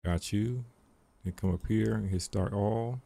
Got you. Then come up here and hit start all.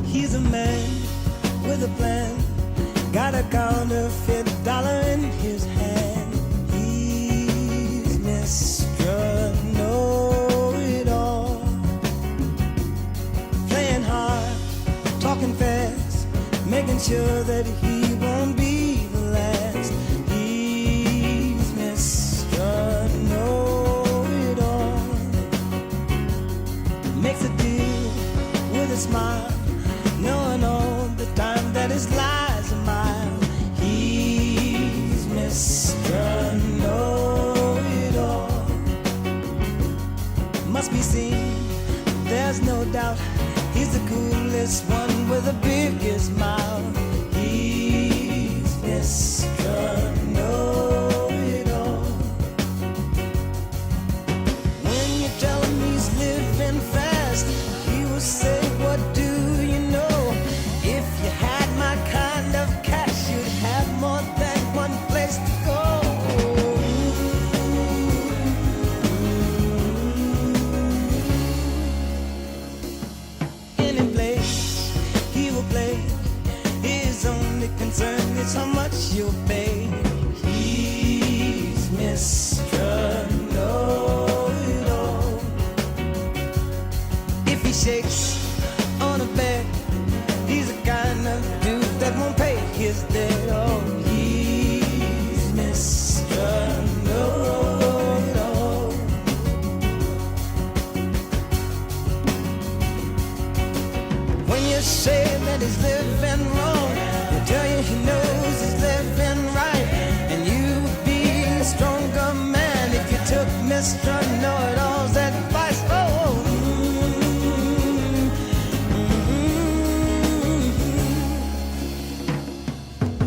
He's a man with a plan, got a counterfeit dollar in his hand. He's Mr. Know-It-All, playing hard, talking fast, making sure that he won't be the last. He's Mr. Know-It-All, makes a deal with a smile, knowing all the time that his lies are mile. He's Mr. Know-It-All, must be seen, there's no doubt. He's the coolest one with the biggest mouth. He's Mr. Know-It-All. When you tell him he's living fast, he will say, what do you know? If you had my kind of cash, you'd have more than one place to go. Any place he will play, his only concern is how much you'll pay. He's Mr. Know-It-All. If he shakes on a bed, he's the kind of dude that won't pay his debt. Oh, he's Mr. Know-It-All. When you say that he's living wrong, he'll tell you he knows he's living right. And you would be a stronger man if you took Mr. Know-It-All's advice. Oh,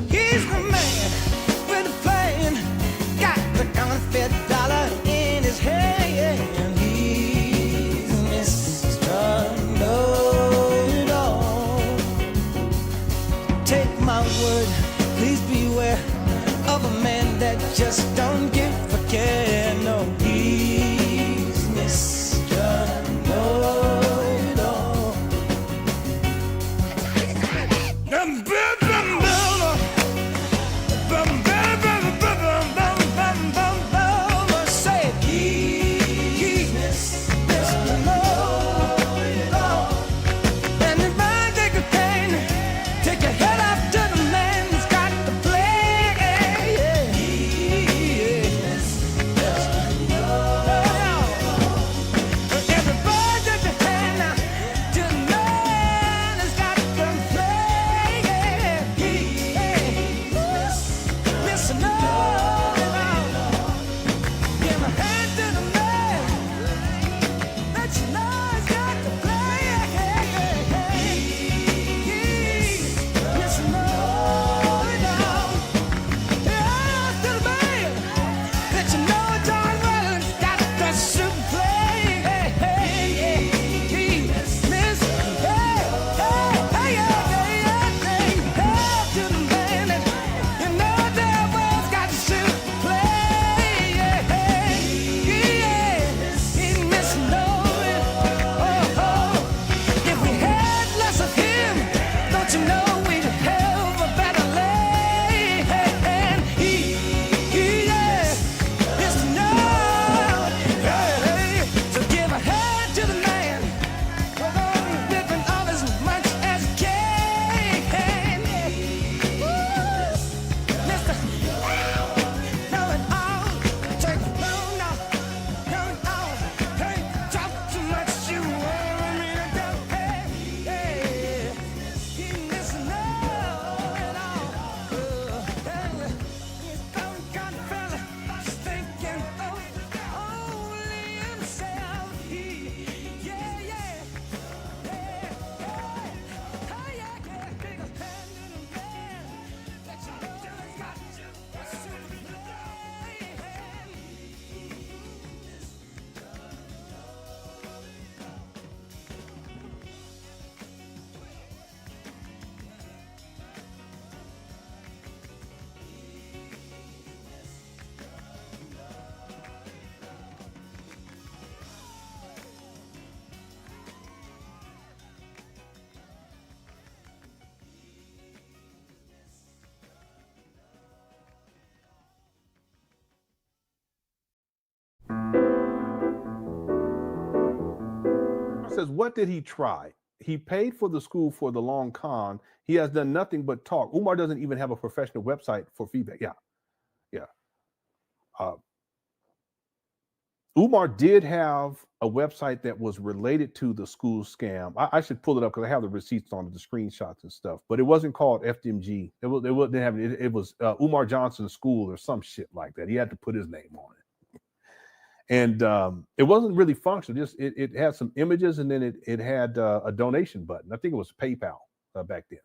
he's the man with the plan, got the counterfeit dollar in his hand. He's Mr. Know-It-All. Take my word, please beware of a man that just don't give a care. No, he's says, what did he try? He paid for the school for the long con. He has done nothing but talk. Umar doesn't even have a professional website for feedback. Yeah. Uh, Umar did have a website that was related to the school scam. I should pull it up because I have the receipts on it, the screenshots and stuff. But it wasn't called FDMG. It didn't have it. It was Umar Johnson School or some shit like that. He had to put his name on it, and it wasn't really functional. Just it had some images, and then it had a donation button. I think it was PayPal back then,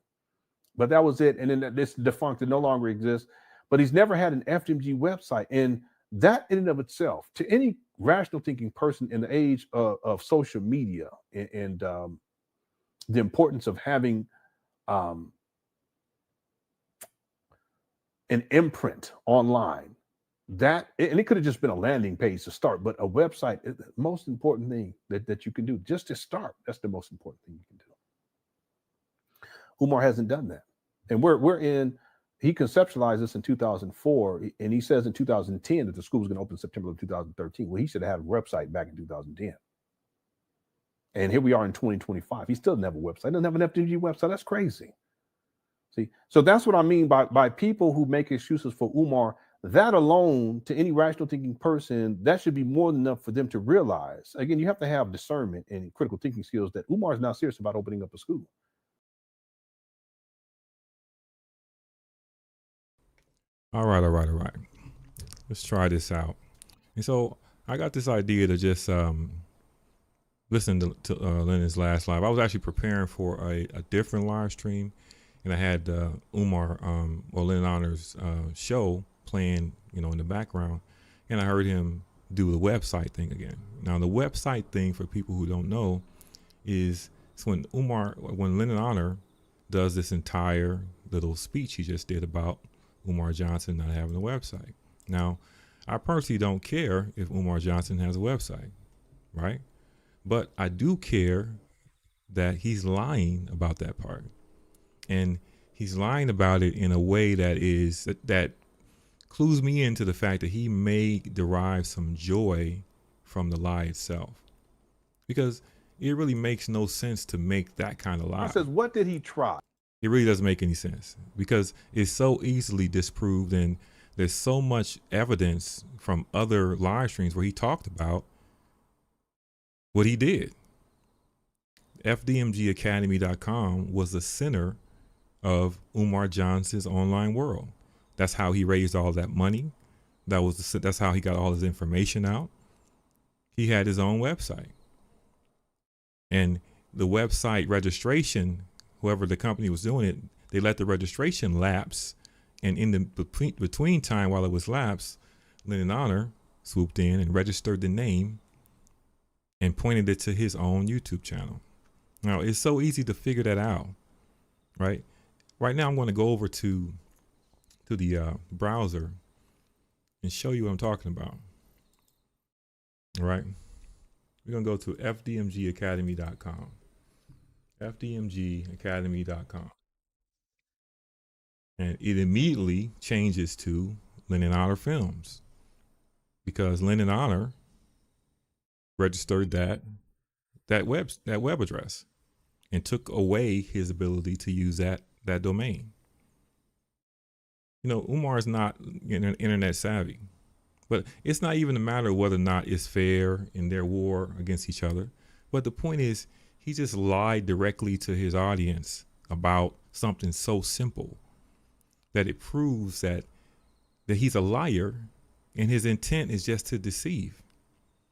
but that was it. And then this defunct. It no longer exists. But he's never had an FDMG website, and that in and of itself, to any rational thinking person in the age of social media and the importance of having an imprint online, that, and it could have just been a landing page to start, but a website is the most important thing that you can do just to start. That's the most important thing you can do. Umar hasn't done that, and we're in. He conceptualized this in 2004, and he says in 2010 that the school was going to open September of 2013. Well, he should have had a website back in 2010. And here we are in 2025. He still doesn't have a website. He doesn't have an FDMG website. That's crazy. See, so that's what I mean by people who make excuses for Umar. That alone, to any rational thinking person, that should be more than enough for them to realize. Again, you have to have discernment and critical thinking skills that Umar is not serious about opening up a school. All right. Let's try this out. And so I got this idea to just listen to Lennon's last live. I was actually preparing for a different live stream, and I had Umar or Lennon Honor's show playing, in the background, and I heard him do the website thing again. Now, the website thing, for people who don't know, is when Lennon Honor does this entire little speech he just did about Umar Johnson not having a website. Now, I personally don't care if Umar Johnson has a website, right? But I do care that he's lying about that part. And he's lying about it in a way that clues me into the fact that he may derive some joy from the lie itself. Because it really makes no sense to make that kind of lie. It says, what did he try? It really doesn't make any sense because it's so easily disproved, and there's so much evidence from other live streams where he talked about what he did. FDMGacademy.com was the center of Umar Johnson's online world. That's how he raised all that money. That's how he got all his information out. He had his own website, and the website registration, whoever the company was doing it, they let the registration lapse. And in the between time while it was lapsed, Lennon Honor swooped in and registered the name and pointed it to his own YouTube channel. Now, it's so easy to figure that out, right? Right now, I'm going to go over to the browser and show you what I'm talking about. All right. We're going to go to fdmgacademy.com. fdmgacademy.com. And it immediately changes to Lennon Honor Films because Lennon Honor registered that web address and took away his ability to use that domain. Umar is not internet savvy, but it's not even a matter of whether or not it's fair in their war against each other. But the point is, he just lied directly to his audience about something so simple that it proves that he's a liar and his intent is just to deceive.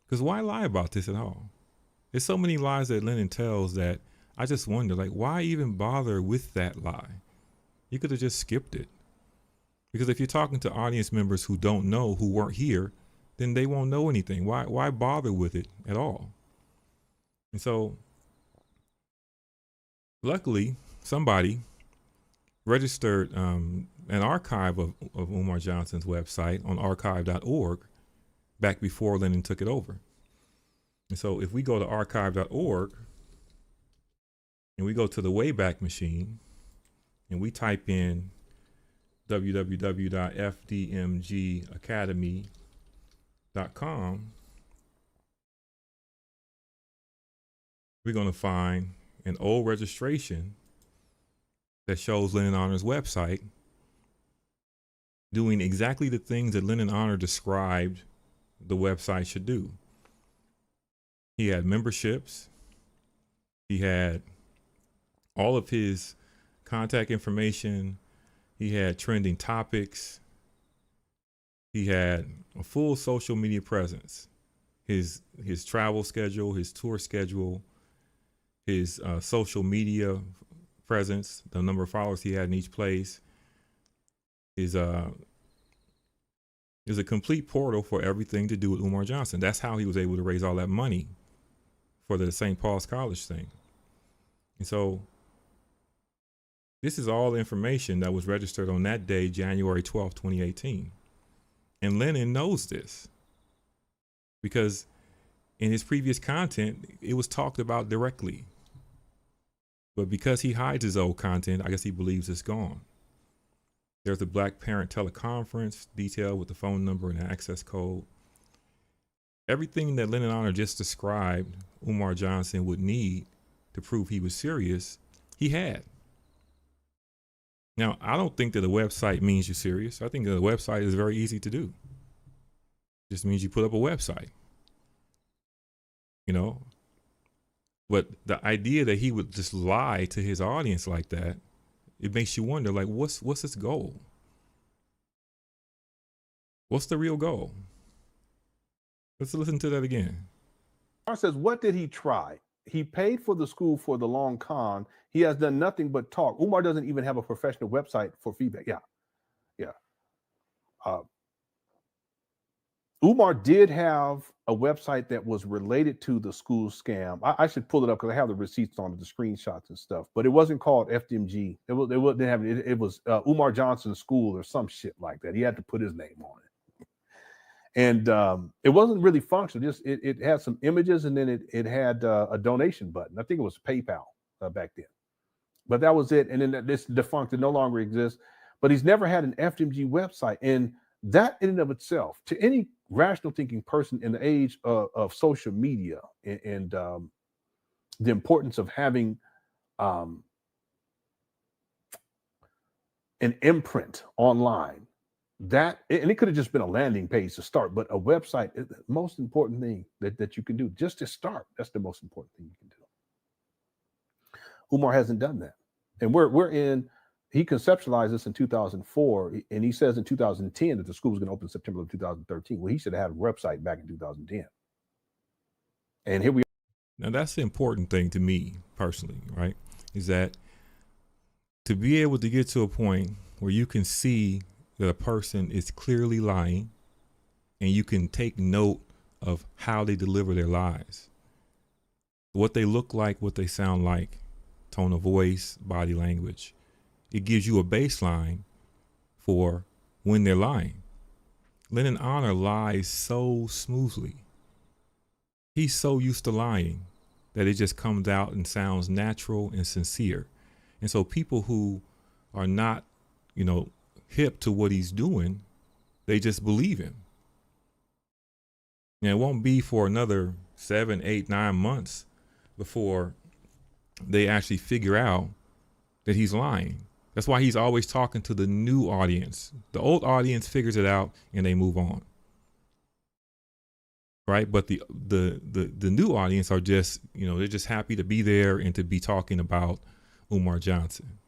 Because why lie about this at all? There's so many lies that Lennon tells that I just wonder, why even bother with that lie? You could have just skipped it. Because if you're talking to audience members who don't know, who weren't here, then they won't know anything. Why bother with it at all? And so, luckily, somebody registered an archive of Umar Johnson's website on archive.org back before Lennon took it over. And so if we go to archive.org and we go to the Wayback Machine and we type in www.fdmgacademy.com, we're going to find an old registration that shows Lennon Honor's website doing exactly the things that Lennon Honor described the website should do. He had memberships. He had all of his contact information. He had trending topics. He had a full social media presence. His travel schedule, his tour schedule, his social media presence, the number of followers he had in each place, is a complete portal for everything to do with Umar Johnson. That's how he was able to raise all that money for the St. Paul's College thing. And so this is all information that was registered on that day, January 12th, 2018. And Lennon knows this because in his previous content, it was talked about directly. But because he hides his old content, I guess he believes it's gone. There's a Black Parent teleconference detailed with the phone number and the access code. Everything that Lennon Honor just described Umar Johnson would need to prove he was serious, he had. Now, I don't think that a website means you're serious. I think that a website is very easy to do. It just means you put up a website. You know? But the idea that he would just lie to his audience like that, it makes you wonder, like, what's his goal? What's the real goal? Let's listen to that again. Umar says, what did he try? He paid for the school for the long con. He has done nothing but talk. Umar doesn't even have a professional website for feedback. Yeah. Umar did have a website that was related to the school scam. I should pull it up because I have the receipts on it, the screenshots and stuff. But it wasn't called FDMG. It was Umar Johnson School or some shit like that. He had to put his name on it. And it wasn't really functional. Just it had some images, and then it had a donation button. I think it was PayPal back then. But that was it. And then this defunct, it no longer exists. But he's never had an FDMG website. And that in and of itself, to any rational thinking person in the age of social media and the importance of having an imprint online, that, and it could have just been a landing page to start, but a website is the most important thing that you can do just to start. That's the most important thing you can do. Umar hasn't done that. And he conceptualized this in 2004, and he says in 2010 that the school was going to open in September of 2013. Well, he should have had a website back in 2010. And here we are. Now, that's the important thing to me personally, right? Is that to be able to get to a point where you can see that a person is clearly lying and you can take note of how they deliver their lies, what they look like, what they sound like, tone of voice, body language. It gives you a baseline for when they're lying. Lennon Honor lies so smoothly. He's so used to lying that it just comes out and sounds natural and sincere. And so people who are not, hip to what he's doing, they just believe him. And it won't be for another 7, 8, 9 months before they actually figure out that he's lying. That's why he's always talking to the new audience. The old audience figures it out and they move on. Right? But the new audience are just, they're just happy to be there and to be talking about Umar Johnson.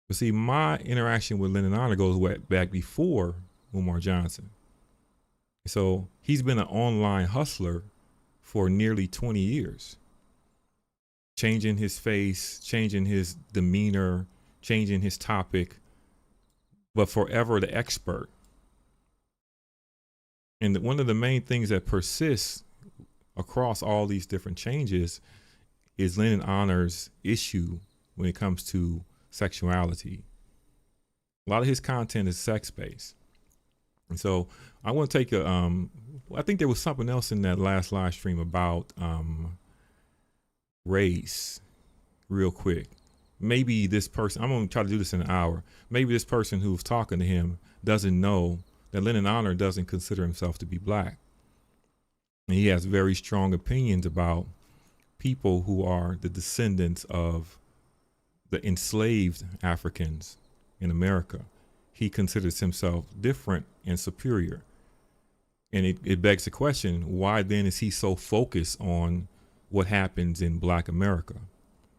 But see, my interaction with Lennon Honor goes way back before Umar Johnson. So he's been an online hustler for nearly 20 years. Changing his face, changing his demeanor, changing his topic, but forever the expert. And one of the main things that persists across all these different changes is Lennon Honor's issue when it comes to sexuality. A lot of his content is sex-based. And so I want to take I think there was something else in that last live stream about race real quick. Maybe this person, I'm going to try to do this in an hour. Maybe this person who's talking to him doesn't know that Lennon Honor doesn't consider himself to be black. And he has very strong opinions about people who are the descendants of the enslaved Africans in America, he considers himself different and superior. And it begs the question, why then is he so focused on what happens in Black America?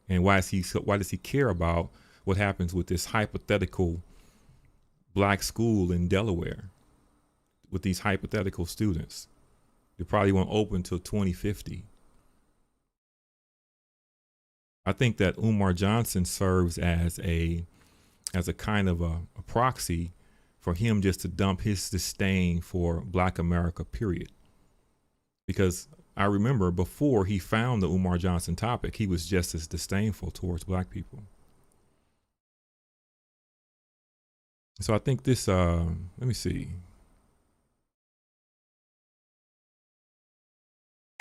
And why does he care about what happens with this hypothetical Black school in Delaware with these hypothetical students? They probably won't open till 2050. I think that Umar Johnson serves as a kind of a proxy for him just to dump his disdain for Black America, period. Because I remember before he found the Umar Johnson topic, he was just as disdainful towards Black people. So I think this, let me see.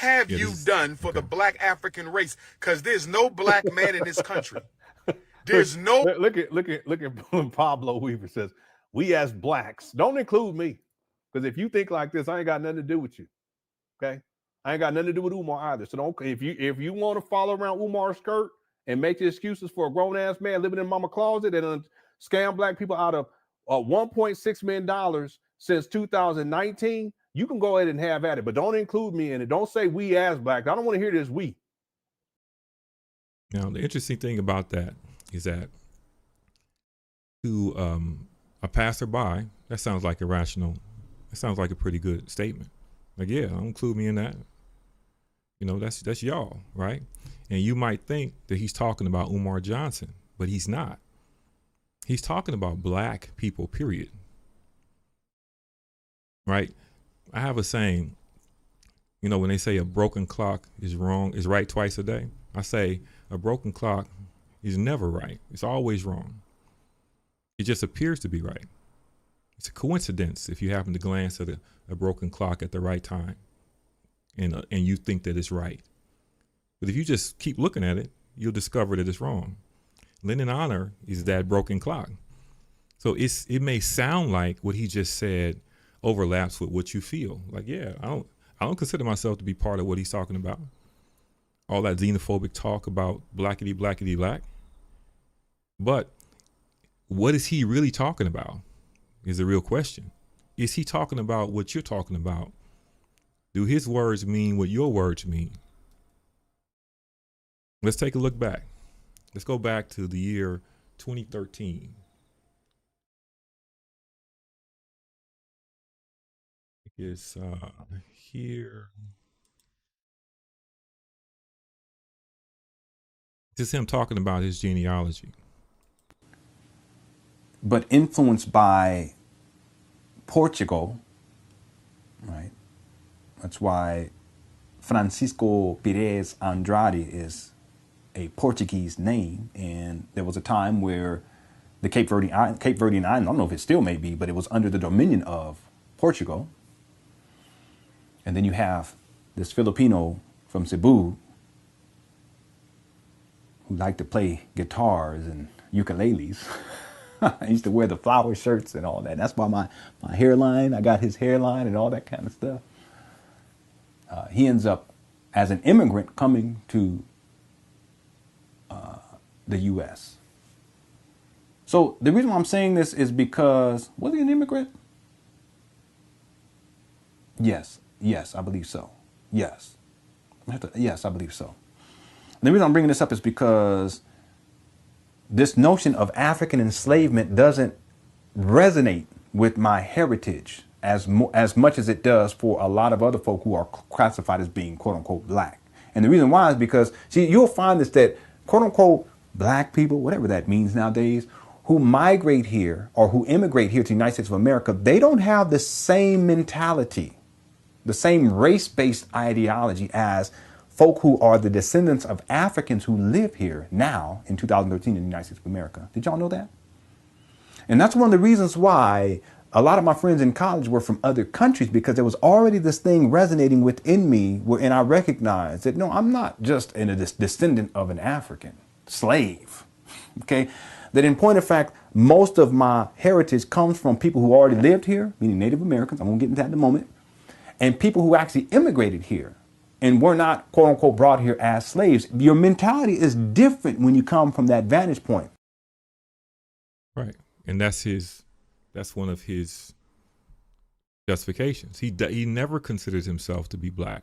Have Yeah, you this is- done for the okay. Black African race? Because there's no Black man in this country. There's no Look at Pablo Weaver says, we as Blacks, don't include me. Because if you think like this, I ain't got nothing to do with you. Okay. I ain't got nothing to do with Umar either. So don't, if you want to follow around Umar's skirt and make the excuses for a grown-ass man living in mama closet and scam Black people out of $1.6 million since 2019, you can go ahead and have at it, but don't include me in it. Don't say we as Black. I don't want to hear this we. Now, the interesting thing about that is that to a passerby, that sounds like irrational. That sounds like a pretty good statement. Like, yeah, don't include me in that. You know, that's y'all, right? And you might think that he's talking about Umar Johnson, but he's not. He's talking about Black people, period. Right? I have a saying, you know, when they say a broken clock is right twice a day, I say a broken clock is never right. It's always wrong. It just appears to be right. It's a coincidence if you happen to glance at a broken clock at the right time and you think that it's right. But if you just keep looking at it, you'll discover that it's wrong. Lennon Honor is that broken clock. So it may sound like what he just said overlaps with what you feel. Like, yeah, I don't consider myself to be part of what he's talking about. All that xenophobic talk about blackity, blackity, black. But what is he really talking about is the real question. Is he talking about what you're talking about? Do his words mean what your words mean? Let's take a look back. Let's go back to the year 2013. It's here. This is him talking about his genealogy. But influenced by Portugal, right? That's why Francisco Pires Andrade is a Portuguese name. And there was a time where the Cape Verdean Island, I don't know if it still may be, but it was under the dominion of Portugal. And then you have this Filipino from Cebu who liked to play guitars and ukuleles. I used to wear the flower shirts and all that. That's why my hairline, I got his hairline and all that kind of stuff. He ends up as an immigrant coming to the U.S. So the reason why I'm saying this is because, was he an immigrant? Yes, I believe so. Yes, yes, I believe so. And the reason I'm bringing this up is because this notion of African enslavement doesn't resonate with my heritage as much as it does for a lot of other folk who are classified as being quote unquote black. And the reason why is because, see, you'll find this, that quote unquote black people, whatever that means nowadays, who migrate here or who immigrate here to the United States of America, they don't have the same mentality, the same race-based ideology as folk who are the descendants of Africans who live here now in 2013 in the United States of America. Did y'all know that? And that's one of the reasons why a lot of my friends in college were from other countries, because there was already this thing resonating within me, and I recognized that, no, I'm not just a descendant of an African slave, okay? That in point of fact, most of my heritage comes from people who already lived here, meaning Native Americans, I'm gonna get into that in a moment, and people who actually immigrated here and we're not quote unquote brought here as slaves. Your mentality is different when you come from that vantage point. Right. And that's one of his justifications. He never considers himself to be black.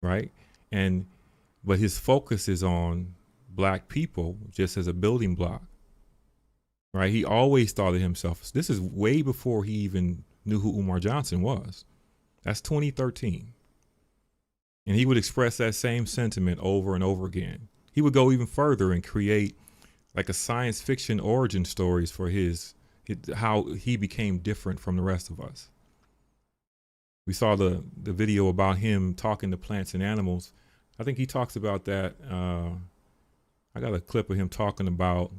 Right. But his focus is on black people just as a building block. Right. He always thought of himself. This is way before he even knew who Umar Johnson was. That's 2013. And he would express that same sentiment over and over again. He would go even further and create like a science fiction origin stories for how he became different from the rest of us. We saw the video about him talking to plants and animals. I think he talks about that. I got a clip of him talking about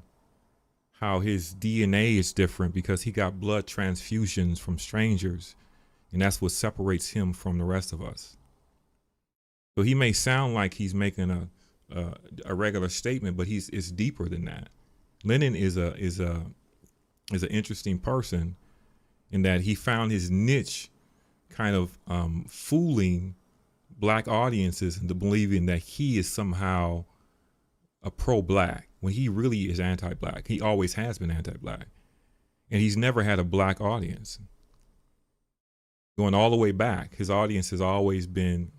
how his DNA is different because he got blood transfusions from strangers, and that's what separates him from the rest of us. So he may sound like he's making a regular statement, but it's deeper than that. Lenin is an interesting person in that he found his niche kind of fooling black audiences into believing that he is somehow a pro-black when he really is anti-black. He always has been anti-black, and he's never had a black audience. Going all the way back, his audience has always been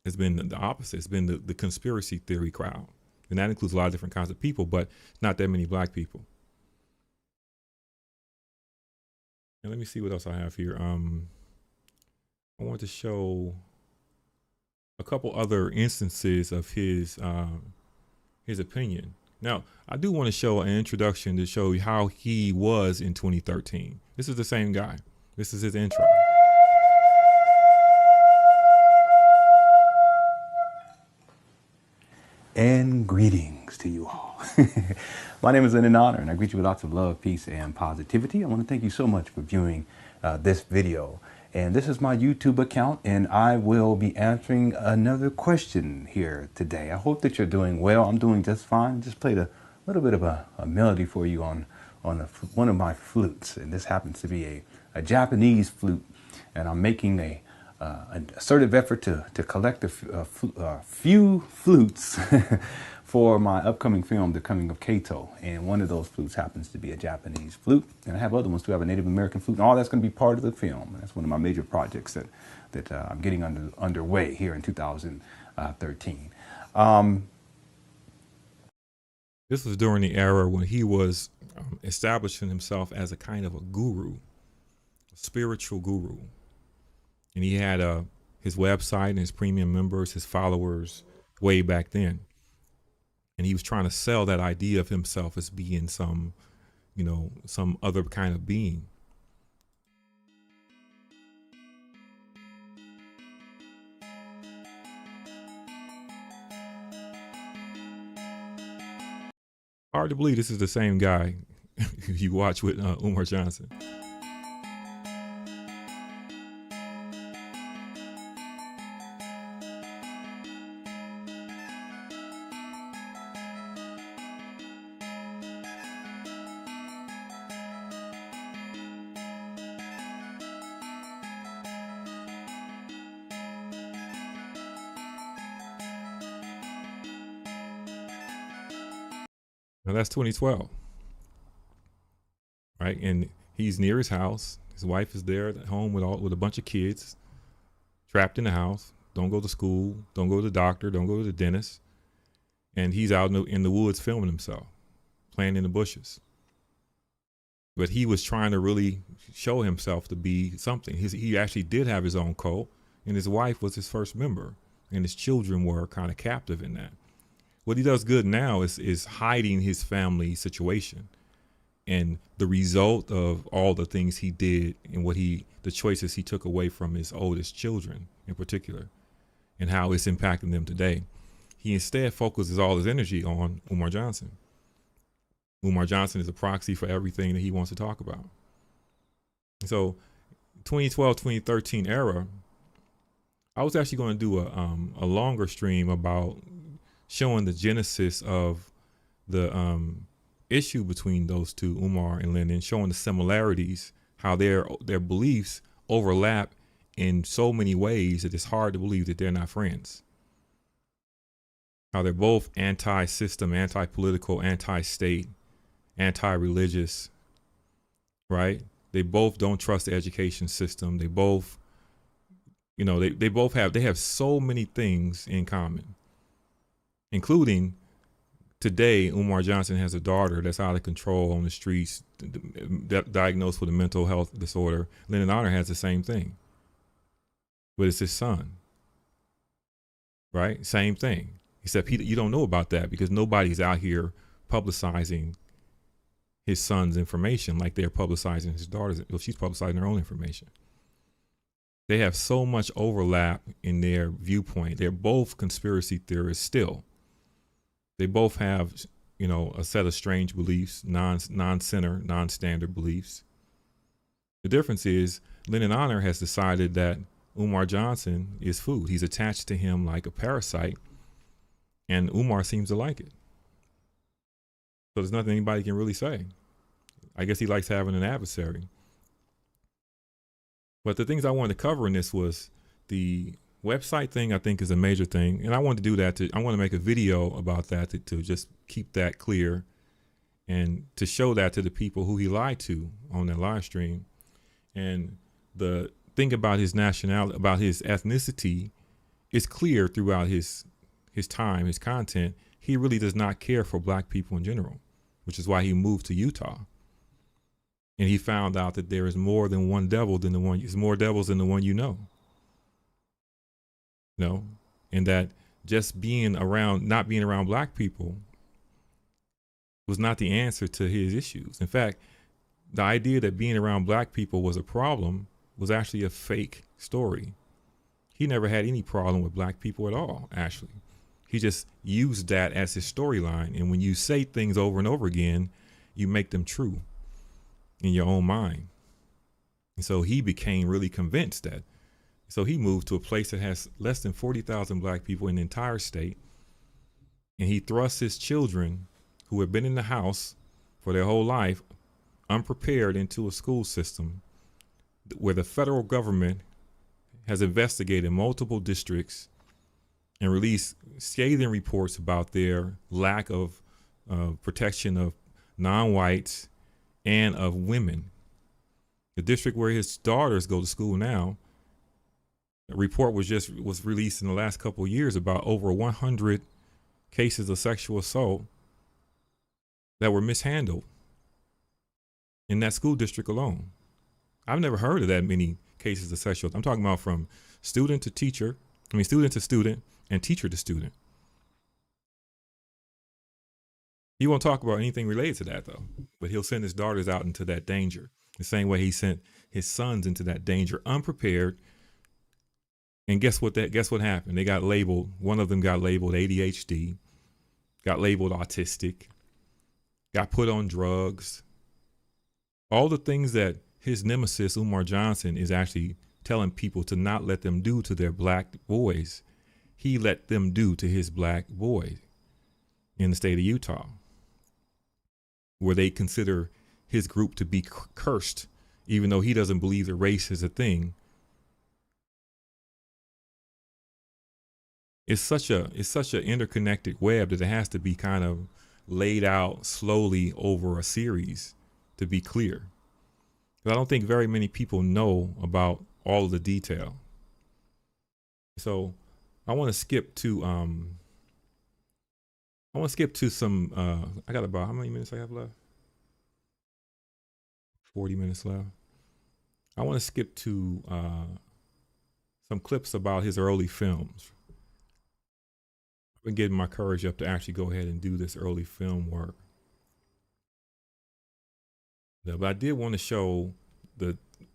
the opposite. It's been the conspiracy theory crowd, and that includes a lot of different kinds of people, but not that many black people. And let me see what else I have here. I want to show a couple other instances of his opinion. Now, I do want to show an introduction to show you how he was in 2013. This is the same guy. This is his intro. And greetings to you all. My name is Lennon Honor, and I greet you with lots of love, peace, and positivity. I want to thank you so much for viewing this video. And this is my YouTube account, and I will be answering another question here today. I hope that you're doing well. I'm doing just fine. Just played a little bit of a melody for you on one of my flutes, and this happens to be a Japanese flute, and I'm making an assertive effort to collect a few flutes for my upcoming film, The Coming of Kato. And one of those flutes happens to be a Japanese flute. And I have other ones too. I have a Native American flute, and all that's going to be part of the film. And that's one of my major projects that I'm getting underway here in 2013. This was during the era when he was establishing himself as a kind of a guru, a spiritual guru. And he had his website and his premium members, his followers way back then. And he was trying to sell that idea of himself as being some other kind of being. Hard to believe this is the same guy you watch with Umar Johnson. Now that's 2012, right? And he's near his house. His wife is there at home with a bunch of kids, trapped in the house. Don't go to school. Don't go to the doctor. Don't go to the dentist. And he's out in the woods filming himself, playing in the bushes. But he was trying to really show himself to be something. He actually did have his own cult, and his wife was his first member, and his children were kind of captive in that. What he does good now is hiding his family situation, and the result of all the things he did and the choices he took away from his oldest children in particular, and how it's impacting them today. He instead focuses all his energy on Umar Johnson. Umar Johnson is a proxy for everything that he wants to talk about. So 2012, 2013 era, I was actually going to do a longer stream about showing the genesis of the issue between those two, Umar and Lenin, showing the similarities, how their beliefs overlap in so many ways that it's hard to believe that they're not friends. How they're both anti-system, anti-political, anti-state, anti-religious, right? They both don't trust the education system. They both, they both have so many things in common, including today, Umar Johnson has a daughter that's out of control on the streets, diagnosed with a mental health disorder. Lyndon Honor has the same thing, but it's his son, right? Same thing. Except you don't know about that because nobody's out here publicizing his son's information like they're publicizing his daughter's. Well, she's publicizing her own information. They have so much overlap in their viewpoint. They're both conspiracy theorists still. They both have, a set of strange beliefs, non-center, non-standard beliefs. The difference is Lyndon Honor has decided that Umar Johnson is food. He's attached to him like a parasite, and Umar seems to like it. So there's nothing anybody can really say. I guess he likes having an adversary. But the things I wanted to cover in this was the website thing. I think is a major thing, and I wanted to do that. I want to make a video about that to just keep that clear and to show that to the people who he lied to on that live stream. And the thing about his nationality, about his ethnicity, is clear throughout his time, his content. He really does not care for black people in general, which is why he moved to Utah. And he found out that there is more than one devil than the one. There's more devils than the one you know. And that just not being around black people was not the answer to his issues. In fact, the idea that being around black people was a problem was actually a fake story. He never had any problem with black people at all, actually. He just used that as his storyline. And when you say things over and over again, you make them true in your own mind. And so he became really convinced that. So he moved to a place that has less than 40,000 black people in the entire state. And he thrust his children who had been in the house for their whole life, unprepared, into a school system where the federal government has investigated multiple districts and released scathing reports about their lack of protection of non-whites and of women. The district where his daughters go to school now, a report was released in the last couple of years about over 100 cases of sexual assault that were mishandled in that school district alone. I've never heard of that many cases of sexual. I'm talking about from student to teacher, student to student and teacher to student. He won't talk about anything related to that though, but he'll send his daughters out into that danger the same way he sent his sons into that danger unprepared. And guess what happened? They got labeled, one of them got labeled ADHD, got labeled autistic, got put on drugs. All the things that his nemesis, Umar Johnson, is actually telling people to not let them do to their black boys, he let them do to his black boys in the state of Utah, where they consider his group to be cursed, even though he doesn't believe that race is a thing. It's such an interconnected web that it has to be kind of laid out slowly over a series to be clear. I don't think very many people know about all of the detail. So I want to skip to some I got about, how many minutes I have left? 40 minutes left. I want to skip to some clips about his early films. I've been getting my courage up to actually go ahead and do this early film work. Yeah, but I did want to show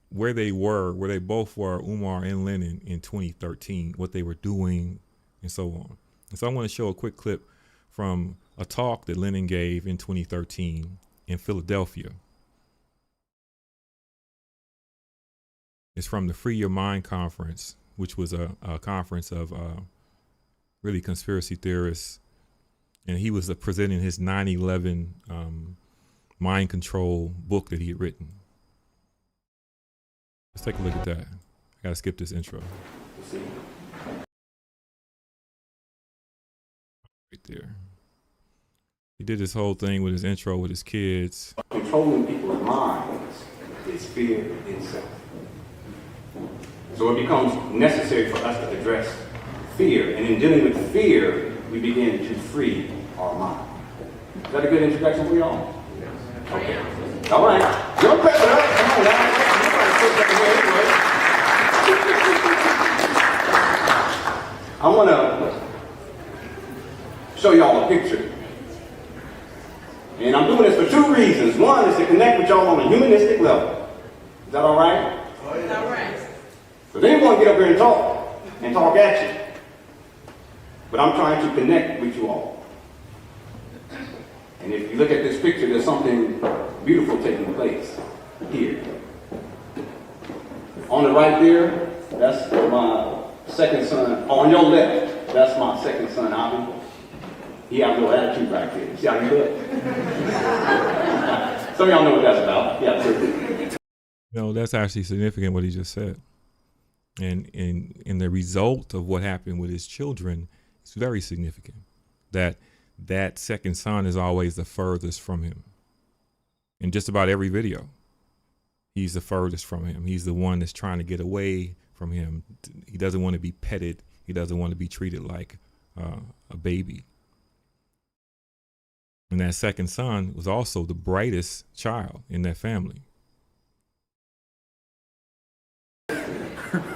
where they both were, Umar and Lyndon, in 2013, what they were doing and so on. And so I want to show a quick clip from a talk that Lyndon gave in 2013 in Philadelphia. It's from the Free Your Mind conference, which was a conference of really conspiracy theorists. And he was presenting his 9/11 mind control book that he had written. Let's take a look at that. gotta skip this intro. Right there. He did this whole thing with his intro with his kids. Controlling people's minds is fear itself. So it becomes necessary for us to address fear. And in dealing with fear, we begin to free our mind. Is that a good introduction for y'all? Okay. All right. Don't pep it up. Come on now. I want to show y'all a picture. And I'm doing this for two reasons. One is to connect with y'all on a humanistic level. Is that all right? All right. Because they want to get up here and talk at you. But I'm trying to connect with you all. And if you look at this picture, there's something beautiful taking place here. On the right there, that's my second son. On your left, that's my second son, Avi. He has a little attitude back there. See how he look? Some of y'all know what that's about. Yeah, No, that's actually significant what he just said. And the result of what happened with his children is very significant. That second son is always the furthest from him. In just about every video, he's the furthest from him. He's the one that's trying to get away from him. He doesn't want to be petted. He doesn't want to be treated like a baby. And that second son was also the brightest child in that family.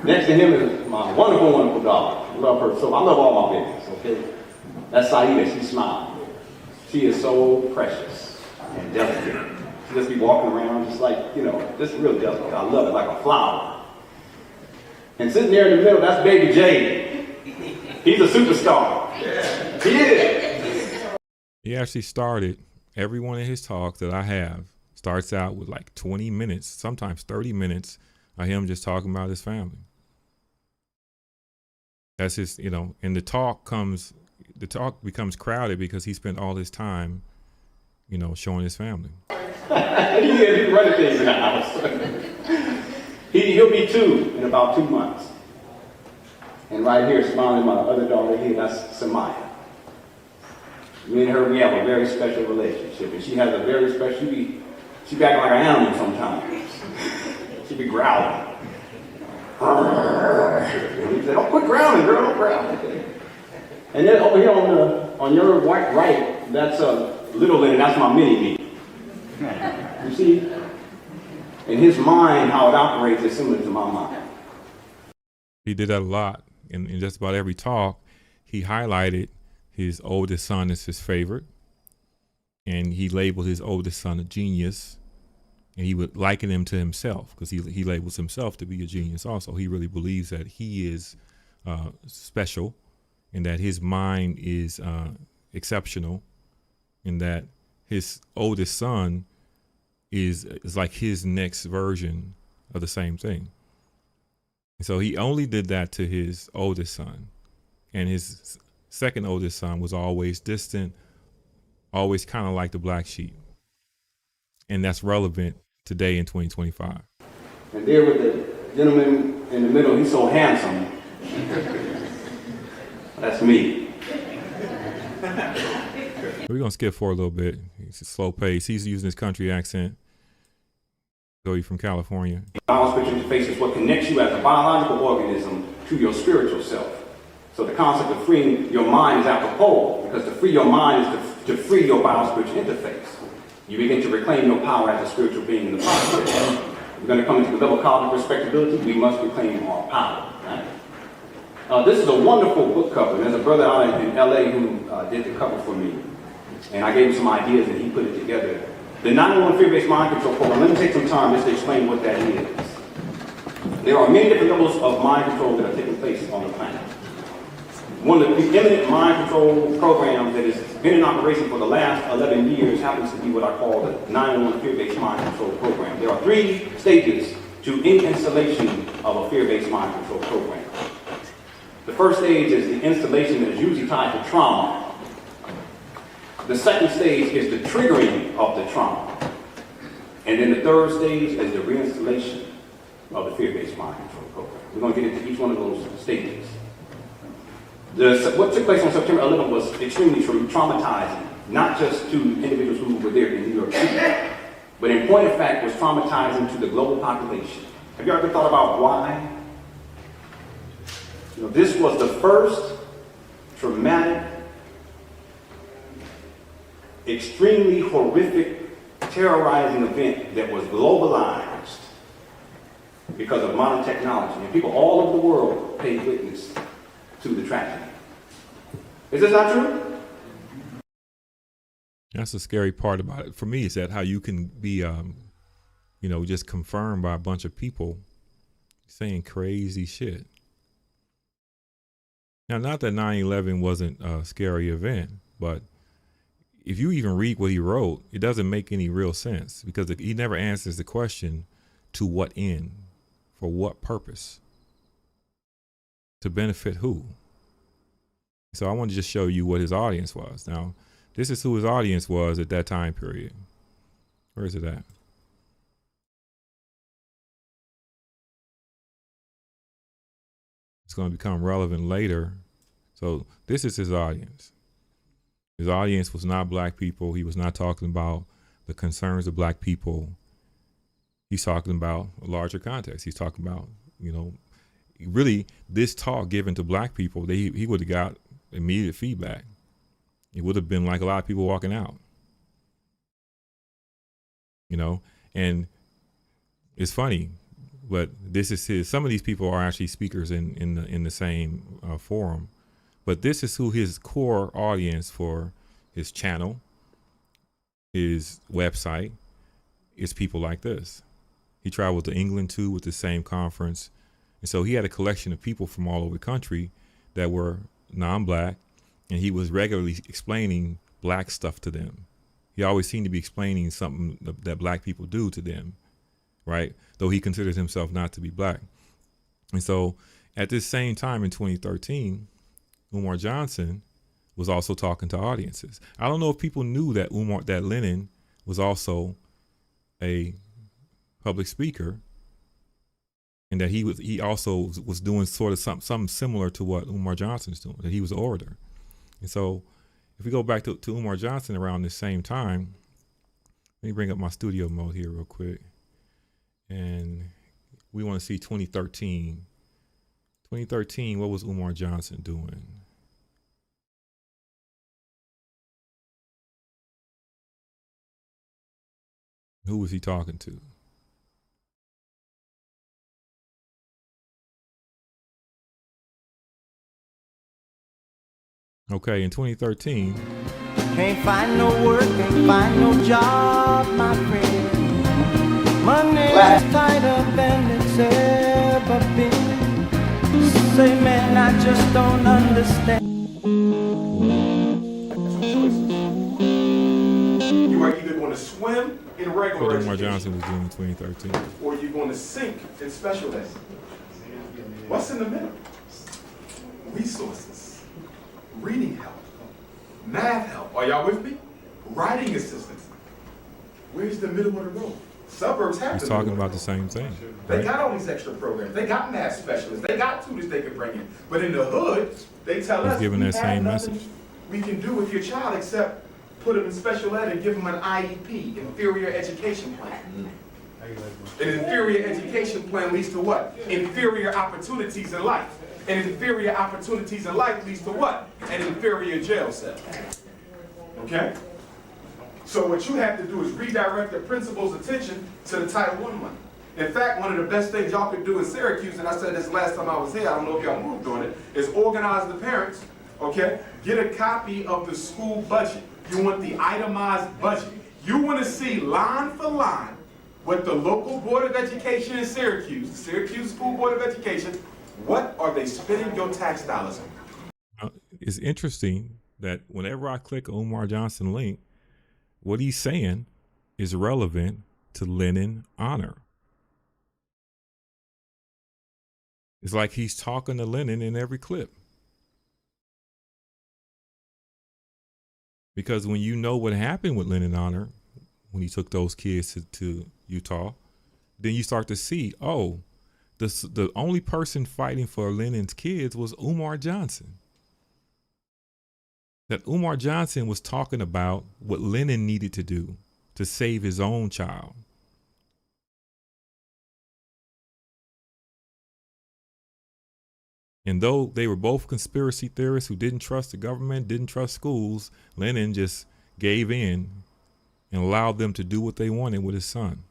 Next to him is my wonderful, wonderful daughter. I love her so. I love all my babies, okay? That's Saida. She smiles. She is so precious and delicate. She just be walking around just like, just real delicate. I love it, like a flower. And sitting there in the middle, that's baby Jay. He's a superstar. Yeah. He is. He actually started every one of his talks that I have starts out with like 20 minutes, sometimes 30 minutes of him just talking about his family. That's his, and the talk becomes crowded because he spent all his time, showing his family. He's running things in the house. He'll be 2 in about 2 months. And right here, smiling, my other daughter here, that's Samaya. Me and her, we have a very special relationship, and she has a very special. She be acting like an animal sometimes. She be growling. And he said, "Don't quit growling, girl, don't growl." And then over here on your right, that's little Lenny. That's my mini me. You see, in his mind, how it operates is similar to my mind. He did that a lot in just about every talk. He highlighted his oldest son as his favorite, and he labeled his oldest son a genius, and he would liken him to himself because he labels himself to be a genius also. He really believes that he is special and that his mind is exceptional and that his oldest son is like his next version of the same thing. And so he only did that to his oldest son, and his second oldest son was always distant, always kind of like the black sheep. And that's relevant today in 2025. And there with the gentleman in the middle, he's so handsome. That's me. We're going to skip for a little bit. It's a slow pace. He's using his country accent. So he's from California. Biospiritual interface is what connects you as a biological organism to your spiritual self. So the concept of freeing your mind is apropos, because to free your mind is to free your biospiritual interface. You begin to reclaim your power as a spiritual being in the process. We're going to come into the level of cosmic respectability. We must reclaim our power. Right? This is a wonderful book cover. There's a brother out in LA who did the cover for me. And I gave him some ideas and he put it together. The 911 Fear-Based Mind Control Program, let me take some time just to explain what that is. There are many different levels of mind control that are taking place on the planet. One of the eminent mind control programs that has been in operation for the last 11 years happens to be what I call the 911 Fear-Based Mind Control Program. There are 3 stages to installation of a fear-based mind control program. The first stage is the installation that is usually tied to trauma. The second stage is the triggering of the trauma. And then the third stage is the reinstallation of the fear-based mind control program. We're going to get into each one of those stages. What took place on September 11th was extremely traumatizing, not just to individuals who were there in New York City, but in point of fact was traumatizing to the global population. Have you ever thought about why? You know, this was the first traumatic, extremely horrific, terrorizing event that was globalized because of modern technology. And people all over the world paid witness to the tragedy. Is this not true? That's the scary part about it. For me, is that how you can be, just confirmed by a bunch of people saying crazy shit. Now, not that 9/11 wasn't a scary event, but if you even read what he wrote, it doesn't make any real sense because he never answers the question, to what end, for what purpose, to benefit who. So I want to just show you what his audience was. Now, this is who his audience was at that time period. Where is it at? It's going to become relevant later. So this is his audience. His audience was not black people. He was not talking about the concerns of black people. He's talking about a larger context. He's talking about, really this talk given to black people, he would have got immediate feedback. It would have been like a lot of people walking out, and it's funny, but this is some of these people are actually speakers in the same forum, but this is who his core audience for his channel, his website, is people like this. He traveled to England too with the same conference. And so he had a collection of people from all over the country that were non-black, and he was regularly explaining black stuff to them. He always seemed to be explaining something that black people do to them, right? Though he considers himself not to be black. And so at this same time in 2013, Umar Johnson was also talking to audiences. I don't know if people knew that Lenin was also a public speaker, and that he also was doing sort of something similar to what Umar Johnson's doing, that he was an orator. And so if we go back to Umar Johnson around this same time, let me bring up my studio mode here real quick. And we want to see 2013. 2013, what was Umar Johnson doing? Who was he talking to? Okay, in 2013. Can't find no work, can't find no job, my friend. Money is tighter than it's ever been. Say, man, I just don't understand. You are either going to swim in regular What Umar education, Johnson was doing in 2013. or you're going to sink in special ed. What's in the middle? Resources, reading help, math help. Are y'all with me? Writing assistance. Where's the middle of the road? Suburbs have He's the talking middle about of the the road. same thing. They Right? got all these extra programs. They got math specialists. They got tutors they can bring in. But in the hood, they tell He's us giving we that have same nothing message. we can do with your child except put them in special ed and give them an IEP, inferior education plan. An inferior education plan leads to what? Inferior opportunities in life. And inferior opportunities in life leads to what? An inferior jail cell. Okay? So what you have to do is redirect the principal's attention to the Title I money. In fact, one of the best things y'all could do in Syracuse, and I said this last time I was here, I don't know if y'all moved on it, is organize the parents, okay? Get a copy of the school budget. You want the itemized budget. You want to see line for line what the local Board of Education in Syracuse, the Syracuse School Board of Education, what are they spending your tax dollars on? It's interesting that whenever I click Umar Johnson link, what he's saying is relevant to Lenin honor. It's like he's talking to Lenin in every clip. Because when you know what happened with Lenin honor, when he took those kids to Utah, then you start to see, oh, the only person fighting for Lenin's kids was Umar Johnson. That Umar Johnson was talking about what Lenin needed to do to save his own child. And though they were both conspiracy theorists who didn't trust the government, didn't trust schools, Lenin just gave in and allowed them to do what they wanted with his son,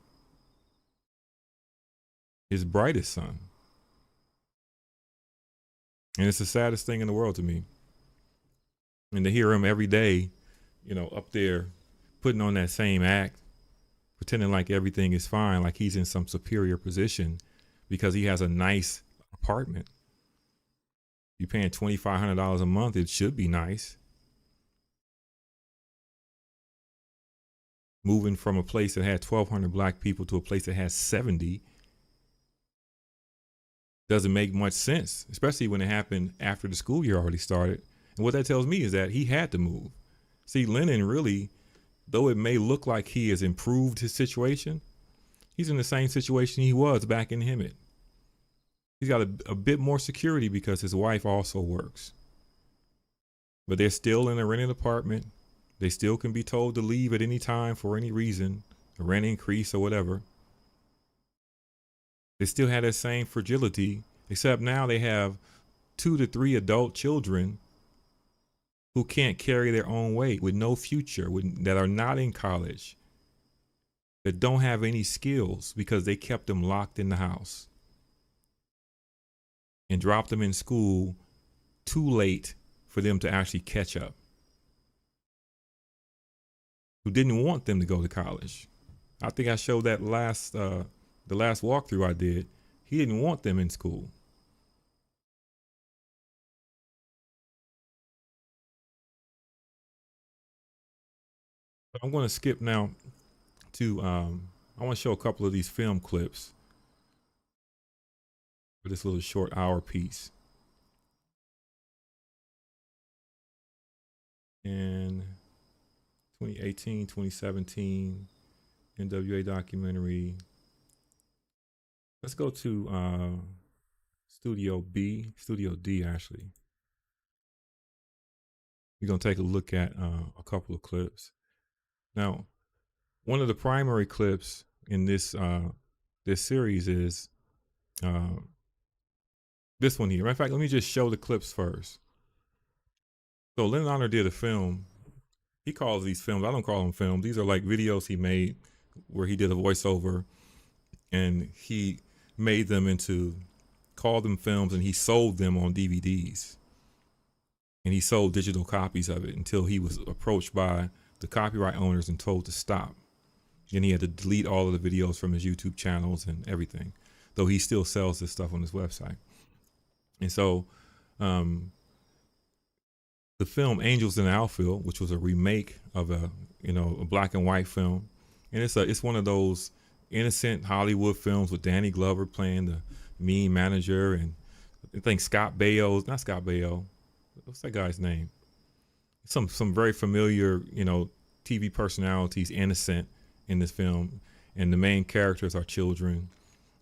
his brightest son. And it's the saddest thing in the world to me. And to hear him every day, you know, up there putting on that same act, pretending like everything is fine, like he's in some superior position because he has a nice apartment. You're paying $2,500 a month, it should be nice. Moving from a place that had 1,200 black people to a place that has 70 doesn't make much sense, especially when it happened after the school year already started. And what that tells me is that he had to move. See, Lenin really, though it may look like he has improved his situation, he's in the same situation he was back in Hemet. He's got a bit more security because his wife also works. But they're still in a rented apartment. They still can be told to leave at any time for any reason, a rent increase or whatever. They still have that same fragility, except now they have 2 to 3 adult children who can't carry their own weight, with no future, that are not in college, that don't have any skills because they kept them locked in the house and dropped them in school too late for them to actually catch up. Who didn't want them to go to college. I think I showed that the last walkthrough I did. He didn't want them in school. I'm going to skip now to, I want to show a couple of these film clips for this little short hour piece. In 2018, 2017, NWA documentary. Let's go to Studio D actually. We're going to take a look at a couple of clips. Now, one of the primary clips in this this series is this one here. Matter of fact, let me just show the clips first. So Lennon Honor did a film. He calls these films, I don't call them films. These are like videos he made where he did a voiceover and he made them into, called them films, and he sold them on DVDs. And he sold digital copies of it until he was approached by the copyright owners and told to stop. Then he had to delete all of the videos from his YouTube channels and everything, though he still sells this stuff on his website. And so the film Angels in the Outfield, which was a remake of a black and white film, and it's one of those innocent Hollywood films with Danny Glover playing the mean manager, and I think Scott Baio, not Scott Baio, what's that guy's name? Some very familiar, TV personalities innocent in this film, and the main characters are children,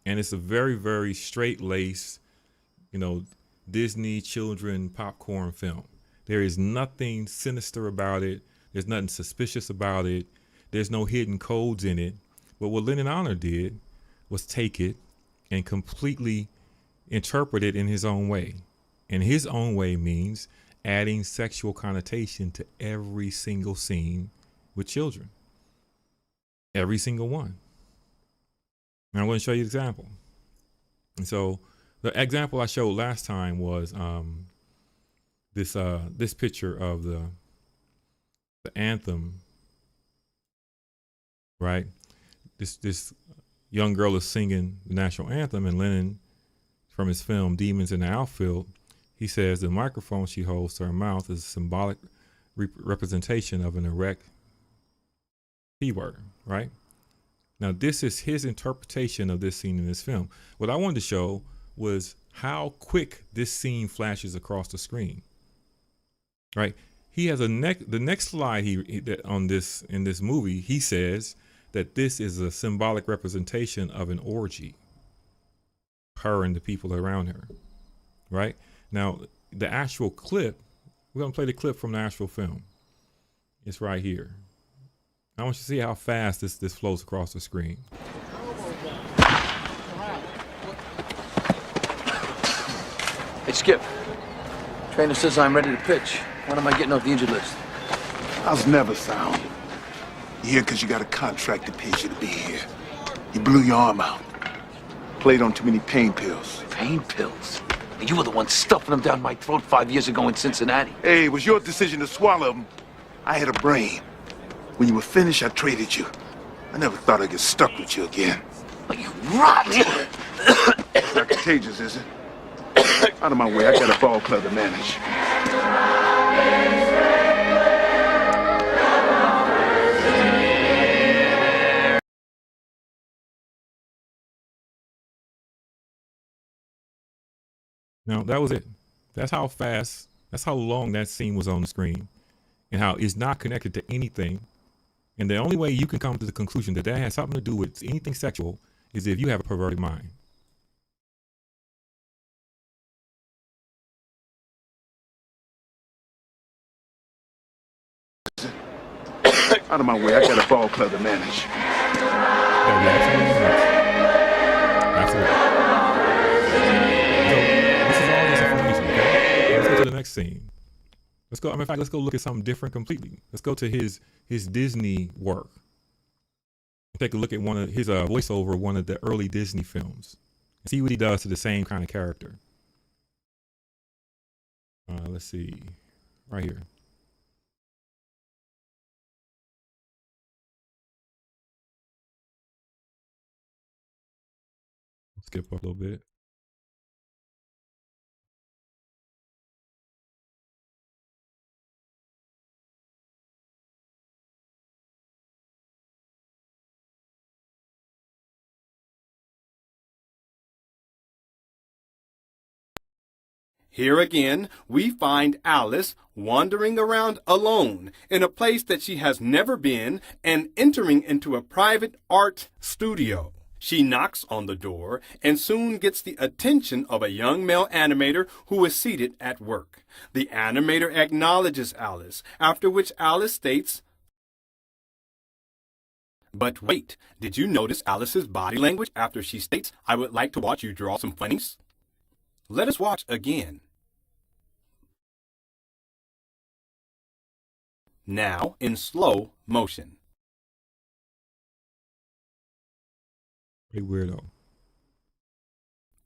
and it's a very, very straight-laced, Disney children popcorn film. There is nothing sinister about it. There's nothing suspicious about it. There's no hidden codes in it. But what Lennon Honor did was take it and completely interpret it in his own way. And his own way means adding sexual connotation to every single scene with children. Every single one. And I'm going to show you an example. And so the example I showed last time was this picture of the anthem, right? This young girl is singing the national anthem, and Lennon, from his film Demons in the Outfield, he says the microphone she holds to her mouth is a symbolic representation of an erect P-word, right? Now, this is his interpretation of this scene in this film. What I wanted to show was how quick this scene flashes across the screen, right? He has the next slide in this movie, he says that this is a symbolic representation of an orgy. her and the people around her, right? Now, the actual clip, we're going to play the clip from the actual film. It's right here. I want you to see how fast this flows across the screen. Hey, Skip. Trainer says I'm ready to pitch. When am I getting off the injured list? I was never sound. You're here because you got a contract that pays you to be here. You blew your arm out. Played on too many pain pills. Pain pills? And you were the one stuffing them down my throat 5 years ago in Cincinnati. Hey, it was your decision to swallow them. I had a brain. When you were finished, I traded you. I never thought I'd get stuck with you again. Are you rotten? Not contagious, is it? Out of my way, I got a ball club to manage. Now, that was it. That's how fast, that's how long that scene was on the screen, and how it's not connected to anything. And the only way you can come to the conclusion that that has something to do with anything sexual is if you have a perverted mind. Out of my way, I got a ball club to manage. That would absolutely nuts. Absolutely. So, this is all this information, okay? Let's go to the next scene. Let's go. In fact, let's go look at something different completely. Let's go to his Disney work. Take a look at one of his voiceover of one of the early Disney films. And see what he does to the same kind of character. Let's see. Right here. Skip up a little bit. Here again, we find Alice wandering around alone in a place that she has never been and entering into a private art studio. She knocks on the door and soon gets the attention of a young male animator who is seated at work. The animator acknowledges Alice, after which Alice states, "But wait, did you notice Alice's body language after she states, 'I would like to watch you draw some funnies'?" Let us watch again. Now in slow motion. Pretty weirdo.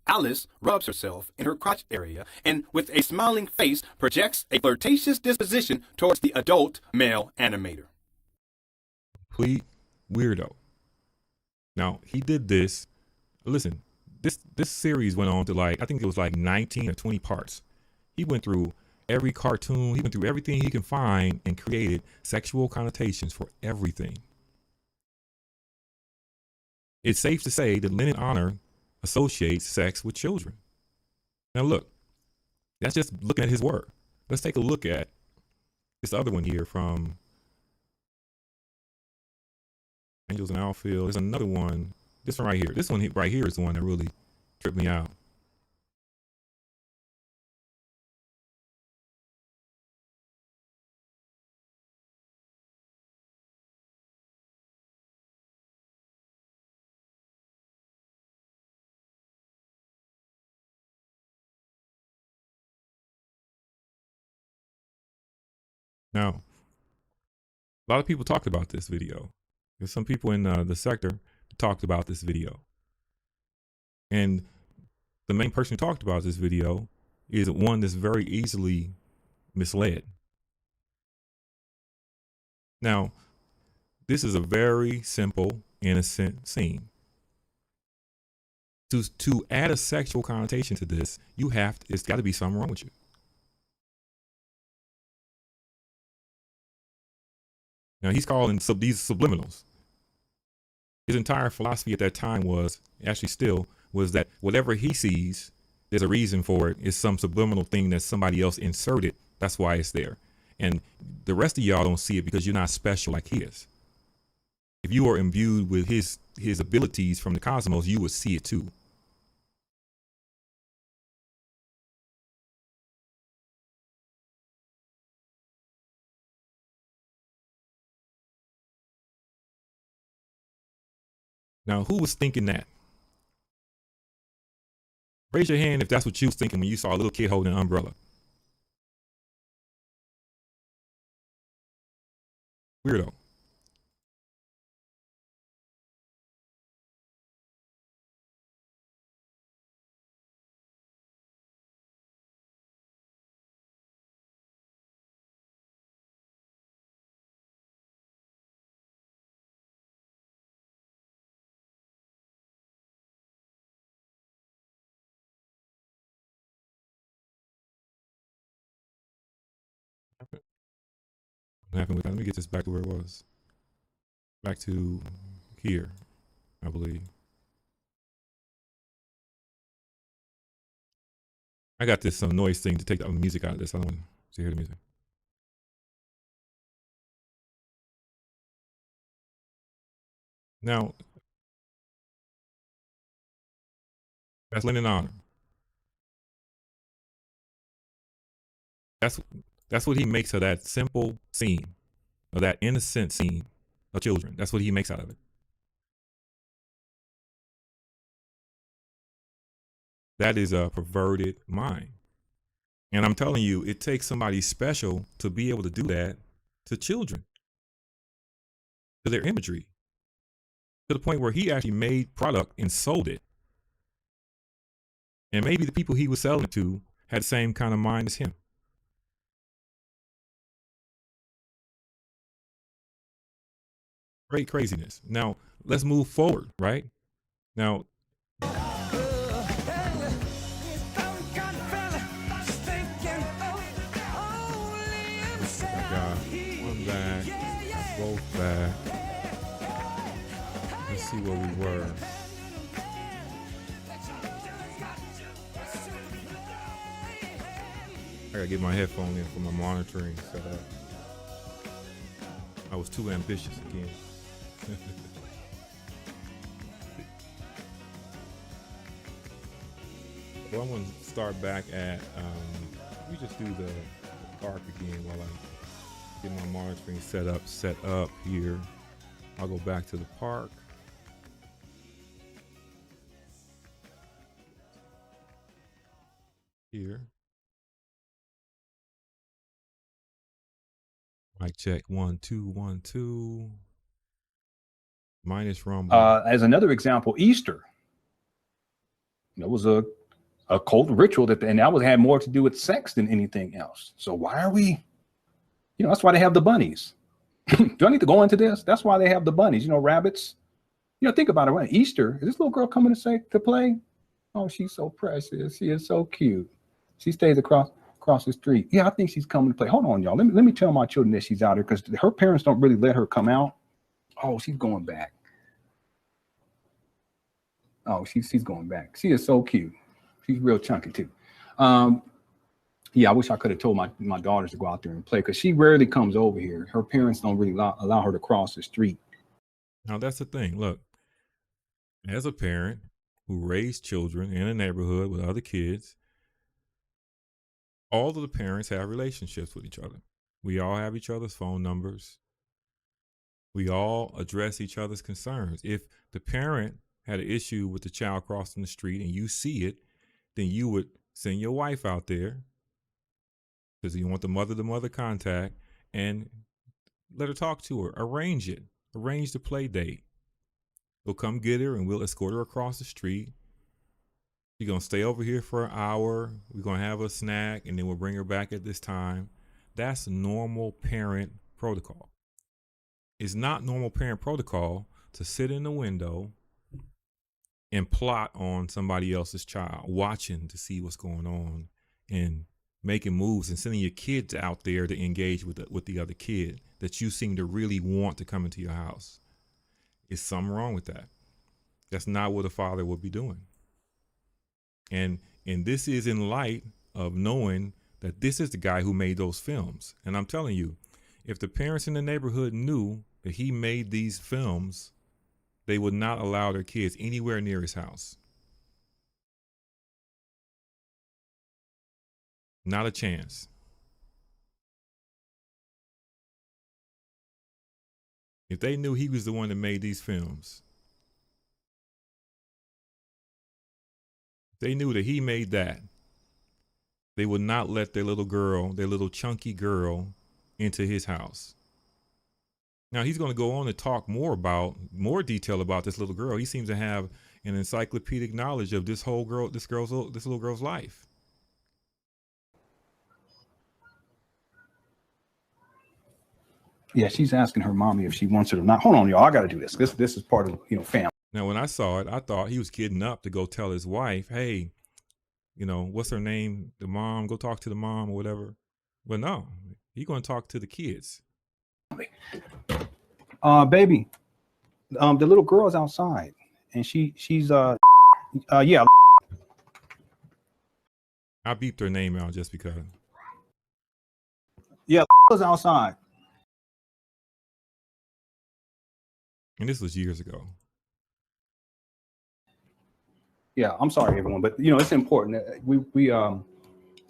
Alice rubs herself in her crotch area and with a smiling face projects a flirtatious disposition towards the adult male animator. Complete weirdo. Now, he did this. Listen, this series went on to I think it was 19 or 20 parts. He went through every cartoon. He went through everything he can find and created sexual connotations for everything. It's safe to say that Lennon Honor associates sex with children. Now look, that's just looking at his work. Let's take a look at this other one here from Angels in Outfield. There's another one. This one right here. This one right here is the one that really tripped me out. Now, a lot of people talked about this video. There's some people in the sector talked about this video. And the main person who talked about this video is one that's very easily misled. Now, this is a very simple, innocent scene. To add a sexual connotation to this, it's got to be something wrong with you. Now, he's calling these subliminals. His entire philosophy at that time was that whatever he sees, there's a reason for it. It's some subliminal thing that somebody else inserted. That's why it's there. And the rest of y'all don't see it because you're not special like he is. If you are imbued with his abilities from the cosmos, you would see it too. Now, who was thinking that? Raise your hand if that's what you was thinking when you saw a little kid holding an umbrella. Weirdo. What happened with that? Let me get this back to where it was. Back to here, I believe. I got this noise thing to take the music out of this. I don't want to hear the music. Now, that's Lennon Honor. That's what he makes of that simple scene, of that innocent scene of children. That's what he makes out of it. That is a perverted mind. And I'm telling you, it takes somebody special to be able to do that to children, to their imagery, to the point where he actually made product and sold it. And maybe the people he was selling it to had the same kind of mind as him. Great craziness. Now, let's move forward, right? Now, one back, both back. Let's see where we were. I gotta get my headphone in for my monitoring setup. I was too ambitious again. Well, I'm gonna start back at we just do the park again while I get my monitoring set up here. I'll go back to the park. Here. Mic check 1 2 1 2. Minus rumble. As another example, Easter. It was a cult ritual and that had more to do with sex than anything else. So why are we, that's why they have the bunnies. Do I need to go into this? That's why they have the bunnies, rabbits. Think about it. Right? Easter, is this little girl coming to play? Oh, she's so precious. She is so cute. She stays across the street. Yeah, I think she's coming to play. Hold on, y'all. Let me tell my children that she's out here because her parents don't really let her come out. Oh, she's going back. Oh, she's going back. She is so cute. She's real chunky too. Yeah, I wish I could have told my daughters to go out there and play because she rarely comes over here. Her parents don't really allow her to cross the street. Now that's the thing. Look, as a parent who raised children in a neighborhood with other kids, all of the parents have relationships with each other. We all have each other's phone numbers. We all address each other's concerns. If the parent had an issue with the child crossing the street and you see it, then you would send your wife out there because you want the mother-to-mother contact and let her talk to her. Arrange it. Arrange the play date. We'll come get her and we'll escort her across the street. She's going to stay over here for an hour. We're going to have a snack and then we'll bring her back at this time. That's normal parent protocol. It's not normal parent protocol to sit in the window and plot on somebody else's child, watching to see what's going on and making moves and sending your kids out there to engage with the other kid that you seem to really want to come into your house. Is something wrong with that? That's not what a father would be doing. And this is in light of knowing that this is the guy who made those films. And I'm telling you, if the parents in the neighborhood knew that he made these films, they would not allow their kids anywhere near his house. Not a chance. If they knew he was the one that made these films, They knew that he made that. They would not let their little girl, their little chunky girl, into his house. Now he's going to go on to talk more detail about this little girl. He seems to have an encyclopedic knowledge of this little girl's life. Yeah, she's asking her mommy if she wants it or not. Hold on, y'all. I got to do this. This is part of, family. Now, when I saw it, I thought he was kidding up to go tell his wife, hey, what's her name? The mom, go talk to the mom or whatever. But no, he's going to talk to the kids. Baby, the little girl's outside and she's yeah. I beeped her name out just because. Yeah, was outside. And this was years ago. Yeah, I'm sorry, everyone, but it's important. We a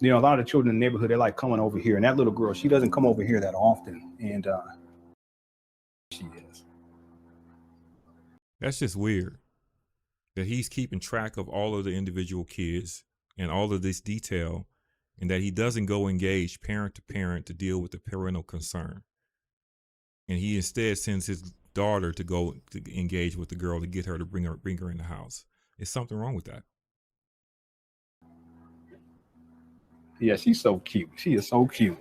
lot of the children in the neighborhood, they like coming over here, and that little girl, she doesn't come over here that often, and she is. That's just weird that he's keeping track of all of the individual kids and all of this detail, and that he doesn't go engage parent to parent to deal with the parental concern. And he instead sends his daughter to go to engage with the girl to get her to bring her in the house. There's something wrong with that. Yeah, she's so cute. She is so cute.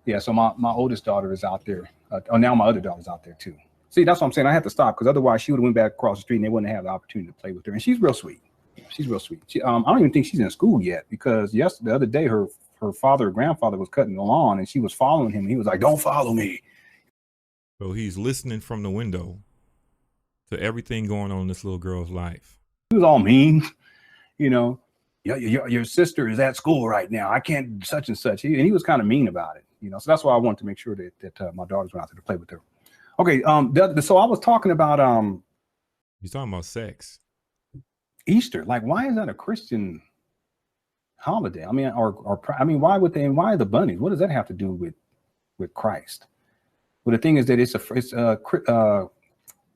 Yeah, so my oldest daughter is out there. Now my other daughter's out there too. See, that's what I'm saying. I had to stop because otherwise she would have went back across the street and they wouldn't have the opportunity to play with her. And she's real sweet. She's real sweet. I don't even think she's in school yet because the other day her father or grandfather was cutting the lawn and she was following him. And he was like, "Don't follow me." So he's listening from the window to everything going on in this little girl's life. He was all mean, your sister is at school right now. I can't such and such. And he was kind of mean about it, So that's why I wanted to make sure that my daughters went out there to play with her. Okay, so I was talking about He's talking about sex. Easter. Like, why is that a Christian holiday? I mean, why would they? And why the bunnies? What does that have to do with Christ? Well, the thing is that Easter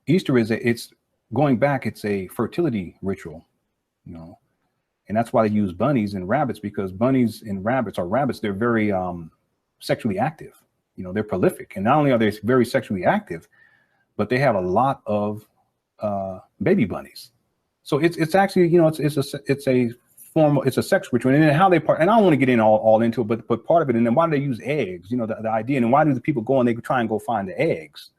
it's going back. It's a fertility ritual, and that's why they use bunnies and rabbits, because bunnies and rabbits they're very sexually active. They're prolific, and not only are they very sexually active, but they have a lot of baby bunnies. So it's actually it's a sex ritual, and then how they and I don't want to get in all into it, but part of it, and then why do they use eggs? The idea, and why do the people go and they try and go find the eggs?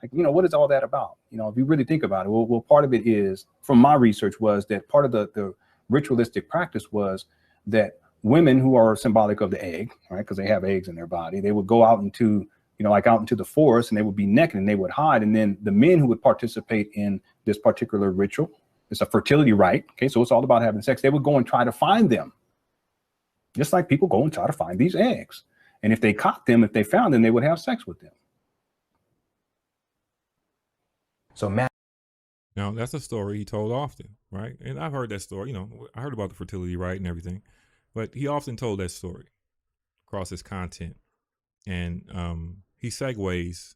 Like, what is all that about? If you really think about it, well, part of it is, from my research, was that part of the ritualistic practice was that women who are symbolic of the egg, right, because they have eggs in their body, they would go out into, out into the forest, and they would be naked and they would hide. And then the men who would participate in this particular ritual, it's a fertility rite. Okay, so it's all about having sex. They would go and try to find them, just like people go and try to find these eggs. And if they caught them, if they found them, they would have sex with them. So now that's a story he told often, right? And I've heard that story. I heard about the fertility rite and everything, but he often told that story across his content, and he segues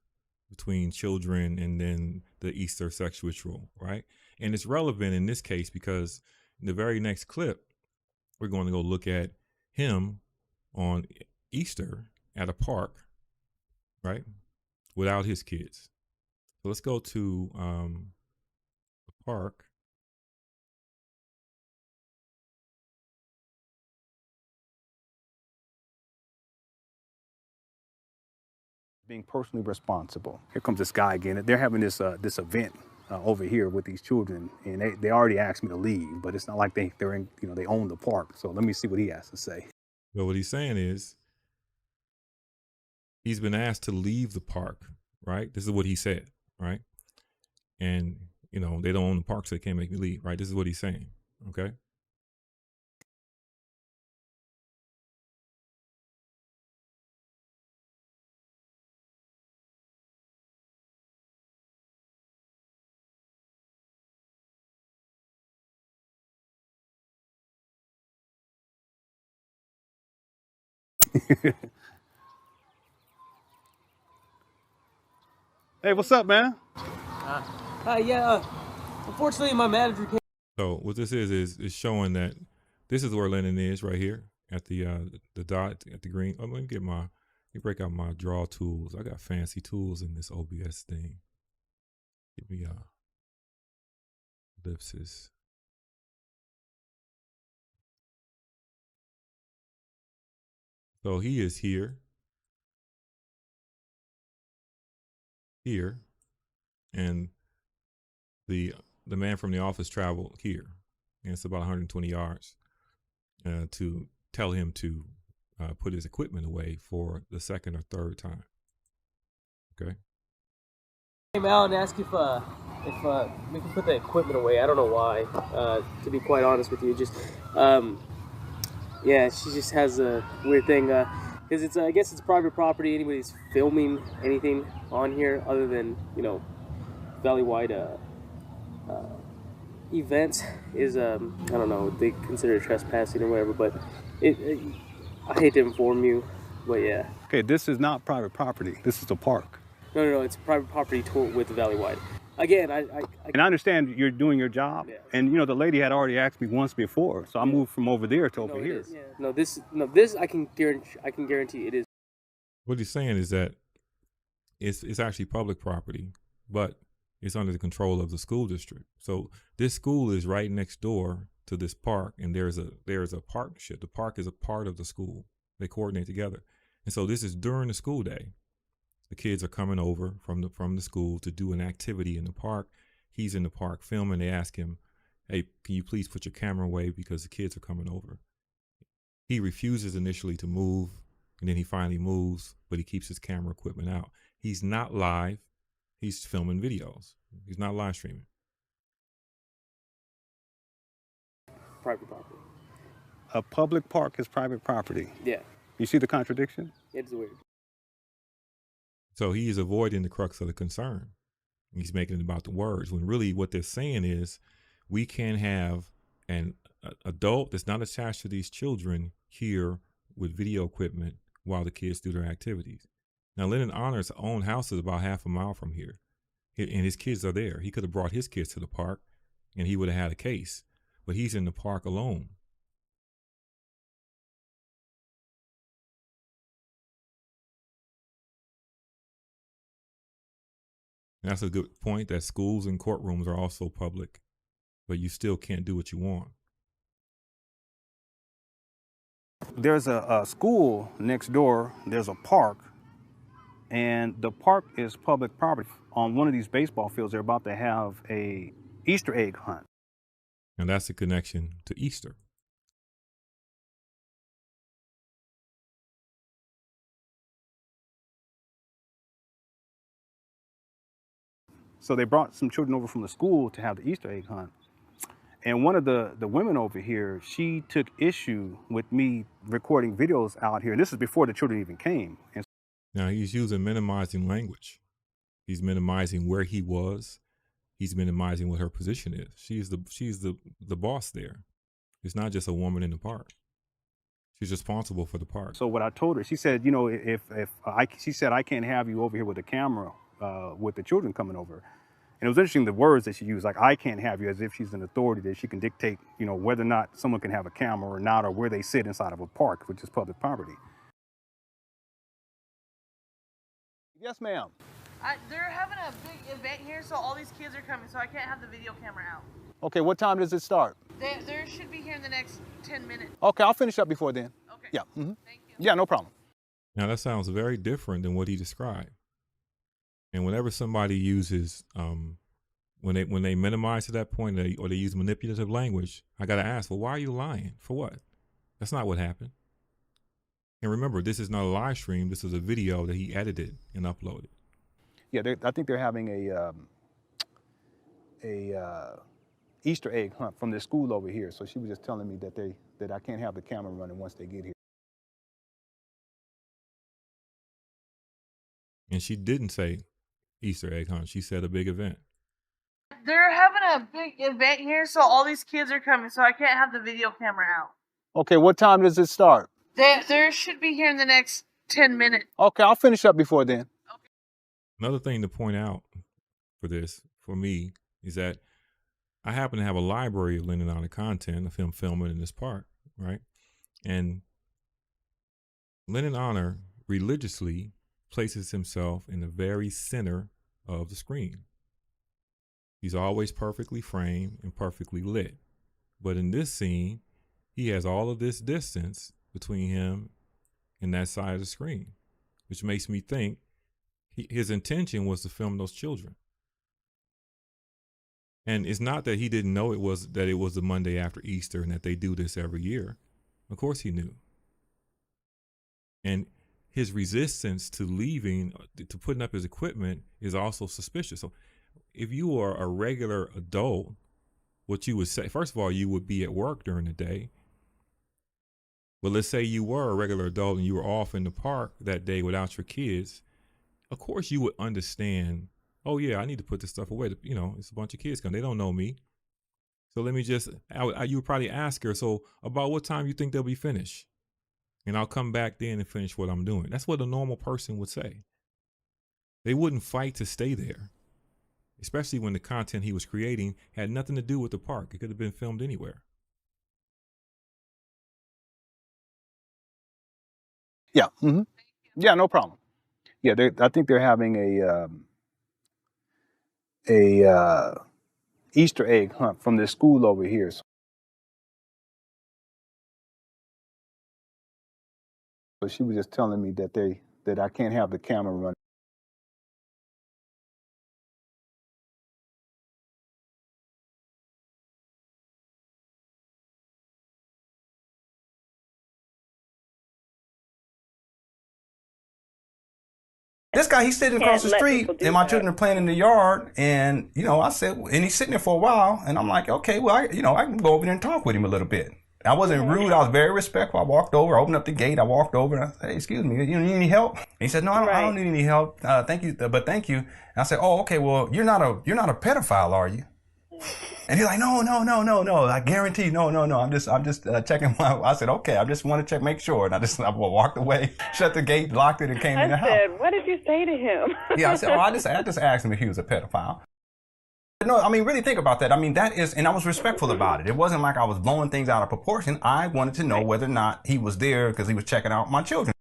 between children and then the Easter sex ritual, right? And it's relevant in this case because in the very next clip, we're going to go look at him on Easter at a park, right, without his kids. So let's go to the park. Being personally responsible. Here comes this guy again. They're having this event over here with these children, and they already asked me to leave, but it's not like they're in, they own the park. So let me see what he has to say. Well, what he's saying is he's been asked to leave the park, right? This is what he said, right? And, they don't own the park, so they can't make me leave, right? This is what he's saying, okay? Hey, what's up, man? Yeah. Unfortunately, my manager can't. So what this is showing that this is where Lennon is right here at the dot at the green. Oh, let me break out my draw tools. I got fancy tools in this OBS thing. Give me ellipsis. So he is here, and the man from the office traveled here, and it's about 120 yards to tell him to put his equipment away for the second or third time. Okay. Came out and asked if we can put the equipment away. I don't know why. To be quite honest with you, just yeah, she just has a weird thing because it's I guess it's private property. Anybody's filming anything on here other than valley-wide events is I don't know, they consider it trespassing or whatever. But I hate to inform you, but yeah. Okay, this is not private property. This is a park. No, it's private property with the valley-wide. Again, I understand you're doing your job, yeah. And the lady had already asked me once before, so I moved from over there to over here. Yeah. This I can guarantee it is. What he's saying is that it's actually public property, but it's under the control of the school district. So this school is right next door to this park, and there's a partnership. The park is a part of the school. They coordinate together, and so this is during the school day. The kids are coming over from the school to do an activity in the park. He's in the park filming. They ask him, "Hey, can you please put your camera away because the kids are coming over?" He refuses initially to move, and then he finally moves, but he keeps his camera equipment out. He's not live. He's filming videos. He's not live streaming. Private property. A public park is private property. Yeah. You see the contradiction? It's weird. So he is avoiding the crux of the concern. He's making it about the words, when really what they're saying is we can't have an adult that's not attached to these children here with video equipment while the kids do their activities. Now, Lennon Honor's own house is about half a mile from here, and his kids are there. He could have brought his kids to the park, and he would have had a case, but he's in the park alone. And that's a good point, that schools and courtrooms are also public, but you still can't do what you want. There's a school next door. There's a park, and the park is public property. On one of these baseball fields, they're about to have a Easter egg hunt. And that's the connection to Easter. So they brought some children over from the school to have the Easter egg hunt. And one of the women over here, she took issue with me recording videos out here. And this is before the children even came. And now he's using minimizing language. He's minimizing where he was. He's minimizing what her position is. She's the boss there. It's not just a woman in the park. She's responsible for the park. So what I told her, she said, she said, I can't have you over here with the camera with the children coming over. And it was interesting, the words that she used, like, I can't have you, as if she's an authority that she can dictate, whether or not someone can have a camera or not, or where they sit inside of a park, which is public property. Yes, ma'am. They're having a big event here, so all these kids are coming, so I can't have the video camera out. Okay, what time does it start? They should be here in the next 10 minutes. Okay, I'll finish up before then. Okay. Yeah. Mm-hmm. Thank you. Yeah, no problem. Now that sounds very different than what he described. And whenever somebody uses, when they minimize to that point, or they use manipulative language, I got to ask, well, why are you lying? For what? That's not what happened. And remember, this is not a live stream. This is a video that he edited and uploaded. Yeah, I think they're having a Easter egg hunt from their school over here. So she was just telling me that I can't have the camera running once they get here. And she didn't say Easter egg hunt. She said a big event. They're having a big event here, so all these kids are coming, so I can't have the video camera out. Okay, what time does it start? They should be here in the next 10 minutes. Okay, I'll finish up before then. Okay. Another thing to point out for me, is that I happen to have a library of Lennon Honor content of him filming in this park, right? And Lennon Honor religiously places himself in the very center of the screen. He's always perfectly framed and perfectly lit. But in this scene, he has all of this distance between him and that side of the screen, which makes me think his intention was to film those children. And it's not that he didn't know it was the Monday after Easter and that they do this every year. Of course he knew. And his resistance to leaving, to putting up his equipment, is also suspicious. So if you are a regular adult, what you would say, first of all, you would be at work during the day. But let's say you were a regular adult and you were off in the park that day without your kids. Of course you would understand, oh yeah, I need to put this stuff away. You know, it's a bunch of kids coming. They don't know me. So let me just, you would probably ask her, so about what time you think they'll be finished? And I'll come back then and finish what I'm doing. That's what a normal person would say. They wouldn't fight to stay there, especially when the content he was creating had nothing to do with the park. It could have been filmed anywhere. Yeah. Mm-hmm. Yeah, no problem. Yeah, I think they're having a Easter egg hunt from this school over here. So she was just telling me that I can't have the camera running. This guy, he's sitting across the street, and my children are playing in the yard. And, you know, I said, and he's sitting there for a while. And I'm like, okay, well, I can go over there and talk with him a little bit. I wasn't rude. I was very respectful. I walked over, I opened up the gate. I walked over and I said, hey, excuse me, you need any help? And he said, no, I don't need any help. Thank you. But thank you. And I said, oh, okay, well, you're not a pedophile, are you? And he's like, no. I guarantee, no. I'm just checking I said, okay, I just want to check, make sure. And I walked away, shut the gate, locked it, and came in the house. I said, what did you say to him? Yeah, I said, I just asked him if he was a pedophile. No, I mean, really think about that. I mean, that is, and I was respectful about it. It wasn't like I was blowing things out of proportion. I wanted to know whether or not he was there because he was checking out my children.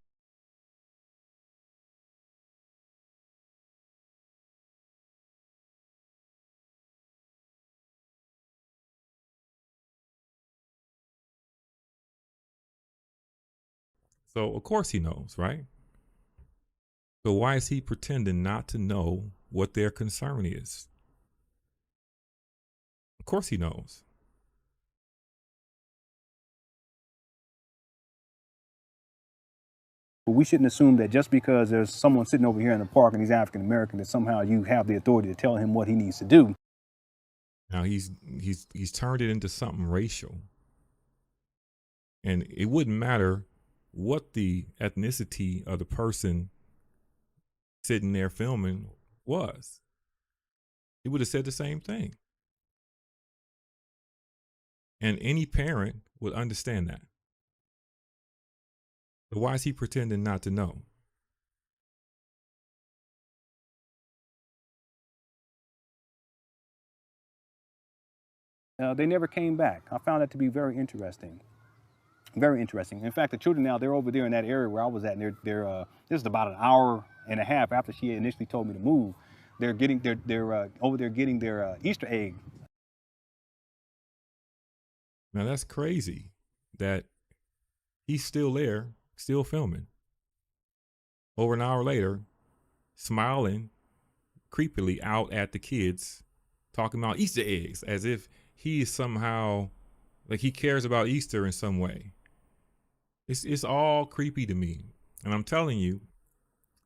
So of course he knows, right? So why is he pretending not to know what their concern is? Of course he knows. But we shouldn't assume that just because there's someone sitting over here in the park and he's African American, that somehow you have the authority to tell him what he needs to do. Now he's turned it into something racial. And it wouldn't matter what the ethnicity of the person sitting there filming was. He would have said the same thing. And any parent would understand that. But why is he pretending not to know? They never came back. I found that to be very interesting. Very interesting. In fact, the children now, they're over there in that area where I was at, and they're this is about an hour and a half after she initially told me to move. They're over there getting their Easter egg. Now that's crazy that he's still there, still filming. Over an hour later, smiling creepily out at the kids, talking about Easter eggs, as if he is somehow, like he cares about Easter in some way. It's all creepy to me. And I'm telling you,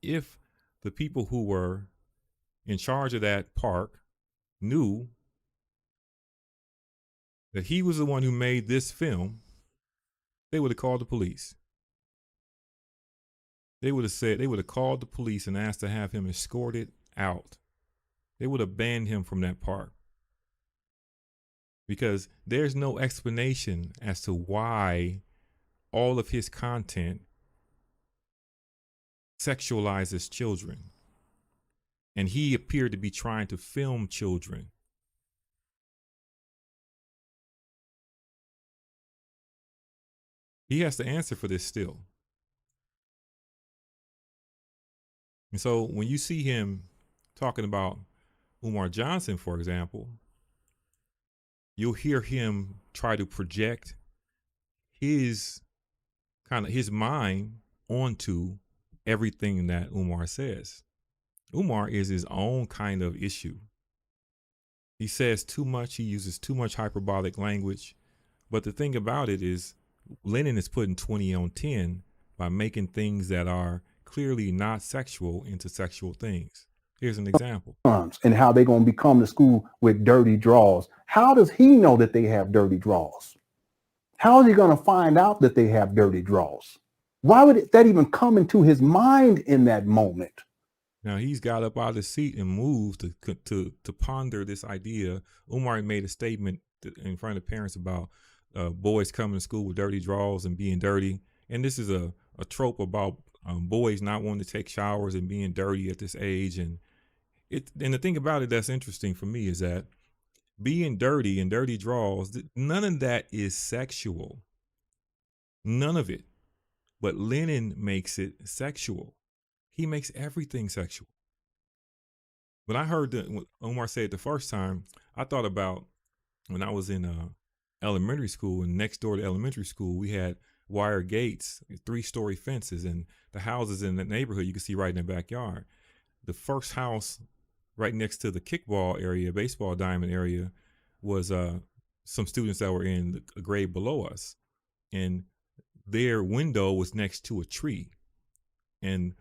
if the people who were in charge of that park knew that he was the one who made this film, they would have called the police. They would have called the police and asked to have him escorted out. They would have banned him from that park. Because there's no explanation as to why all of his content sexualizes children. And he appeared to be trying to film children. He has to answer for this still. And so when you see him talking about Umar Johnson, for example, you'll hear him try to project his mind onto everything that Umar says. Umar is his own kind of issue. He says too much. He uses too much hyperbolic language. But the thing about it is, Lenin is putting 20 on 10 by making things that are clearly not sexual into sexual things. Here's an example. And how they're going to become to school with dirty draws. How does he know that they have dirty draws? How is he going to find out that they have dirty draws? Why would that even come into his mind in that moment? Now he's got up out of the seat and moved to ponder this idea. Umar made a statement in front of parents about boys coming to school with dirty drawers and being dirty. And this is a trope about boys not wanting to take showers and being dirty at this age. And the thing about it that's interesting for me is that being dirty and dirty drawers, none of that is sexual. None of it. But Lenin makes it sexual. He makes everything sexual. When I heard that Umar say it the first time, I thought about when I was in elementary school, and next door to elementary school, we had wire gates, 3-story fences, and the houses in the neighborhood you could see right in the backyard. The first house right next to the kickball area, baseball diamond area, was some students that were in a grade below us. And their window was next to a tree. And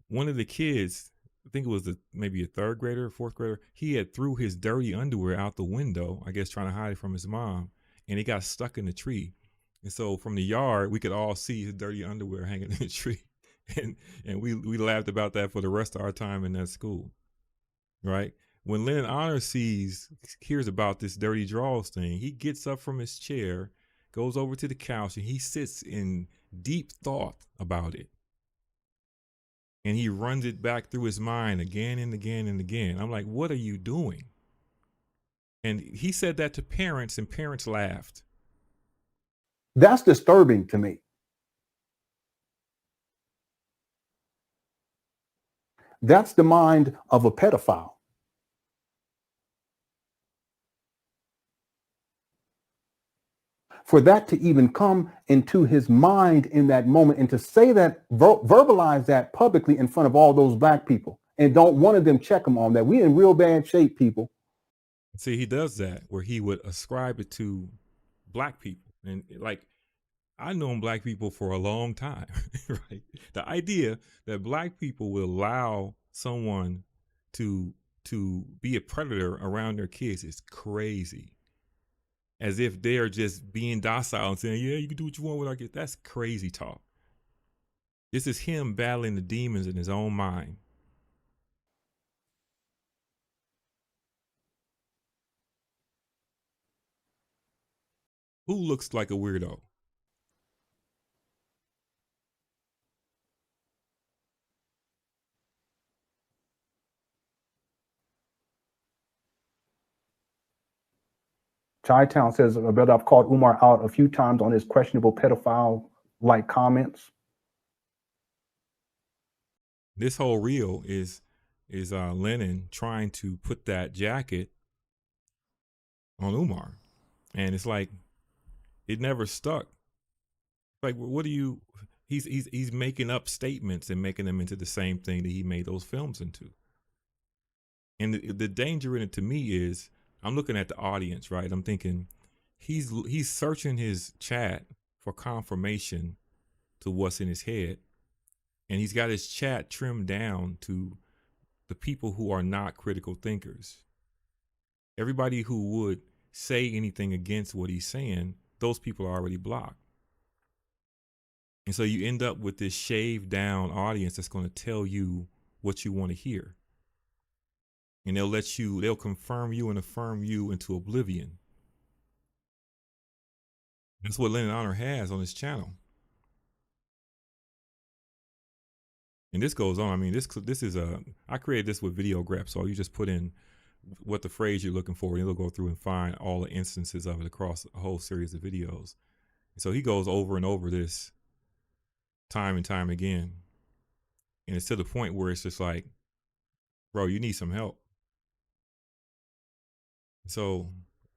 one of the kids, I think it was maybe a 3rd grader, 4th grader, he had threw his dirty underwear out the window, I guess trying to hide it from his mom, and he got stuck in the tree. And so from the yard, we could all see his dirty underwear hanging in the tree. And we laughed about that for the rest of our time in that school, right? When Lenin Honor hears about this dirty drawers thing, he gets up from his chair, goes over to the couch, and he sits in deep thought about it. And he runs it back through his mind again and again and again. I'm like, what are you doing? And he said that to parents, and parents laughed. That's disturbing to me. That's the mind of a pedophile. For that to even come into his mind in that moment, and to say that, verbalize that publicly in front of all those black people, and don't one of them check him on that. We in real bad shape, people. See, he does that where he would ascribe it to black people. And like, I've known black people for a long time, right? The idea that black people will allow someone to be a predator around their kids is crazy. As if they're just being docile and saying, yeah, you can do what you want with our kids. That's crazy talk. This is him battling the demons in his own mind. Who looks like a weirdo? Chi-Town says, brother, I've called Umar out a few times on his questionable pedophile-like comments. This whole reel is Lenin trying to put that jacket on Umar. And it's like, it never stuck. Like, what do you, he's making up statements and making them into the same thing that he made those films into. And the danger in it to me is, I'm looking at the audience, right? I'm thinking he's searching his chat for confirmation to what's in his head. And he's got his chat trimmed down to the people who are not critical thinkers. Everybody who would say anything against what he's saying, those people are already blocked. And so you end up with this shaved down audience that's going to tell you what you want to hear. And they'll confirm you and affirm you into oblivion. That's what Lenin Honor has on his channel. And this goes on. I mean, this is I created this with Videograph. So you just put in what the phrase you're looking for, and it'll go through and find all the instances of it across a whole series of videos. So he goes over and over this time and time again. And it's to the point where it's just like, bro, you need some help. So,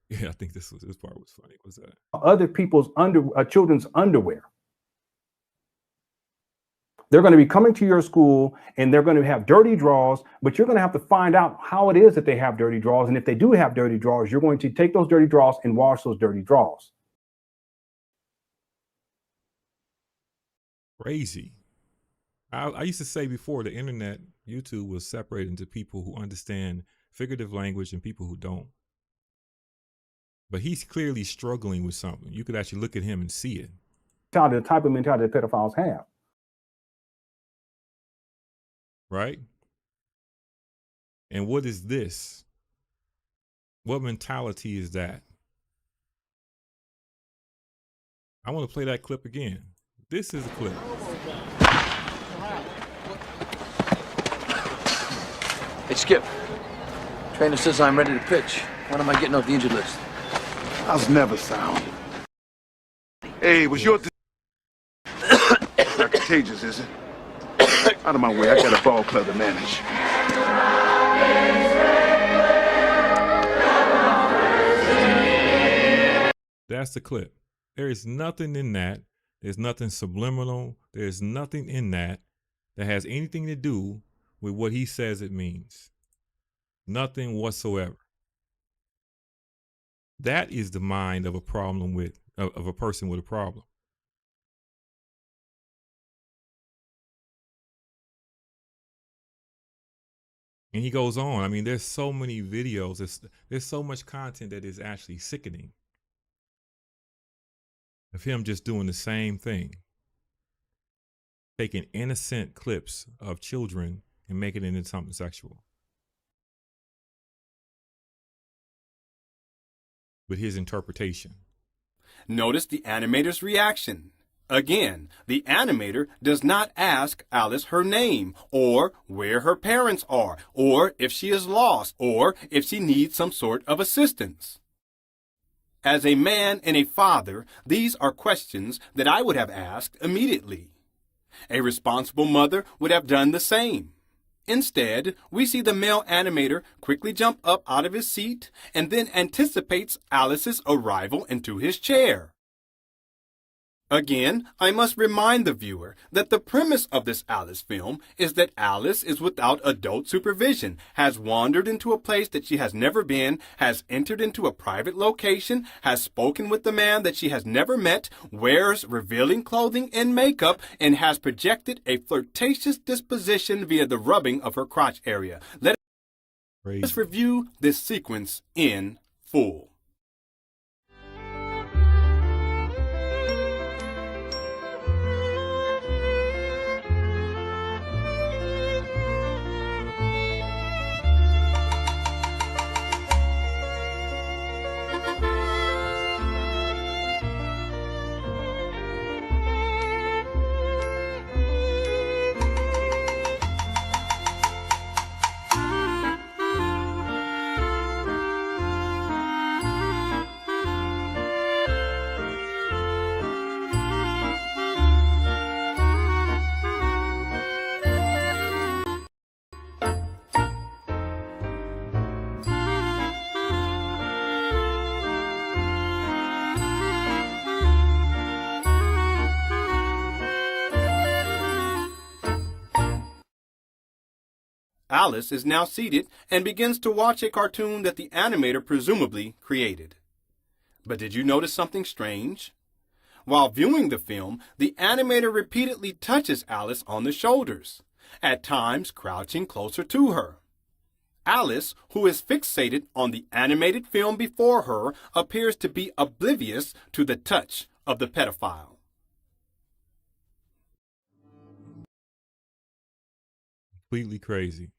yeah, I think this part was funny. What's that? Other people's children's underwear. They're going to be coming to your school and they're going to have dirty drawers, but you're going to have to find out how it is that they have dirty drawers. And if they do have dirty drawers, you're going to take those dirty drawers and wash those dirty drawers. Crazy. I used to say before, the internet, YouTube was separated into people who understand figurative language and people who don't. But he's clearly struggling with something. You could actually look at him and see it. The type of mentality that pedophiles have. Right? And what is this? What mentality is that? I want to play that clip again. This is a clip. Hey, Skip. Trainer says I'm ready to pitch. When am I getting off the injured list? I was never sound. Hey, was your not contagious, is it? Out of my way, I got a ball club to manage. That's the clip. There is nothing in that. There's nothing subliminal. There's nothing in that that has anything to do with what he says it means. Nothing whatsoever. That is the mind of a problem of a person with a problem. And he goes on. I mean, there's so many videos. There's so much content that is actually sickening of him just doing the same thing. Taking innocent clips of children and making it into something sexual. With his interpretation. Notice the animator's reaction. Again, the animator does not ask Alice her name, or where her parents are, or if she is lost, or if she needs some sort of assistance. As a man and a father, these are questions that I would have asked immediately. A responsible mother would have done the same. Instead, we see the male animator quickly jump up out of his seat and then anticipates Alice's arrival into his chair. Again, I must remind the viewer that the premise of this Alice film is that Alice is without adult supervision, has wandered into a place that she has never been, has entered into a private location, has spoken with the man that she has never met, wears revealing clothing and makeup, and has projected a flirtatious disposition via the rubbing of her crotch area. Let us review this sequence in full. Alice is now seated and begins to watch a cartoon that the animator presumably created. But did you notice something strange? While viewing the film, the animator repeatedly touches Alice on the shoulders, at times crouching closer to her. Alice, who is fixated on the animated film before her, appears to be oblivious to the touch of the pedophile. Completely crazy.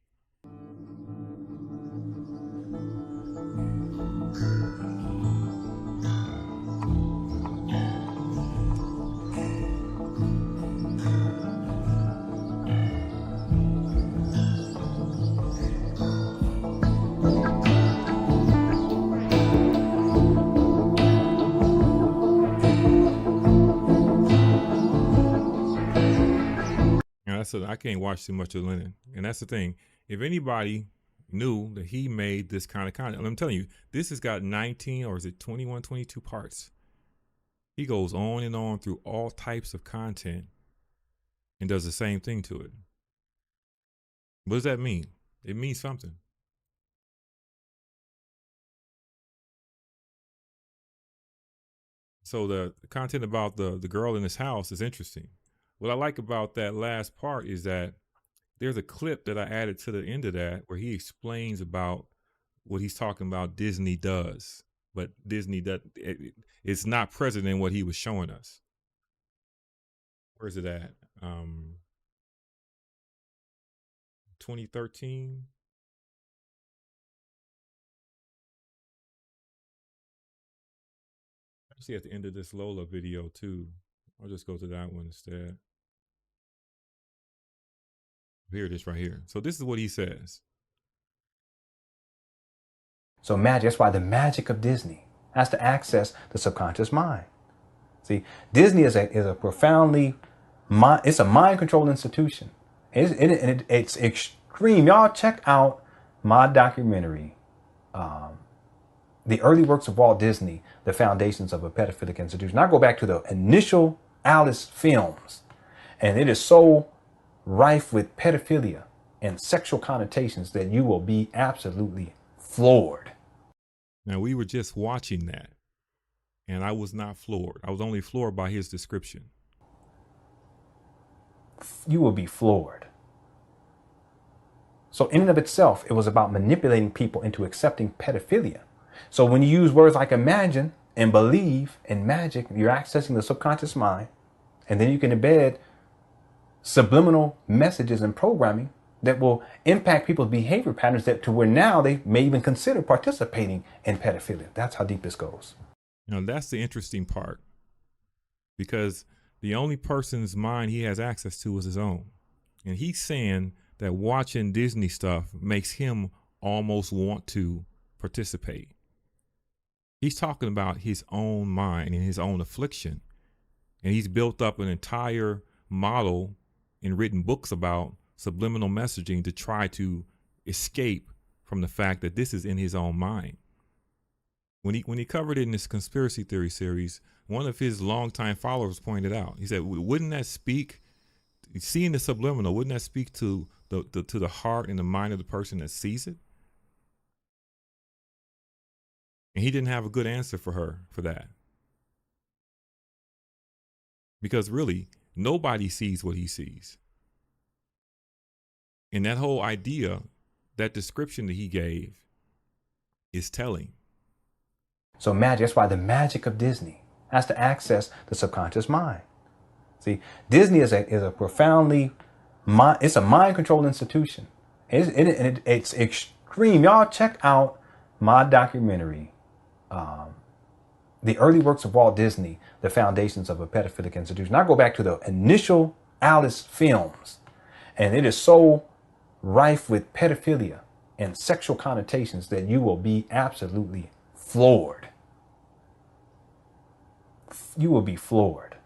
I can't watch too much of Lennon, and that's the thing. If anybody knew that he made this kind of content, I'm telling you, this has got 19 or is it 21, 22 parts. He goes on and on through all types of content and does the same thing to it. What does that mean? It means something. So the content about the girl in his house is interesting. What I like about that last part is that there's a clip that I added to the end of that where he explains about what he's talking about Disney does, but Disney it's not present in what he was showing us. Where's it at? 2013. See at the end of this Lola video too. I'll just go to that one instead. Here it is right here. So this is what he says. So magic, that's why the magic of Disney has to access the subconscious mind. See, Disney is a profoundly, it's a mind control institution. It's extreme. Y'all check out my documentary, The Early Works of Walt Disney, The Foundations of a Pedophilic Institution. I go back to the initial Alice films, and it is so rife with pedophilia and sexual connotations that you will be absolutely floored. Now, we were just watching that, and I was not floored. I was only floored by his description. You will be floored. So in and of itself, it was about manipulating people into accepting pedophilia. So when you use words like imagine and believe and magic, you're accessing the subconscious mind, and then you can embed subliminal messages and programming that will impact people's behavior patterns that to where now they may even consider participating in pedophilia. That's how deep this goes. You know, that's the interesting part, because the only person's mind he has access to is his own. And he's saying that watching Disney stuff makes him almost want to participate. He's talking about his own mind and his own affliction. And he's built up an entire model and written books about subliminal messaging to try to escape from the fact that this is in his own mind. When he covered it in this conspiracy theory series, one of his longtime followers pointed out, he said, wouldn't that speak, seeing the subliminal, wouldn't that speak to the heart and the mind of the person that sees it? And he didn't have a good answer for her for that. Because really, nobody sees what he sees. And that whole idea, that description that he gave is telling. So magic, that's why the magic of Disney has to access the subconscious mind. See, Disney is a profoundly, it's a mind control institution. It's extreme. Y'all check out my documentary, The Early Works of Walt Disney, The Foundations of a Pedophilic Institution. I go back to the initial Alice films, and it is so rife with pedophilia and sexual connotations that you will be absolutely floored. You will be floored.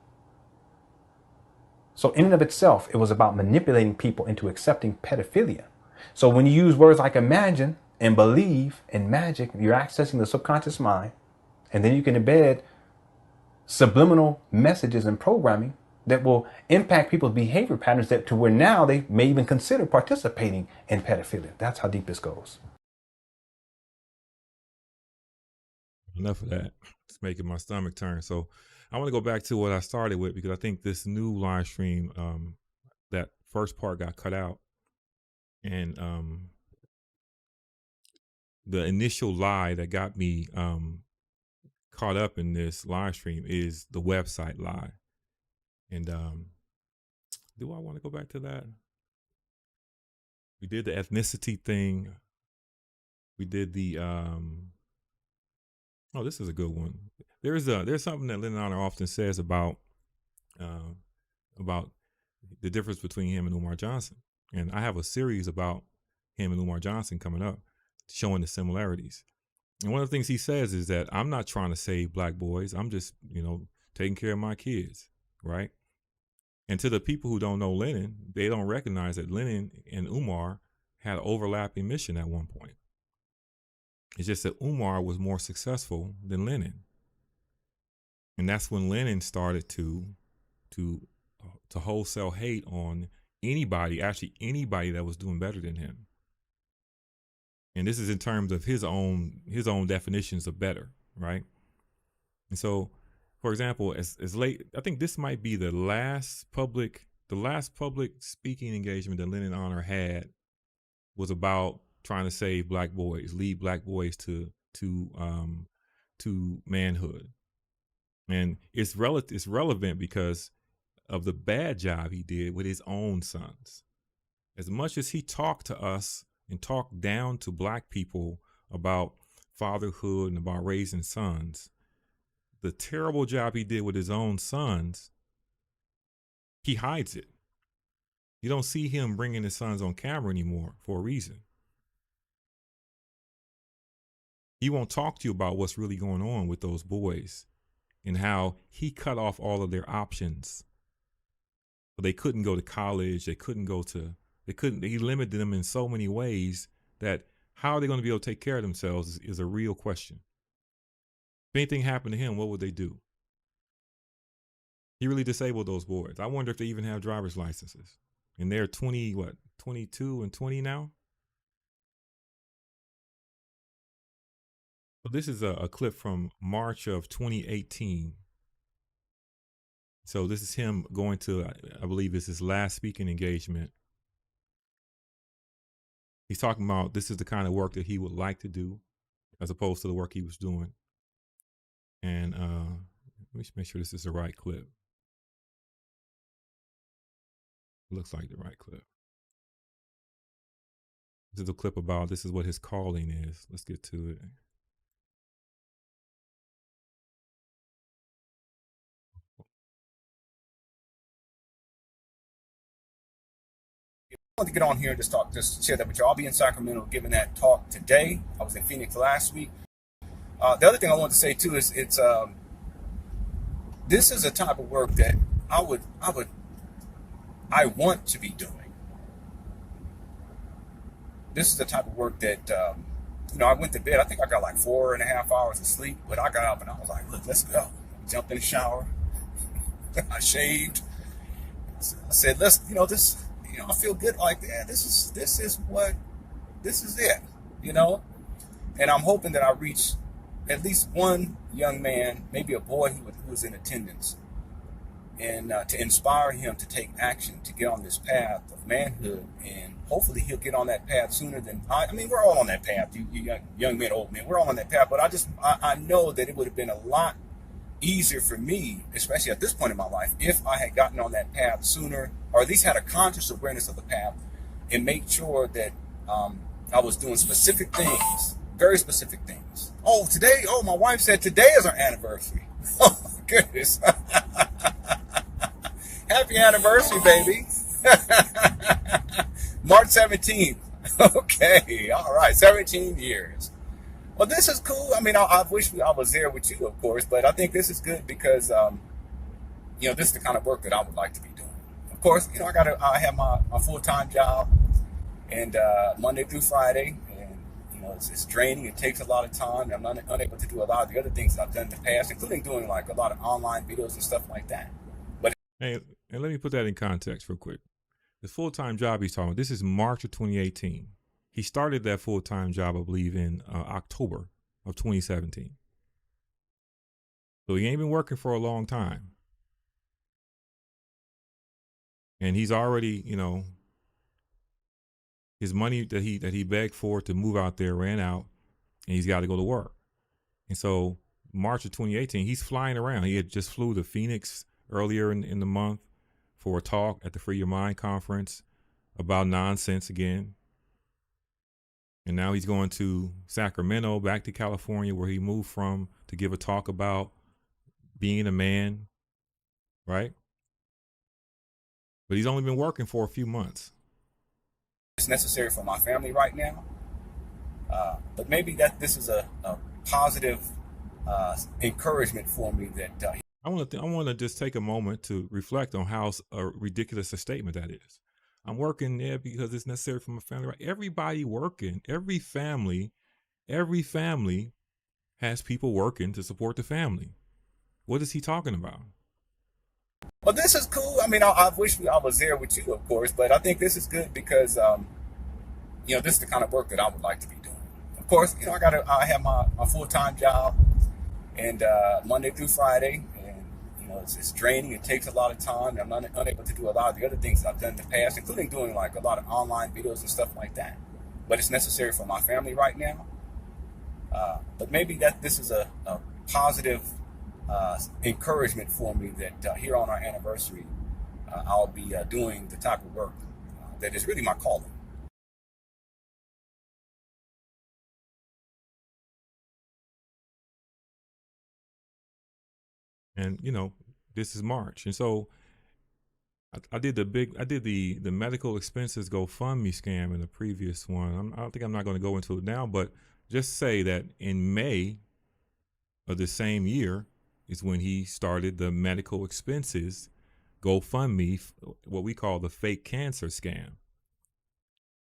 So in and of itself, it was about manipulating people into accepting pedophilia. So when you use words like imagine and believe and magic, you're accessing the subconscious mind, and then you can embed subliminal messages and programming that will impact people's behavior patterns that to where now they may even consider participating in pedophilia. That's how deep this goes. Enough of that. It's making my stomach turn. So I want to go back to what I started with, because I think this new live stream, that first part got cut out. And the initial lie that got me caught up in this live stream is the website lie. And do I want to go back to that? We did the ethnicity thing. We did the oh, this is a good one. There's something that Lennon Honor often says about the difference between him and Umar Johnson. And I have a series about him and Umar Johnson coming up, showing the similarities. And one of the things he says is that I'm not trying to save black boys. I'm just, taking care of my kids, right? And to the people who don't know Lenin, they don't recognize that Lenin and Umar had an overlapping mission at one point. It's just that Umar was more successful than Lenin. And that's when Lenin started to wholesale hate on anybody that was doing better than him. And this is in terms of his own definitions of better, right? And so, for example, as late, I think this might be the last public speaking engagement that Lenin Honor had was about trying to save black boys, lead black boys to manhood. And it's relevant because of the bad job he did with his own sons. As much as he talked to us and talked down to black people about fatherhood and about raising sons, the terrible job he did with his own sons, he hides it. You don't see him bringing his sons on camera anymore for a reason. He won't talk to you about what's really going on with those boys and how he cut off all of their options. They couldn't go to college. He limited them in so many ways that how are they going to be able to take care of themselves is a real question. If anything happened to him, what would they do? He really disabled those boys. I wonder if they even have driver's licenses. And they're 22 and 20 now? So this is a clip from March of 2018. So this is him going to, I believe it's his last speaking engagement. He's talking about this is the kind of work that he would like to do as opposed to the work he was doing. And let me make sure this is the right clip. Looks like the right clip. This is a clip about this is what his calling is. Let's get to it. I wanted to get on here and just share that with you. I'll be in Sacramento giving that talk today. I was in Phoenix last week. The other thing I want to say too is this is a type of work that I want to be doing. This is the type of work that I went to bed. I think I got like 4.5 hours of sleep, but I got up and I was like, look, let's go. Jumped in the shower. I shaved. I said, I feel good. Like, yeah, this is it, and I'm hoping that I reach at least one young man, maybe a boy who was in attendance, and to inspire him to take action, to get on this path of manhood, and hopefully he'll get on that path sooner than I mean, we're all on that path, you young men, old men, we're all on that path, but I know that it would have been a lot easier for me, especially at this point in my life, if I had gotten on that path sooner, or at least had a conscious awareness of the path, and make sure that I was doing specific things, very specific things. Oh, my wife said today is our anniversary. Oh, my goodness. Happy anniversary, baby. March 17th. Okay, all right, 17 years. Well, this is cool. I mean, I wish I was there with you, of course, but I think this is good because, this is the kind of work that I would like to be doing. Of course, I have my full-time job, and Monday through Friday, and it's draining. It takes a lot of time. I'm unable to do a lot of the other things that I've done in the past, including doing like a lot of online videos and stuff like that. But hey, and let me put that in context real quick. The full-time job he's talking about, this is March of 2018. He started that full-time job, I believe, in October of 2017. So he ain't been working for a long time. And he's already, his money that he begged for to move out there ran out, and he's got to go to work. And so March of 2018, he's flying around. He had just flew to Phoenix earlier in the month for a talk at the Free Your Mind conference about nonsense again. And now he's going to Sacramento, back to California, where he moved from, to give a talk about being a man, right? But he's only been working for a few months. It's necessary for my family right now. But maybe that this is a positive encouragement for me that. I want to just take a moment to reflect on how ridiculous a statement that is. I'm working there because it's necessary for my family. Right? Everybody working, every family has people working to support the family. What is he talking about? Well, this is cool. I mean, I wish I was there with you, of course, but I think this is good because, this is the kind of work that I would like to be doing. Of course, I have my full-time job, and Monday through Friday, and it's draining. It takes a lot of time. I'm not unable to do a lot of the other things that I've done in the past, including doing like a lot of online videos and stuff like that. But it's necessary for my family right now. But maybe that this is a positive encouragement for me that here on our anniversary, I'll be doing the type of work that is really my calling. And this is March, and so I did the medical expenses GoFundMe scam in the previous one. I don't think I'm not going to go into it now, but just say that in May of the same year is when he started the medical expenses GoFundMe, what we call the fake cancer scam,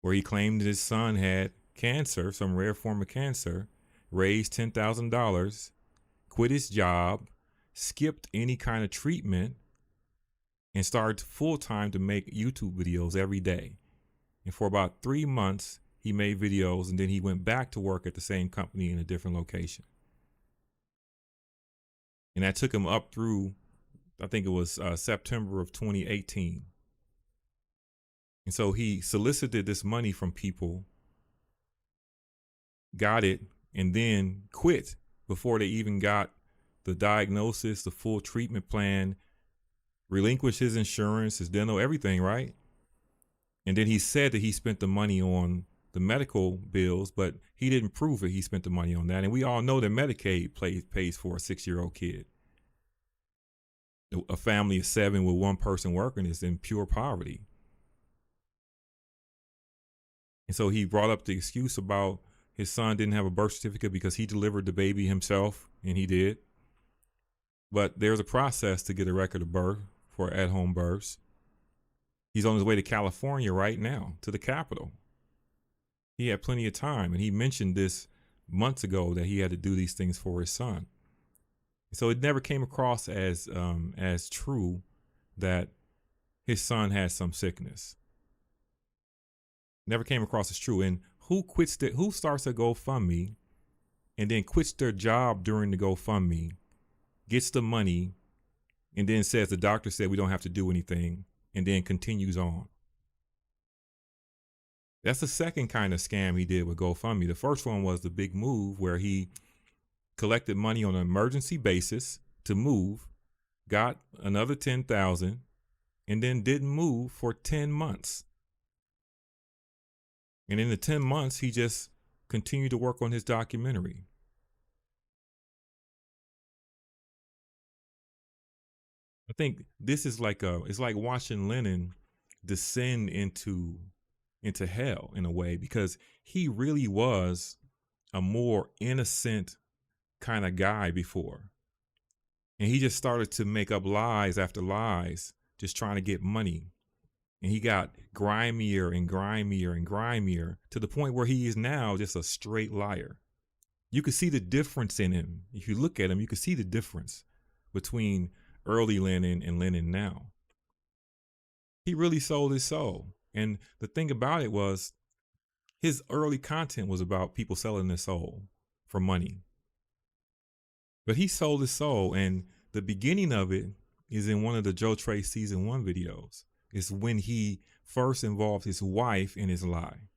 where he claimed his son had cancer, some rare form of cancer, raised $10,000, quit his job, skipped any kind of treatment, and started full-time to make YouTube videos every day. And for about 3 months, he made videos, and then he went back to work at the same company in a different location. And that took him up through, I think it was September of 2018. And so he solicited this money from people, got it, and then quit before they even got the diagnosis, the full treatment plan, relinquished his insurance, his dental, everything, right? And then he said that he spent the money on the medical bills, but he didn't prove it. He spent the money on that. And we all know that Medicaid pays for a 6-year-old kid. A family of 7 with one person working is in pure poverty. And so he brought up the excuse about his son didn't have a birth certificate because he delivered the baby himself, and he did. But there's a process to get a record of birth for at-home births. He's on his way to California right now, to the Capitol. He had plenty of time, and he mentioned this months ago that he had to do these things for his son. So it never came across as true that his son had some sickness. Never came across as true. And who starts a GoFundMe and then quits their job during the GoFundMe, gets the money, and then says the doctor said we don't have to do anything, and then continues on? That's the second kind of scam he did with GoFundMe. The first one was the big move where he collected money on an emergency basis to move, got another $10,000, and then didn't move for 10 months. And in the 10 months, he just continued to work on his documentary. I think this is it's like watching Lennon descend into hell in a way, because he really was a more innocent kind of guy before. And he just started to make up lies after lies, just trying to get money. And he got grimier and grimier and grimier to the point where he is now just a straight liar. You can see the difference in him. If you look at him, you can see the difference between early Lennon and Lennon now. He really sold his soul. And the thing about it was, his early content was about people selling their soul for money. But he sold his soul, and the beginning of it is in one of the Joe Trey season 1 videos. It's when he first involved his wife in his lie.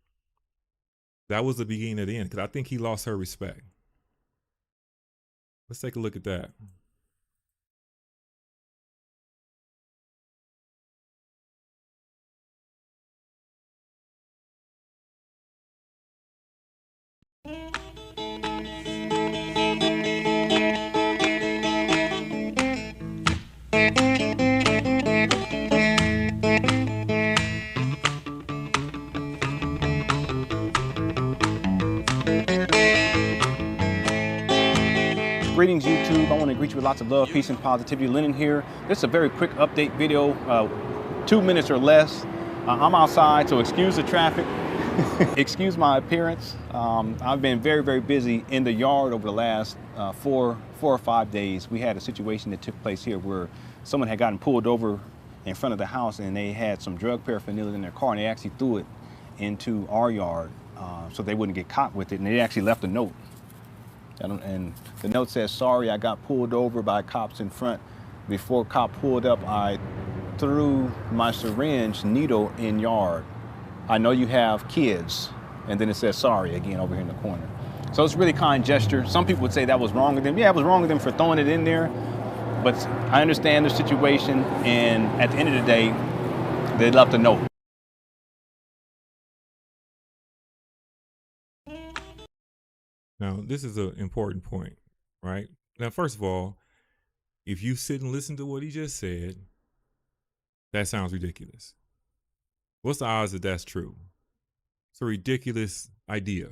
That was the beginning of the end, because I think he lost her respect. Let's take a look at that. Greetings, YouTube. I want to greet you with lots of love, peace, and positivity. Lennon here. This is a very quick update video, 2 minutes or less. I'm outside, so excuse the traffic. Excuse my appearance. I've been very, very busy in the yard over the last 4 or 5 days. We had a situation that took place here where someone had gotten pulled over in front of the house and they had some drug paraphernalia in their car, and they actually threw it into our yard so they wouldn't get caught with it, and they actually left a note. And the note says, "Sorry, I got pulled over by cops in front. Before cop pulled up, I threw my syringe needle in yard. I know you have kids." And then it says, "Sorry," again over here in the corner. So it's a really kind gesture. Some people would say that was wrong with them. Yeah, it was wrong with them for throwing it in there. But I understand the situation. And at the end of the day, they left a note. Now, this is an important point, right? Now, first of all, if you sit and listen to what he just said, that sounds ridiculous. What's the odds that that's true? It's a ridiculous idea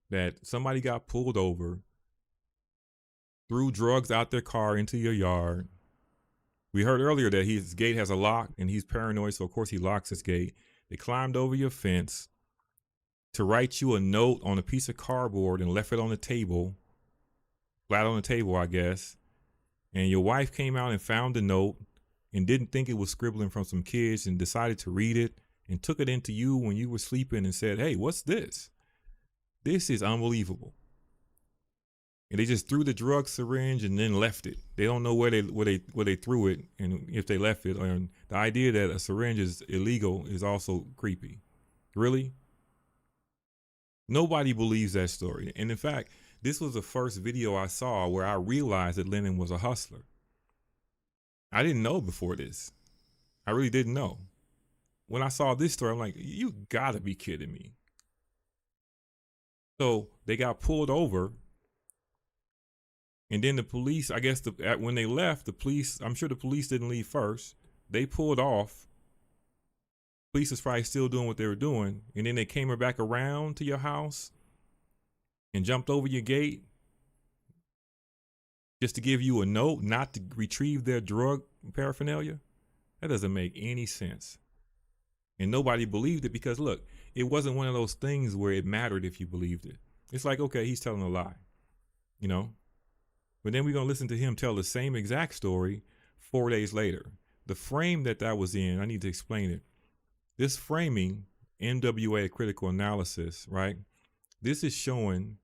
that somebody got pulled over, threw drugs out their car into your yard. We heard earlier that his gate has a lock and he's paranoid, so of course he locks his gate. They climbed over your fence to write you a note on a piece of cardboard and left it on the table, flat on the table, I guess. And your wife came out and found the note and didn't think it was scribbling from some kids and decided to read it and took it into you when you were sleeping and said, "Hey, what's this? This is unbelievable." And they just threw the drug syringe and then left it. They don't know where they threw it and if they left it. And the idea that a syringe is illegal is also creepy. Really? Nobody believes that story. And in fact, this was the first video I saw where I realized that Lennon was a hustler. I didn't know before this. I really didn't know. When I saw this story, I'm like, you gotta be kidding me. So they got pulled over. And then the police, I guess when they left, the police, I'm sure the police didn't leave first. They pulled off. Police was probably still doing what they were doing. And then they came back around to your house and jumped over your gate just to give you a note not to retrieve their drug paraphernalia. That doesn't make any sense. And nobody believed it because, look, it wasn't one of those things where it mattered if you believed it. It's like, okay, he's telling a lie, you know? But then we're going to listen to him tell the same exact story 4 days later. The frame that was in, I need to explain it. This framing, NWA critical analysis, right? This is showing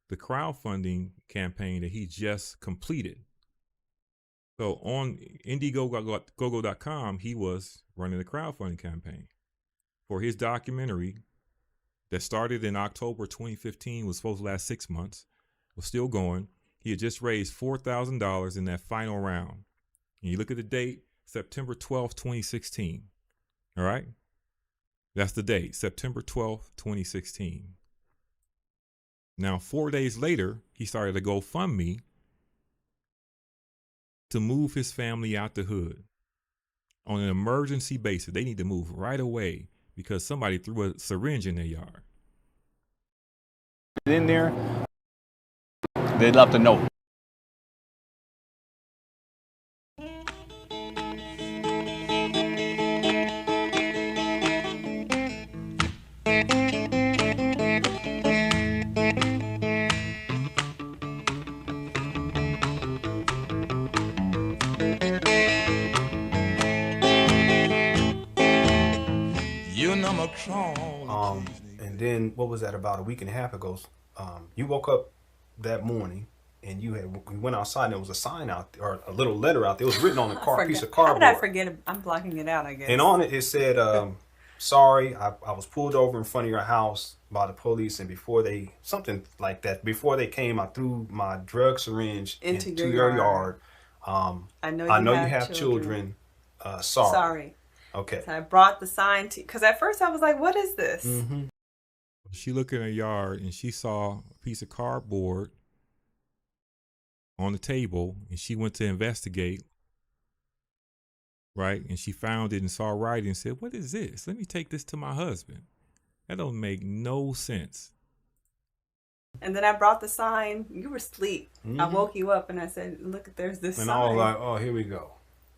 the crowdfunding campaign that he just completed. So on Indiegogo.com, he was running a crowdfunding campaign for his documentary that started in October 2015, was supposed to last 6 months, was still going. He had just raised $4,000 in that final round. And you look at the date, September 12th, 2016. All right? That's the date, September 12th, 2016. Now, 4 days later, he started a GoFundMe to move his family out the hood on an emergency basis. They need to move right away because somebody threw a syringe in their yard. In there, they left a note. And then what was that, about a week and a half ago? You woke up that morning and you went outside and there was a sign out there, or a little letter out there. It was written on a piece of cardboard. How did I forget it? I'm blocking it out, I guess. And on it, it said, "Sorry, I was pulled over in front of your house by the police, and before they," something like that, "before they came, I threw my drug syringe into your yard. I know you have children. Sorry." Okay. So I brought the sign to, because at first I was like, what is this? Mm-hmm. She looked in her yard and she saw a piece of cardboard on the table, and she went to investigate, right? And she found it and saw writing and said, "What is this? Let me take this to my husband." That don't make no sense. And then I brought the sign. You were asleep. I woke you up and I said, look, there's this And sign. I was like, oh, here we go.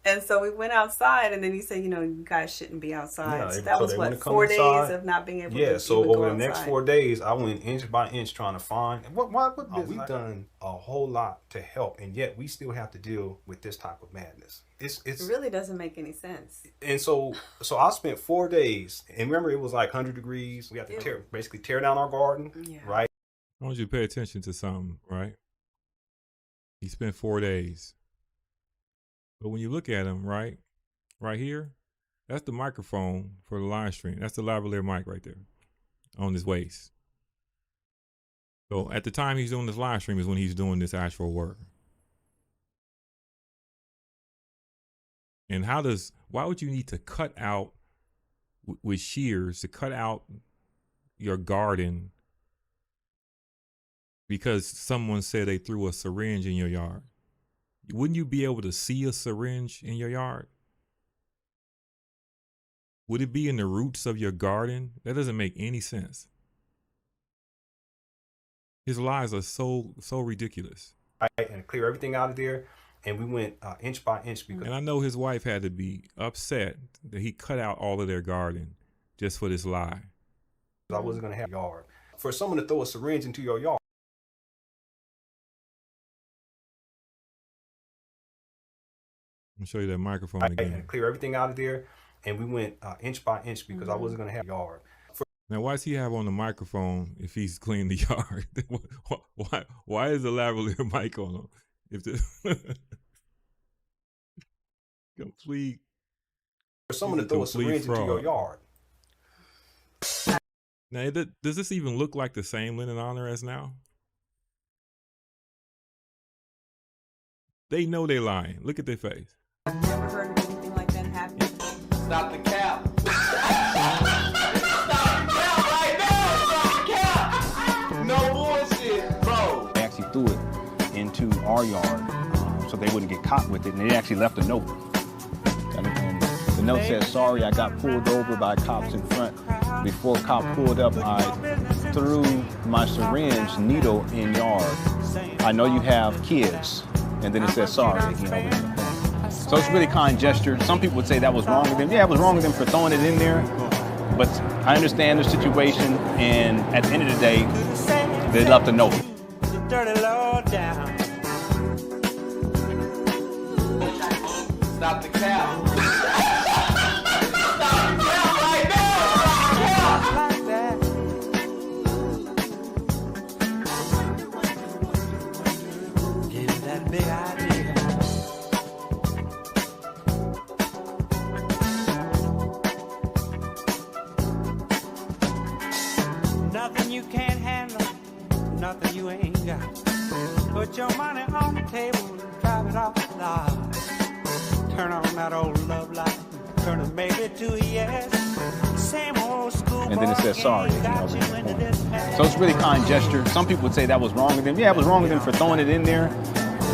And so we went outside, and then you said, you guys shouldn't be outside. Yeah, so that so was they what, wanna come 4 inside? days of not being able to Yeah, so even go over the next outside. 4 days, I went inch by inch trying to find. We've done a whole lot to help, and yet we still have to deal with this type of madness. It really doesn't make any sense. And so I spent 4 days, and remember it was like 100 degrees. We had to basically tear down our garden, right? I want you to pay attention to something, right? He spent 4 days. But when you look at him, right here, that's the microphone for the live stream. That's the lavalier mic right there on his waist. So at the time he's doing this live stream is when he's doing this actual work. And why would you need to cut out with shears to cut out your garden because someone said they threw a syringe in your yard? Wouldn't you be able to see a syringe in your yard? Would it be in the roots of your garden? That doesn't make any sense. His lies are so ridiculous. Right, and clear everything out of there. And we went inch by inch. And I know his wife had to be upset that he cut out all of their garden just for this lie. I wasn't going to have a yard. For someone to throw a syringe into your yard. I'll show you that microphone Right, again. and clear everything out of there. And we went inch by inch because I wasn't going to have a yard. Now, why does he have on the microphone if he's cleaning the yard? why is the lavalier mic on him? If the complete for someone to throw a syringe into your yard. Now, does this even look like the same Lennon Honor as now? They know they're lying. Look at their face. I've never heard of anything like that happening. Stop the cap. No bullshit, bro. They actually threw it into our yard so they wouldn't get caught with it, and they actually left a note. And the note says, sorry, I got pulled over by cops in front. Before cop pulled up, I threw my syringe needle in yard. I know you have kids. And then it says, sorry, again. So it's a really kind gesture. Some people would say that was wrong with them. Yeah, it was wrong with them for throwing it in there. But I understand the situation, and at the end of the day, they left a note. Dirty low down. Stop the cap. Big idea. Nothing you can't handle, nothing you ain't got. Put your money on the table and drive it off the lot. Turn on that old love light, turn it maybe to a yes. Same old school. And then it says, sorry, again. So it's a really kind gesture. Some people would say that was wrong with them. Yeah, it was wrong with them for throwing it in there.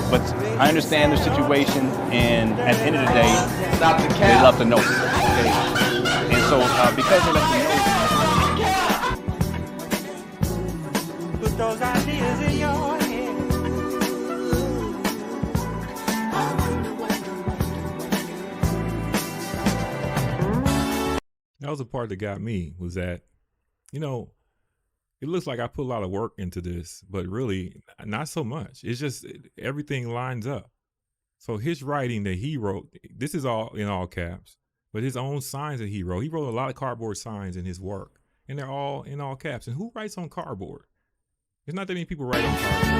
But I understand the situation, and at the end of the day, they left a note. Okay? And so because they left a note, put those ideas in your head. That was the part that got me, was that, it looks like I put a lot of work into this, but really not so much. It's just everything lines up. So his writing that he wrote, this is all in all caps, but his own signs that he wrote a lot of cardboard signs in his work, and they're all in all caps. And who writes on cardboard? There's not that many people write on cardboard.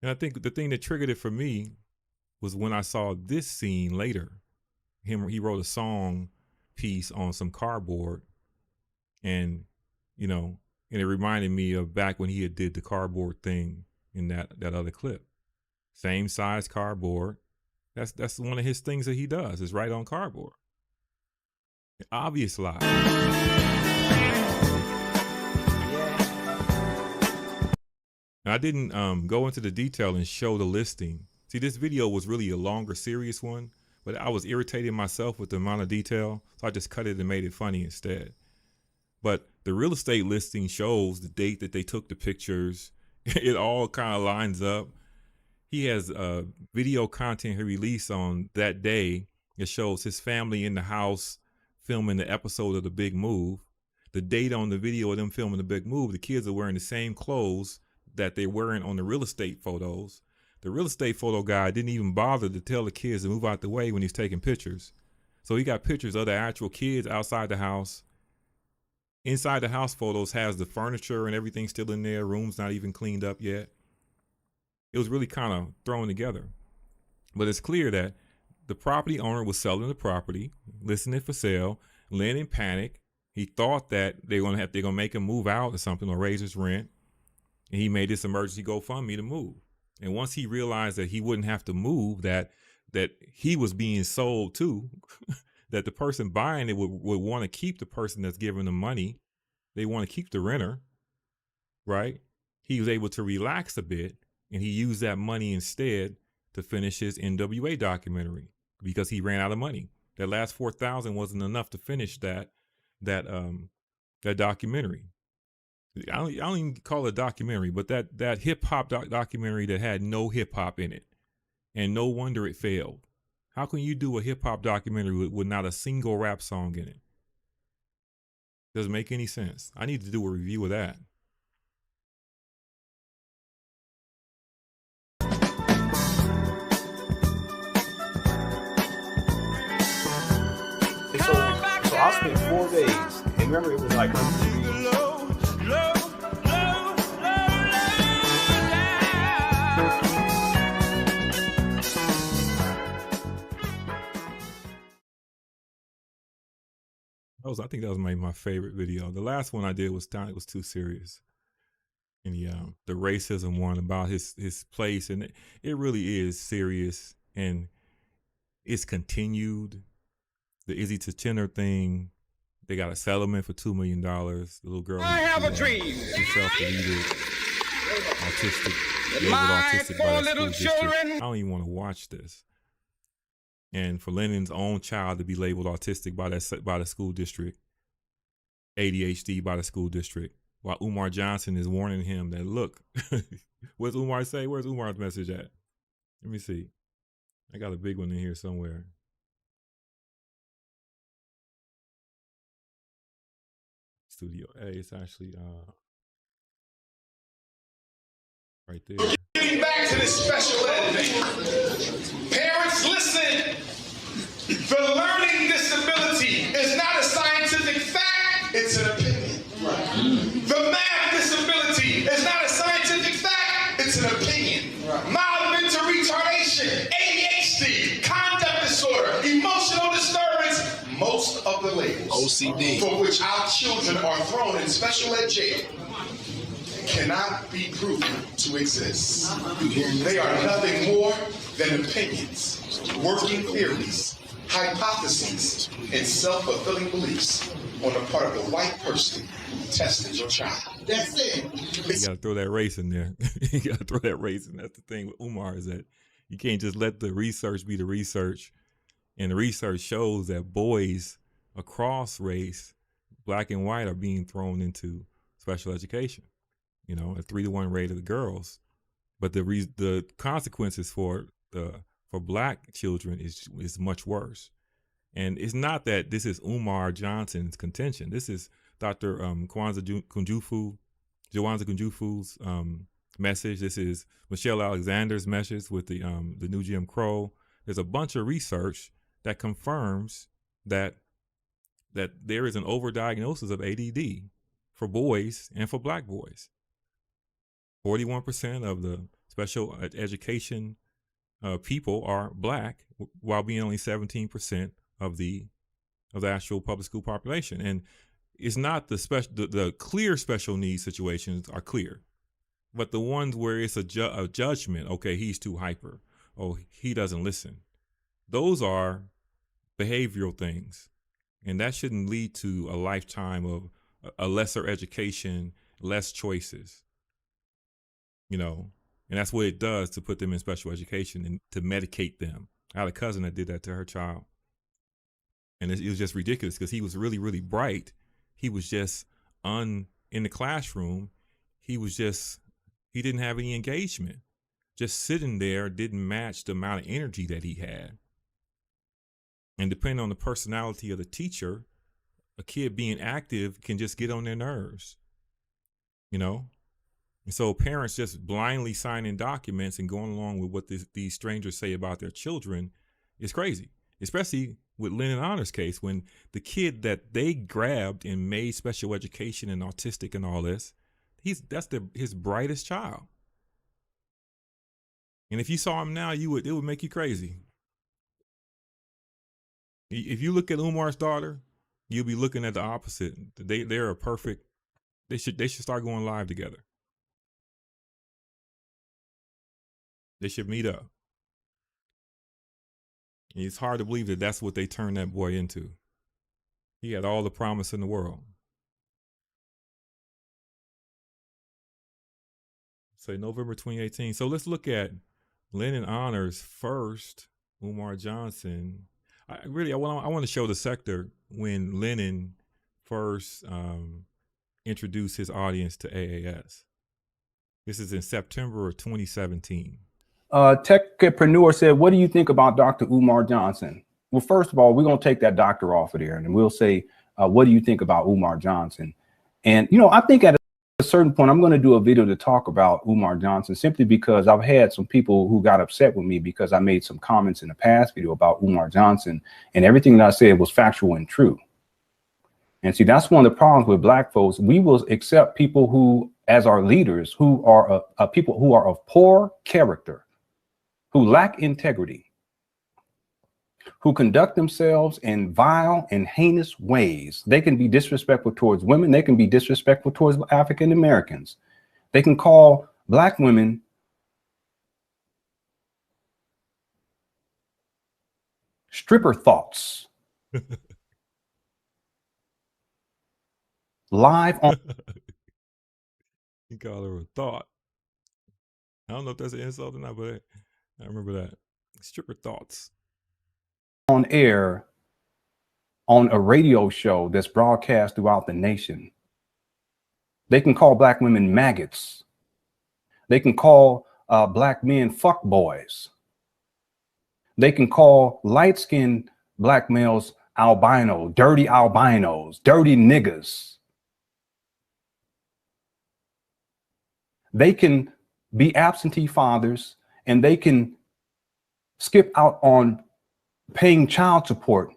And I think the thing that triggered it for me was when I saw this scene later. He wrote a song piece on some cardboard, and and it reminded me of back when he did the cardboard thing in that other clip. Same size cardboard. That's one of his things that he does, is write on cardboard. Obvious lie. Now, I didn't go into the detail and show the listing. See, this video was really a longer, serious one. but I was irritating myself with the amount of detail, so I just cut it and made it funny instead. But the real estate listing shows the date that they took the pictures. It all kind of lines up. He has video content he released on that day. It shows his family in the house filming the episode of The Big Move. The date on the video of them filming The Big Move, the kids are wearing the same clothes that they're wearing on the real estate photos. The real estate photo guy didn't even bother to tell the kids to move out the way when he's taking pictures. So he got pictures of the actual kids outside the house. Inside the house photos has the furniture and everything still in there. Room's not even cleaned up yet. It was really kind of thrown together. But it's clear that the property owner was selling the property, listing it for sale. Lynn in panic. He thought that they're gonna make him move out or something or raise his rent. And he made this emergency GoFundMe to move. And once he realized that he wouldn't have to move, that he was being sold to, that the person buying it would want to keep the person that's giving them money. They want to keep the renter, right? He was able to relax a bit, and he used that money instead to finish his NWA documentary because he ran out of money. That last $4,000 wasn't enough to finish that documentary. I don't even call it a documentary, but that hip hop documentary that had no hip hop in it, and no wonder it failed. How can you do a hip hop documentary with not a single rap song in it? Doesn't make any sense. I need to do a review of that. So I spent 4 days, and remember it was like I think that was my favorite video. The last one I did was too serious. And the racism one about his place, and it really is serious, and it's continued. The Izzy Tachiner thing, they got a settlement for $2 million. The little girl, I have a dream. Self-deleted, autistic, labeled autistic by the school district. I don't even want to watch this. And for Lennon's own child to be labeled autistic by the school district, ADHD by the school district, while Umar Johnson is warning him that, look, what's Umar say? Where's Umar's message at? Let me see. I got a big one in here somewhere. Studio A, it's actually right there. Getting back to this special ed thing. Parents, listen. The learning disability is not a scientific fact, it's an opinion. Right. The math disability is not a scientific fact, it's an opinion. Right. Mild mental retardation, ADHD, conduct disorder, emotional disturbance, most of the labels OCD for which our children are thrown in special ed jail cannot be proven to exist. They are nothing more than opinions, working theories, hypotheses, and self-fulfilling beliefs on the part of the white person who tested your child. That's it. You gotta throw that race in there. You gotta throw that race in. That's the thing with Umar, is that you can't just let the research be the research. And the research shows that boys across race, black and white, are being thrown into special education. You know, a 3-to-1 rate of the girls, but the consequences for black children is much worse. And it's not that this is Umar Johnson's contention. This is Dr. Kwanzaa Kunjufu's message. This is Michelle Alexander's message with the new Jim Crow. There's a bunch of research that confirms that there is an overdiagnosis of ADD for boys and for black boys. 41% of the special education people are black, while being only 17% of the actual public school population. And it's not the clear special needs situations are clear, but the ones where it's a judgment. Okay, he's too hyper. Oh, he doesn't listen. Those are behavioral things, and that shouldn't lead to a lifetime of a lesser education, less choices. You know, and that's what it does to put them in special education and to medicate them I had a cousin that did that to her child. And it was just ridiculous because he was really, really bright. He was just in the classroom. He didn't have any engagement. Just sitting there didn't match the amount of energy that he had. And depending on the personality of the teacher, a kid being active can just get on their nerves, you know? And so parents just blindly signing documents and going along with what these strangers say about their children is crazy, especially with Lennon Honor's case, when the kid that they grabbed and made special education and autistic and all this, that's his brightest child. And if you saw him now, it would make you crazy. If you look at Umar's daughter, you'll be looking at the opposite. They're a perfect. They should start going live together. They should meet up. And it's hard to believe that that's what they turned that boy into. He had all the promise in the world. Say November 2018. So let's look at Lennon Honors first, Umar Johnson. I want to show the sector when Lennon first introduced his audience to AAS. This is in September of 2017. Techpreneur said, what do you think about Dr. Umar Johnson? Well, first of all, we're going to take that doctor off of there and we'll say, what do you think about Umar Johnson? And, I think at a certain point, I'm going to do a video to talk about Umar Johnson simply because I've had some people who got upset with me because I made some comments in the past video about Umar Johnson and everything that I said was factual and true. And see, that's one of the problems with black folks. We will accept people who, as our leaders, who are people who are of poor character, who lack integrity, who conduct themselves in vile and heinous ways. They can be disrespectful towards women. They can be disrespectful towards African Americans. They can call black women stripper thoughts. Live on. You call her a thought. I don't know if that's an insult or not, but I remember that. Stripper thoughts. On air on a radio show that's broadcast throughout the nation. They can call black women maggots. They can call black men fuck boys. They can call light-skinned black males albinos, dirty niggas. They can be absentee fathers and they can skip out on paying child support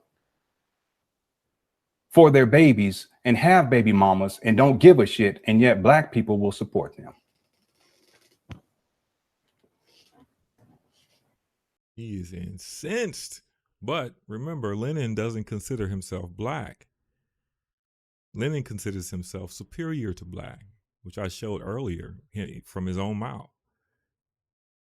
for their babies and have baby mamas and don't give a shit, and yet black people will support them. He is incensed. But remember, Lennon doesn't consider himself black. Lennon considers himself superior to black, which I showed earlier from his own mouth.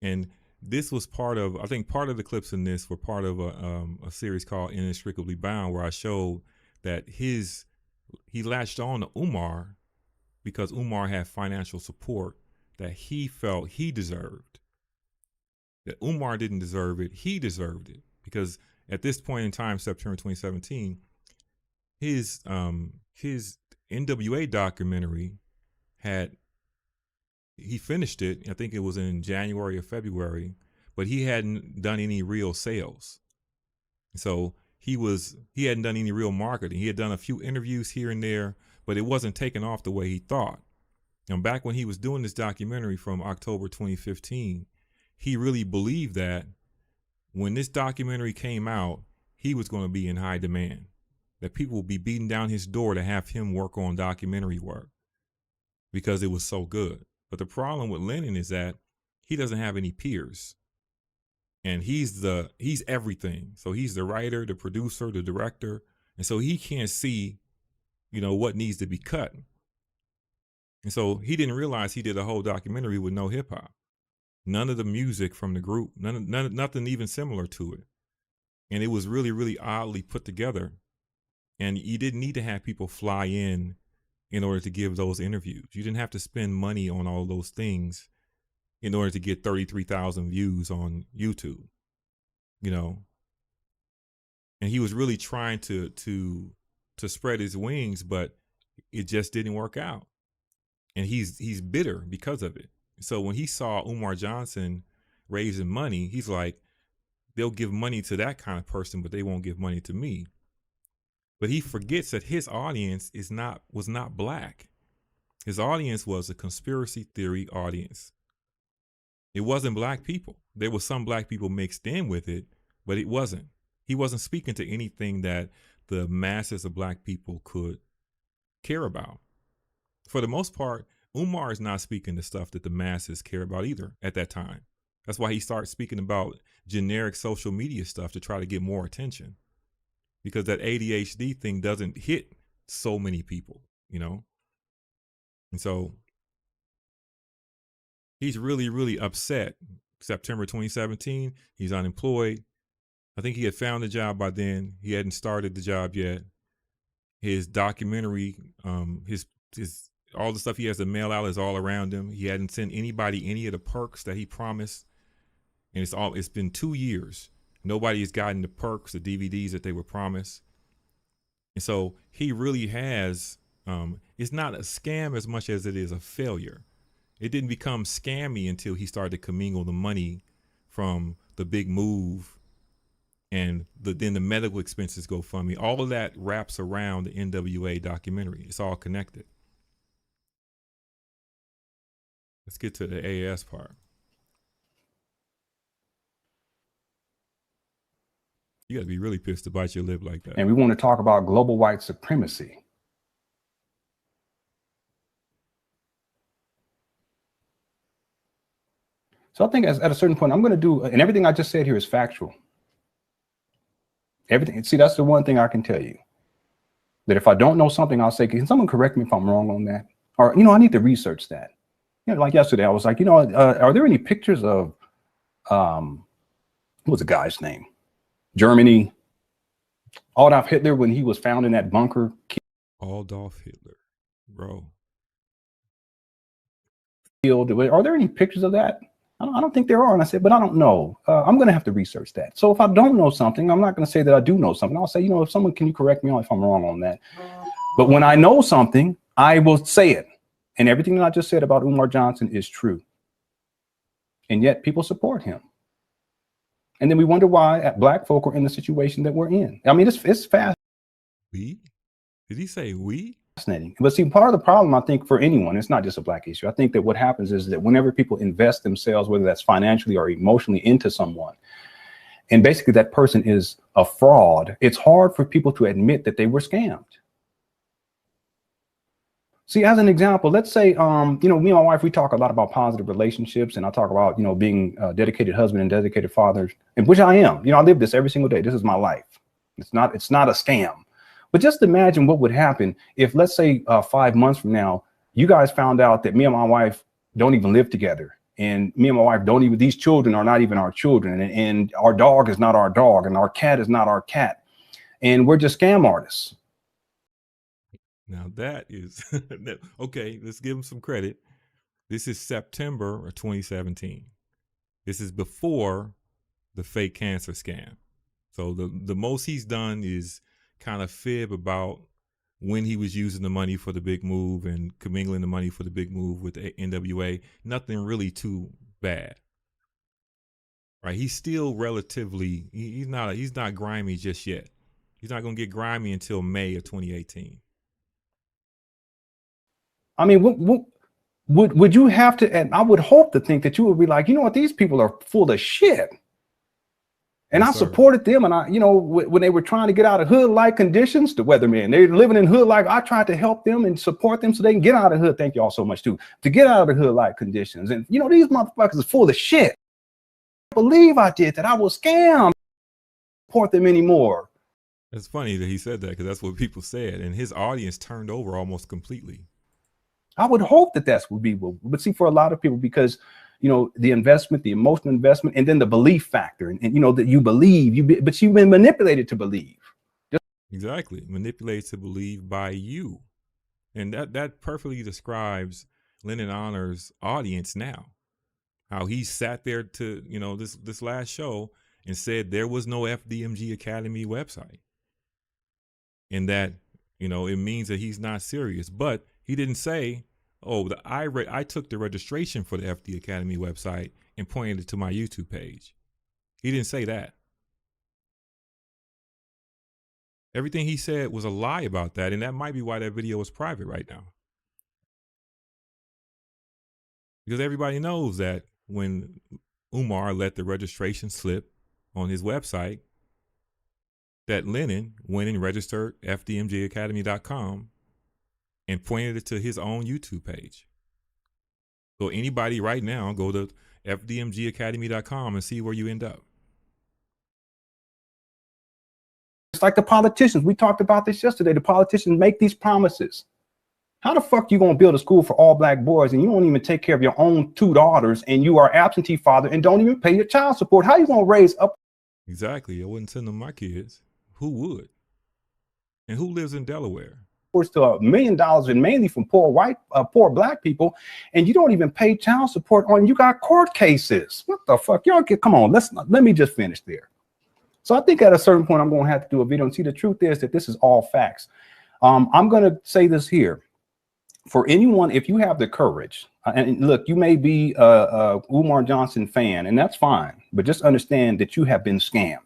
And this was part of the clips in this were part of a series called Inextricably Bound, where I showed that he latched on to Umar because Umar had financial support that he felt he deserved. That Umar didn't deserve it, he deserved it. Because at this point in time, September 2017, his NWA documentary he finished it. I think it was in January or February, but he hadn't done any real sales. So he hadn't done any real marketing. He had done a few interviews here and there, but it wasn't taking off the way he thought. And back when he was doing this documentary from October 2015, he really believed that when this documentary came out, he was going to be in high demand, that people would be beating down his door to have him work on documentary work because it was so good. But the problem with Lennon is that he doesn't have any peers, and he's everything. So he's the writer, the producer, the director. And so he can't see, what needs to be cut. And so he didn't realize he did a whole documentary with no hip hop, none of the music from the group, nothing even similar to it. And it was really, really oddly put together. And you didn't need to have people fly in order to give those interviews. You didn't have to spend money on all those things in order to get 33,000 views on YouTube. you know, and he was really trying to spread his wings, but it just didn't work out. And he's bitter because of it. So when he saw Umar Johnson raising money, he's like, they'll give money to that kind of person, but they won't give money to me. But he forgets that his audience was not black. His audience was a conspiracy theory audience. It wasn't black people. There was some black people mixed in with it, but it wasn't. He wasn't speaking to anything that the masses of black people could care about. For the most part, Umar is not speaking to stuff that the masses care about either at that time. That's why he started speaking about generic social media stuff to try to get more attention, because that ADHD thing doesn't hit so many people, you know? And so he's really, really upset. September 2017, he's unemployed. I think he had found a job by then. He hadn't started the job yet. His documentary, his all the stuff he has to mail out is all around him. He hadn't sent anybody any of the perks that he promised. And it's been 2 years. Nobody has gotten the perks, the DVDs that they were promised. And so he really has, it's not a scam as much as it is a failure. It didn't become scammy until he started to commingle the money from the big move and then the medical expenses GoFundMe. All of that wraps around the NWA documentary. It's all connected. Let's get to the AAS part. You got to be really pissed to bite your lip like that. And we want to talk about global white supremacy. So I think at a certain point, I'm going to do, and everything I just said here is factual. Everything. See, that's the one thing I can tell you. That if I don't know something, I'll say, can someone correct me if I'm wrong on that? Or, you know, I need to research that. You know, like yesterday, I was like, you know, are there any pictures of, what was the guy's name? Germany, Adolf Hitler, when he was found in that bunker. Adolf Hitler, bro. Are there any pictures of that? I don't think there are. And I said, but I don't know. I'm going to have to research that. So if I don't know something, I'm not going to say that I do know something. I'll say, you know, if someone, can you correct me if I'm wrong on that? But when I know something, I will say it. And everything that I just said about Umar Johnson is true. And yet people support him. And then we wonder why black folk are in the situation that we're in. I mean, it's fascinating. We? Did he say we? Fascinating. But see, part of the problem, I think, for anyone, it's not just a black issue. I think that what happens is that whenever people invest themselves, whether that's financially or emotionally, into someone, and basically that person is a fraud, it's hard for people to admit that they were scammed. See, as an example, let's say, you know, me and my wife, we talk a lot about positive relationships, and I talk about, you know, being a dedicated husband and dedicated father, and which I am. You know, I live this every single day. This is my life. It's not a scam. But just imagine what would happen if, let's say, 5 months from now, you guys found out that me and my wife don't even live together, and me and my wife don't even, these children are not even our children, and our dog is not our dog, and our cat is not our cat, and we're just scam artists. Now that is, okay, let's give him some credit. This is September of 2017. This is before the fake cancer scam. So the most he's done is kind of fib about when he was using the money for the big move and commingling the money for the big move with the NWA. Nothing really too bad. Right? He's still relatively, he's not grimy just yet. He's not going to get grimy until May of 2018. I mean, would you have to, and I would hope to think that you would be like, you know what, these people are full of shit. And yes, I supported them. And I, you know, when they were trying to get out of hood-like conditions, the weathermen, they're living in hood-like, I tried to help them and support them so they can get out of hood. Thank you all so much too, to get out of the hood-like conditions. And you know, these motherfuckers are full of shit. I believe I did that. I was scammed. Support them anymore. It's funny that he said that, because that's what people said. And his audience turned over almost completely. I would hope that that's what people, but see, for a lot of people, because, you know, the investment, the emotional investment, and then the belief factor, and you know, that you believe, but you've been manipulated to believe. Exactly. Manipulated to believe by you. And that perfectly describes Lennon Honor's audience now. How he sat there to, you know, this last show and said there was no FDMG Academy website. And that, you know, it means that he's not serious. But he didn't say, oh, I took the registration for the FD Academy website and pointed it to my YouTube page. He didn't say that. Everything he said was a lie about that, and that might be why that video is private right now. Because everybody knows that when Umar let the registration slip on his website, that Lennon went and registered FDMGacademy.com and pointed it to his own YouTube page. So anybody right now, go to FDMGacademy.com and see where you end up. It's like the politicians. We talked about this yesterday. The politicians make these promises. How the fuck you gonna build a school for all black boys and you don't even take care of your own 2 daughters and you are absentee father and don't even pay your child support? How you gonna raise up? Exactly. I wouldn't send them my kids. Who would? And who lives in Delaware? To $1 million and mainly from poor black people, and you don't even pay child support on. You got court cases. What the fuck, y'all? Come on, let me just finish there. So I think at a certain point I'm going to have to do a video. And see, the truth is that this is all facts. I'm going to say this here for anyone, if you have the courage, and look, you may be a Umar Johnson fan, and that's fine, but just understand that you have been scammed.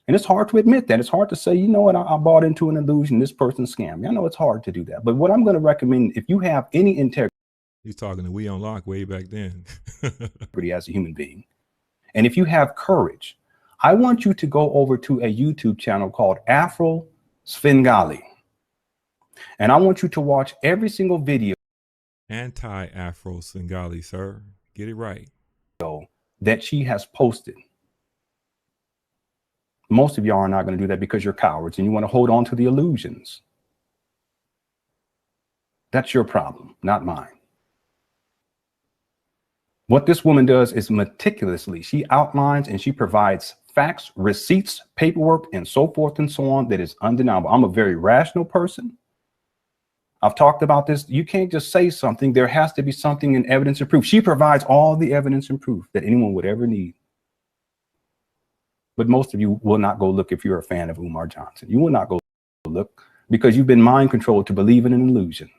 And it's hard to admit that. It's hard to say, you know what, I bought into an illusion. This person scammed me. I know it's hard to do that. But what I'm going to recommend, if you have any integrity. He's talking to We Unlock way back then. As a human being. And if you have courage, I want you to go over to a YouTube channel called Afro Svengali. And I want you to watch every single video. Anti-Afro Svengali, sir. Get it right. That she has posted. Most of y'all are not going to do that because you're cowards and you want to hold on to the illusions. That's your problem, not mine. What this woman does is meticulously, she outlines and she provides facts, receipts, paperwork, and so forth and so on that is undeniable. I'm a very rational person. I've talked about this. You can't just say something. There has to be something in evidence and proof. She provides all the evidence and proof that anyone would ever need. But most of you will not go look if you're a fan of Umar Johnson. You will not go look because you've been mind controlled to believe in an illusion.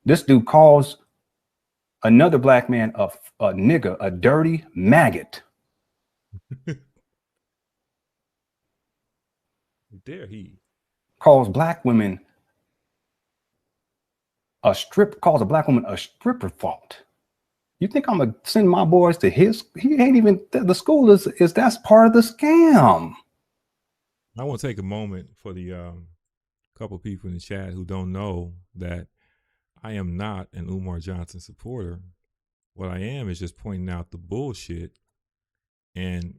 This dude calls another black man a nigger, a dirty maggot. Dare he? Calls black women calls a black woman a stripper thought. You think I'm gonna send my boys to his? He ain't even, the school is that's part of the scam. I want to take a moment for the couple people in the chat who don't know that I am not an Umar Johnson supporter. What I am is just pointing out the bullshit, and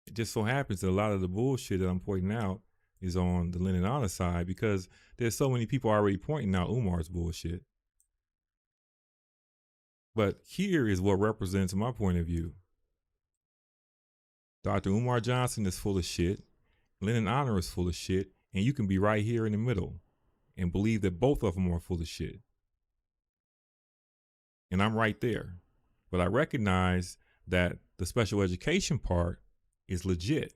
it just so happens that a lot of the bullshit that I'm pointing out is on the Lennon Honor side because there's so many people already pointing out Umar's bullshit. But here is what represents my point of view. Dr. Umar Johnson is full of shit. Lennon Honor is full of shit. And you can be right here in the middle and believe that both of them are full of shit. And I'm right there. But I recognize that the special education part is legit.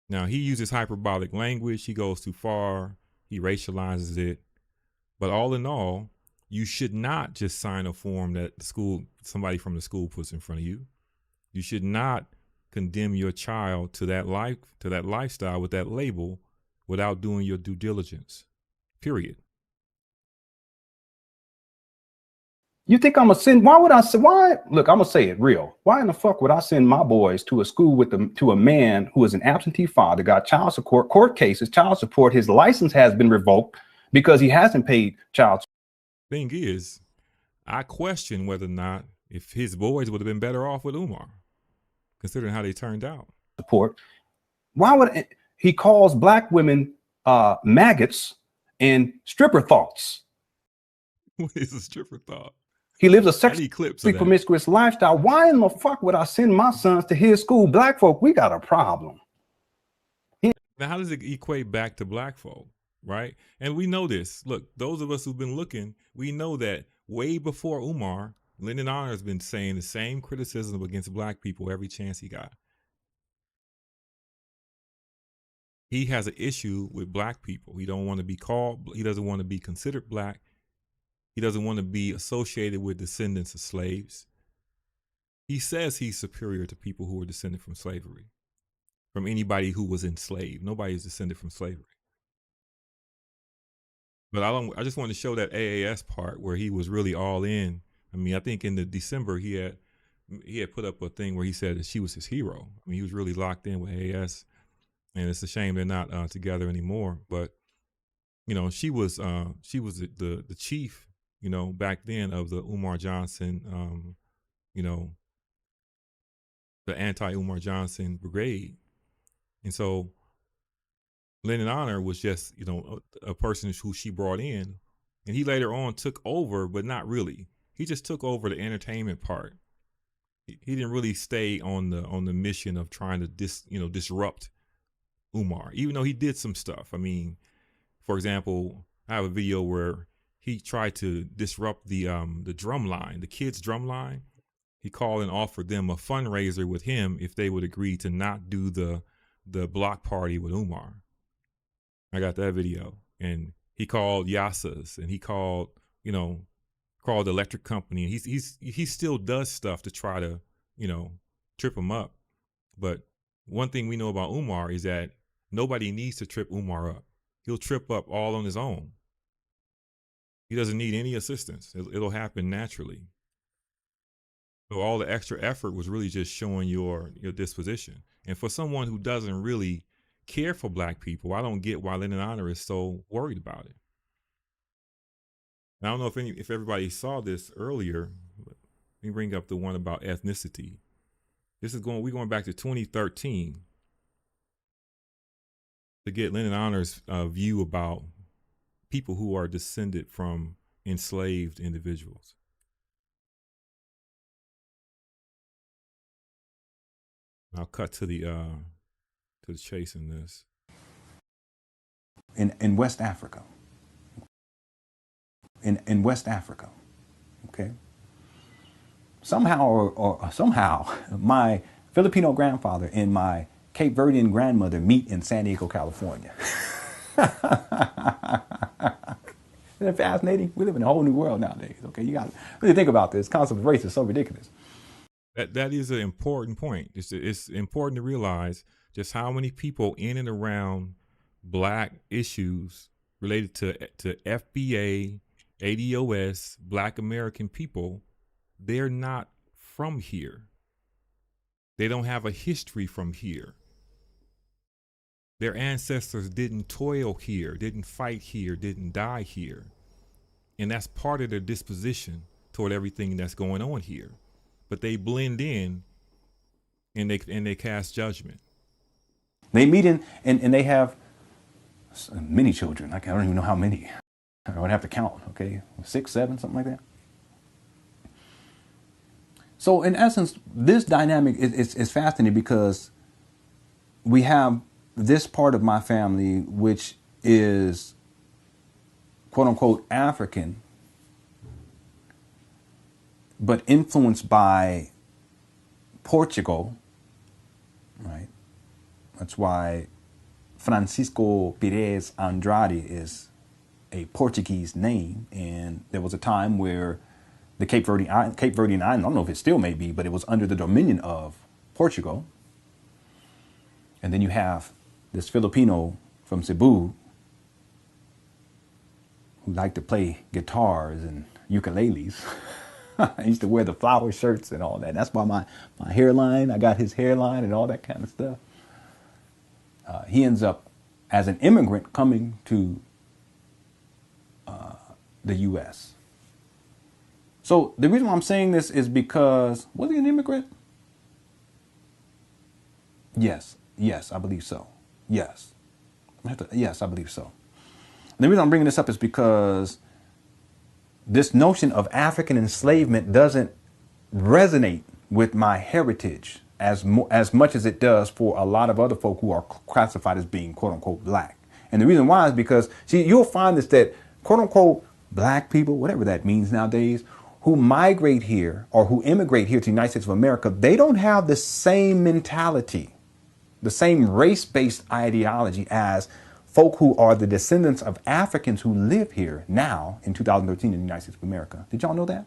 Now, he uses hyperbolic language. He goes too far. He racializes it. But all in all, you should not just sign a form that somebody from the school puts in front of you. You should not condemn your child to that lifestyle with that label without doing your due diligence. Period. You think I'm gonna send? Why would I say? Why? Look, I'm gonna say it real. Why in the fuck would I send my boys to a school to a man who is an absentee father, got child support, court cases, child support? His license has been revoked because he hasn't paid child support. Thing is, I question whether or not if his boys would have been better off with Umar, considering how they turned out. Support. Why would he calls black women maggots and stripper thoughts? What is a stripper thought? He lives a sexually promiscuous lifestyle. Why in the fuck would I send my sons to his school? Black folk, we got a problem. Now, how does it equate back to black folk? Right? And we know this. Look, those of us who've been looking, we know that way before Umar, Lyndon Honor has been saying the same criticism against black people every chance he got. He has an issue with black people. He don't want to be called, he doesn't want to be considered black. He doesn't want to be associated with descendants of slaves. He says he's superior to people who were descended from slavery, from anybody who was enslaved. Nobody is descended from slavery. But I just want to show that AAS part where he was really all in. I mean, I think in the December he had put up a thing where he said that she was his hero. I mean, he was really locked in with AAS, and it's a shame they're not together anymore. But you know, she was the chief, you know, back then of the Umar Johnson, you know, the anti-Umar Johnson brigade. And so Lyndon Honor was just, you know, a person who she brought in, and he later on took over, but not really. He just took over the entertainment part. He didn't really stay on the mission of trying to disrupt Umar, even though he did some stuff. I mean, for example, I have a video where he tried to disrupt the drum line, the kids' drum line. He called and offered them a fundraiser with him if they would agree to not do the block party with Umar. I got that video, and he called Yassas, and he called the electric company. He still does stuff to try to, you know, trip him up. But one thing we know about Umar is that nobody needs to trip Umar up. He'll trip up all on his own. He doesn't need any assistance. It'll happen naturally. So all the extra effort was really just showing your disposition. And for someone who doesn't really care for black people, I don't get why Lyndon Honor is so worried about it. And I don't know if everybody saw this earlier. Let me bring up the one about ethnicity. We're going back to 2013 to get Lyndon Honor's view about people who are descended from enslaved individuals. I'll cut to the chase in this. In West Africa. In West Africa, okay? Somehow or somehow, my Filipino grandfather and my Cape Verdean grandmother meet in San Diego, California. Isn't it fascinating? We live in a whole new world nowadays, okay? You got to really think about this. Concept of race is so ridiculous. That is an important point. It's important to realize just how many people in and around black issues related to FBA, ADOS, Black American people, they're not from here. They don't have a history from here. Their ancestors didn't toil here, didn't fight here, didn't die here. And that's part of their disposition toward everything that's going on here. But they blend in and they cast judgment. They meet and they have many children. I don't even know how many. I would have to count, okay? 6, 7, something like that. So in essence, this dynamic is fascinating because we have this part of my family, which is quote unquote African, but influenced by Portugal, right? That's why Francisco Pires Andrade is a Portuguese name, and there was a time where the Cape Verdean Island, I don't know if it still may be, but it was under the dominion of Portugal. And then you have this Filipino from Cebu who liked to play guitars and ukuleles. I used to wear the flower shirts and all that. That's why my hairline, I got his hairline and all that kind of stuff. He ends up as an immigrant coming to the U.S. So the reason why I'm saying this is because, was he an immigrant? Yes, I believe so. Yes, I believe so. And the reason I'm bringing this up is because this notion of African enslavement doesn't resonate with my heritage as much as it does for a lot of other folk who are classified as being quote unquote black. And the reason why is because, see, you'll find this, that quote unquote black people, whatever that means nowadays, who migrate here or who immigrate here to the United States of America, they don't have the same mentality, the same race-based ideology as folk who are the descendants of Africans who live here now in 2013 in the United States of America. Did y'all know that?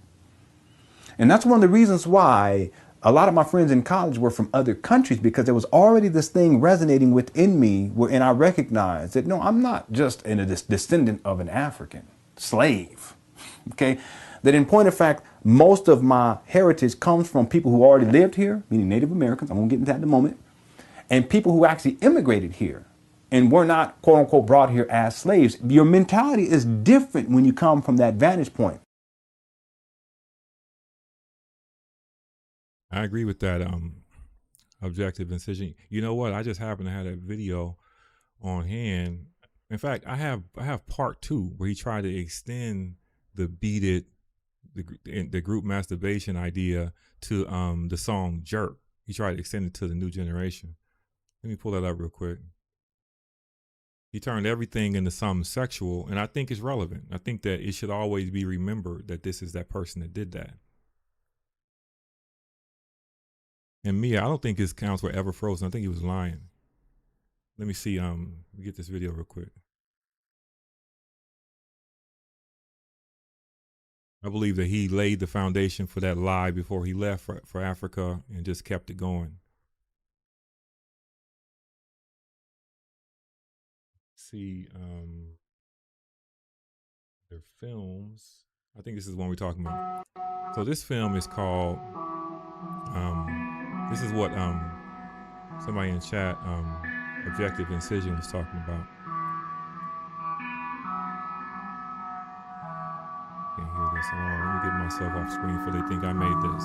And that's one of the reasons why a lot of my friends in college were from other countries, because there was already this thing resonating within me and I recognized that, no, I'm not just a descendant of an African slave, okay? That in point of fact, most of my heritage comes from people who already lived here, meaning Native Americans, I'm gonna get into that in a moment, and people who actually immigrated here and were not, quote unquote, brought here as slaves. Your mentality is different when you come from that vantage point. I agree with that objective incision. You know what? I just happen to have that video on hand. In fact, I have part 2 where he tried to extend the beat it, the group masturbation idea to the song Jerk. He tried to extend it to the new generation. Let me pull that up real quick. He turned everything into something sexual, and I think it's relevant. I think that it should always be remembered that this is that person that did that. And Mia, I don't think his counts were ever frozen. I think he was lying. Let me see. Get this video real quick. I believe that he laid the foundation for that lie before he left for Africa and just kept it going. See, their films. I think this is the one we're talking about. So this film is called, this is what somebody in chat, Objective Incision, was talking about. Can't hear this at all. Let me get myself off screen before they think I made this.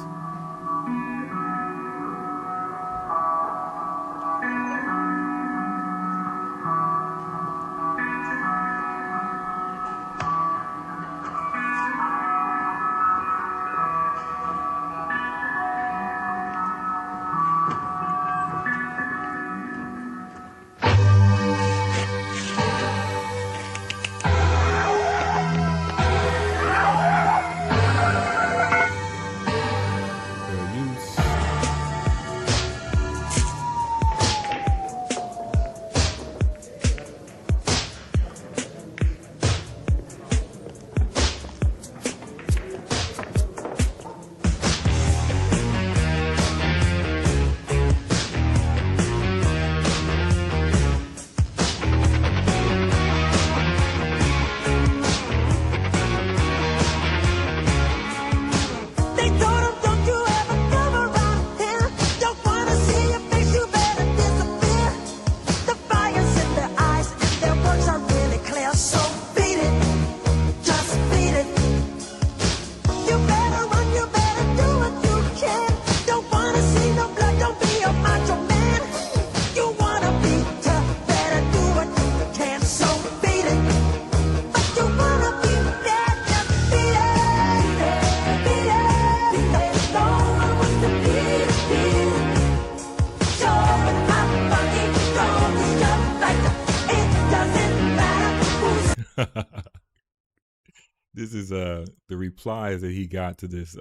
This is the replies that he got to this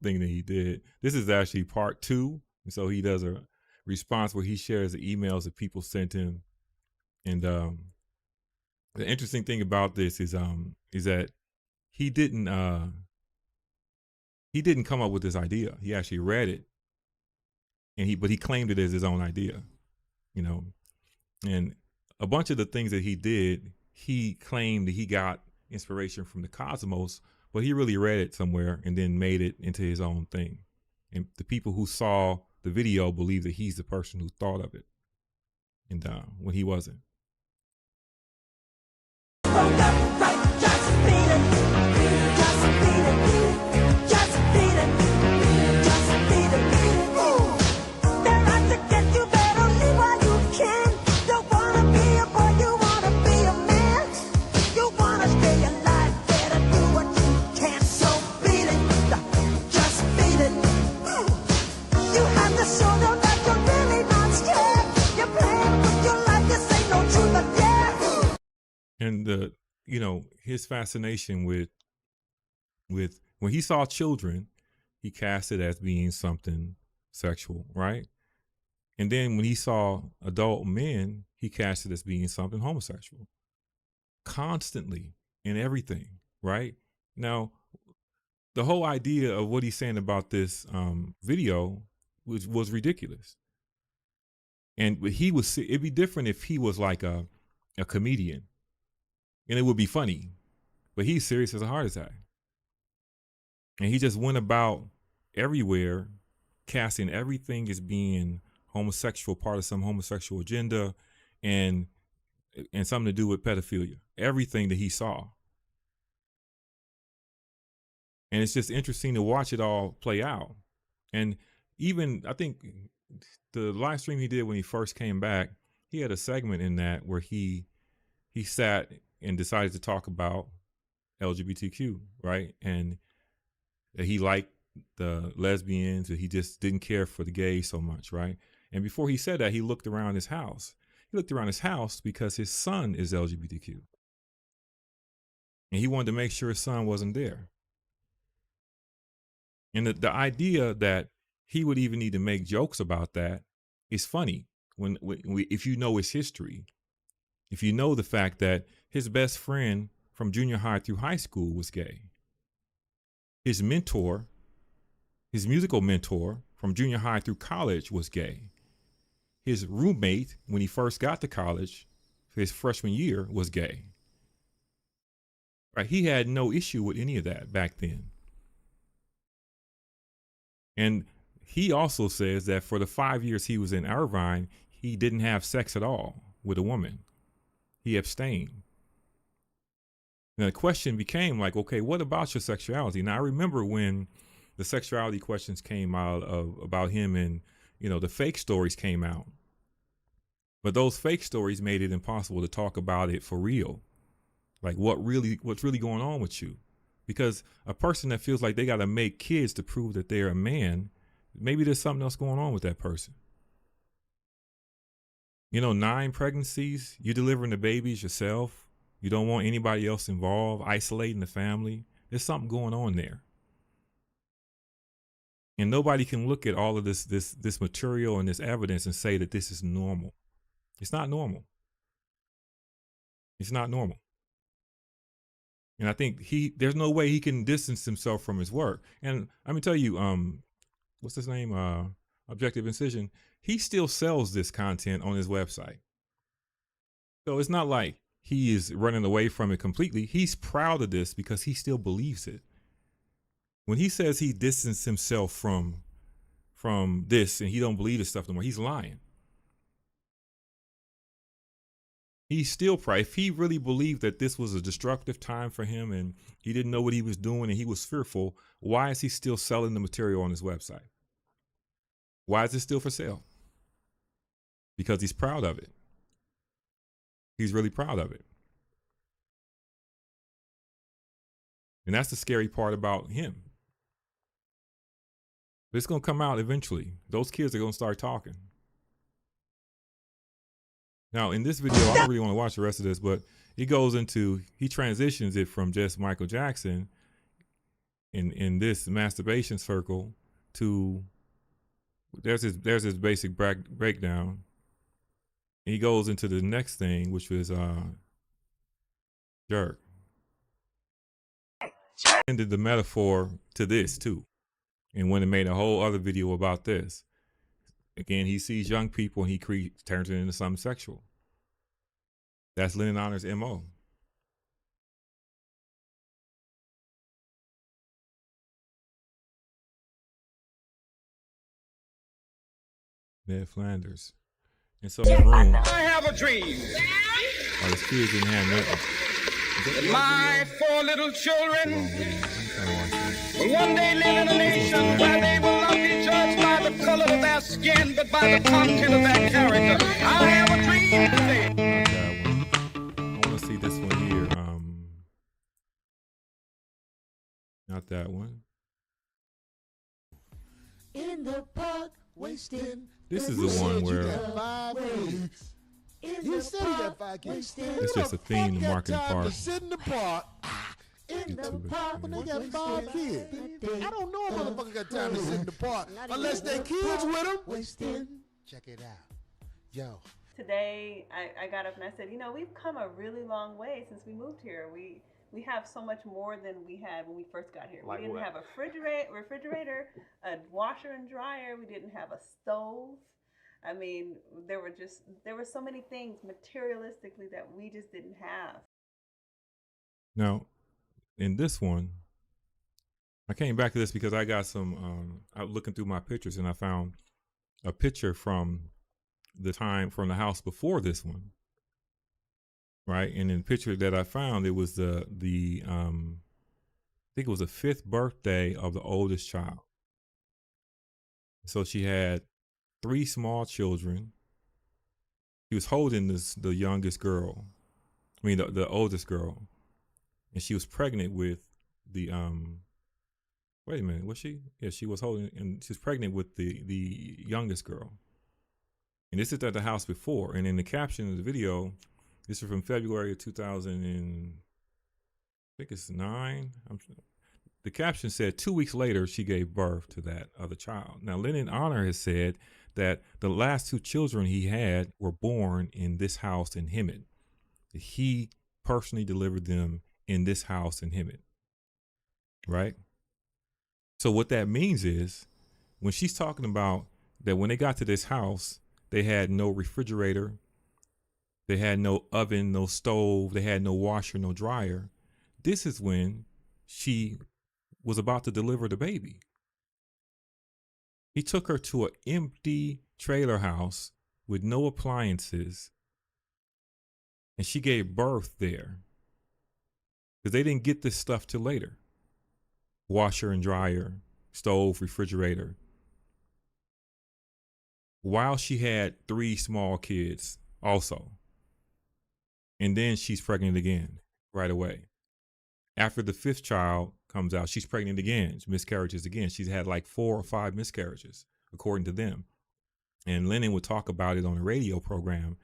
thing that he did. This is actually part 2. And so he does a response where he shares the emails that people sent him. And the interesting thing about this is that he didn't come up with this idea. He actually read it, and but he claimed it as his own idea, you know. And a bunch of the things that he did, he claimed that he got inspiration from the cosmos, but he really read it somewhere and then made it into his own thing. And the people who saw the video believe that he's the person who thought of it, and when he wasn't. And you know, his fascination with When he saw children, he cast it as being something sexual, right? And then when he saw adult men, he cast it as being something homosexual. Constantly in everything, right? Now, the whole idea of what he's saying about this video was ridiculous. And it'd be different if he was like a comedian, and it would be funny, but he's serious as a heart attack. And he just went about everywhere casting everything as being homosexual, part of some homosexual agenda, and something to do with pedophilia. Everything that he saw. And it's just interesting to watch it all play out. And even, I think the live stream he did when he first came back, he had a segment in that where he sat and decided to talk about LGBTQ, right? And he liked the lesbians, and he just didn't care for the gays so much, right? And before he said that, he looked around his house. He looked around his house because his son is LGBTQ. And he wanted to make sure his son wasn't there. And the idea that he would even need to make jokes about that is funny if you know his history. If you know the fact that his best friend from junior high through high school was gay. His mentor, his musical mentor from junior high through college was gay. His roommate, when he first got to college, his freshman year, was gay. Right? He had no issue with any of that back then. And he also says that for the 5 years he was in Irvine, he didn't have sex at all with a woman. He abstained. Now the question became like, okay, what about your sexuality? Now I remember when the sexuality questions came out about him, and the fake stories came out. But those fake stories made it impossible to talk about it for real. Like what's really going on with you? Because a person that feels like they got to make kids to prove that they're a man, maybe there's something else going on with that person. 9 pregnancies, you're delivering the babies yourself. You don't want anybody else involved, isolating the family. There's something going on there. And nobody can look at all of this material and this evidence and say that this is normal. It's not normal. It's not normal. And I think there's no way he can distance himself from his work. And I'm gonna tell you, what's his name? Objective Incision. He still sells this content on his website. So it's not like he is running away from it completely. He's proud of this because he still believes it. When he says he distanced himself from this and he don't believe this stuff no more, he's lying. He's still proud. If he really believed that this was a destructive time for him and he didn't know what he was doing and he was fearful, why is he still selling the material on his website? Why is it still for sale? Because he's proud of it. He's really proud of it. And that's the scary part about him. But it's going to come out eventually. Those kids are going to start talking. Now, in this video, I don't really want to watch the rest of this, but he transitions it from just Michael Jackson in this masturbation circle to, there's his basic breakdown. And he goes into the next thing, which was jerk. Ended the metaphor to this too. And when it made a whole other video about this. Again, he sees young people and he turns it into something sexual. That's Lennon Honor's MO. Ned Flanders. And so in the room, I have a dream. All his kids didn't have nothing. My 4 little children will one day live in a nation where they will not be judged by the color of their skin, but by the content of their character. I have a dream today. Not that one. I want to see this one here. Not that one. In the park, wasting. This is the one where You said you got 5 kids. it's just a theme, the marketing part. Sit in the park in the park when they got 5 kids. I don't know a motherfucker got time to sit in the park unless they kids with them. Check it out. Yo. Today, I got up and I said, you know, we've come a really long way since we moved here. We have so much more than we had when we first got here. Like we didn't what? have a refrigerator, a washer and dryer. We didn't have a stove. I mean, there were so many things materialistically that we just didn't have. Now, in this one, I came back to this because I got some, I was looking through my pictures and I found a picture from the house before this one. Right. And in the picture that I found, it was I think it was the 5th birthday of the oldest child. So she had 3 small children. She was holding the youngest girl. I mean, the oldest girl. And she was pregnant with the, wait a minute, was she? Yeah, she was holding, and she was pregnant with the youngest girl. And this is at the house before. And in the caption of the video, this is from February of 2009. The caption said 2 weeks later, she gave birth to that other child. Now, Lennon Honor has said that the last 2 children he had were born in this house in Hemet. He personally delivered them in this house in Hemet. Right? So what that means is when she's talking about that when they got to this house, they had no refrigerator. They had no oven, no stove. They had no washer, no dryer. This is when she was about to deliver the baby. He took her to an empty trailer house with no appliances, and she gave birth there because they didn't get this stuff till later. Washer and dryer, stove, refrigerator. While she had 3 small kids also. And then she's pregnant again right away. After the 5th child comes out, she's pregnant again, miscarriages again. She's had like 4 or 5 miscarriages, according to them. And Lennon would talk about it on a radio program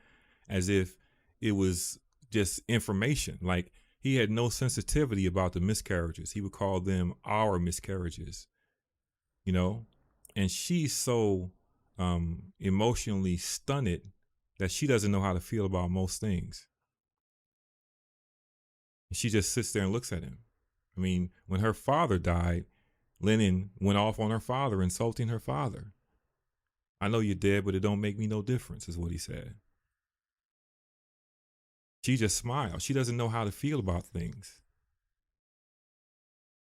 as if it was just information. Like he had no sensitivity about the miscarriages. He would call them our miscarriages, you know? And she's so emotionally stunted that she doesn't know how to feel about most things. She just sits there and looks at him. I mean, when her father died, Lennon went off on her father, insulting her father. I know you're dead, but it don't make me no difference, is what he said. She just smiled. She doesn't know how to feel about things.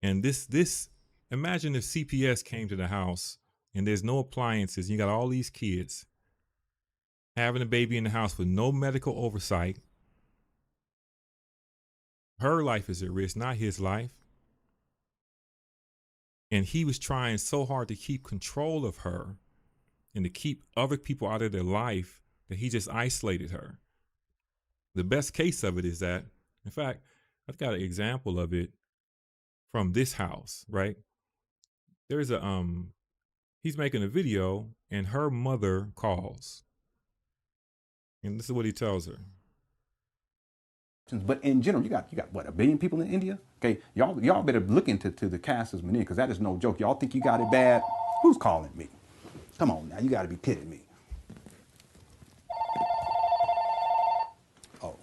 And this, imagine if CPS came to the house and there's no appliances, and you got all these kids having a baby in the house with no medical oversight. Her life is at risk, not his life. And he was trying so hard to keep control of her and to keep other people out of their life that he just isolated her. The best case of it is that, in fact, I've got an example of it from this house, right? There's he's making a video and her mother calls. And this is what he tells her. But in general, you got what, 1 billion people in India? Okay, y'all better look into the Casus Mania, because that is no joke. Y'all think you got it bad? Who's calling me? Come on now, you got to be kidding me. Oh,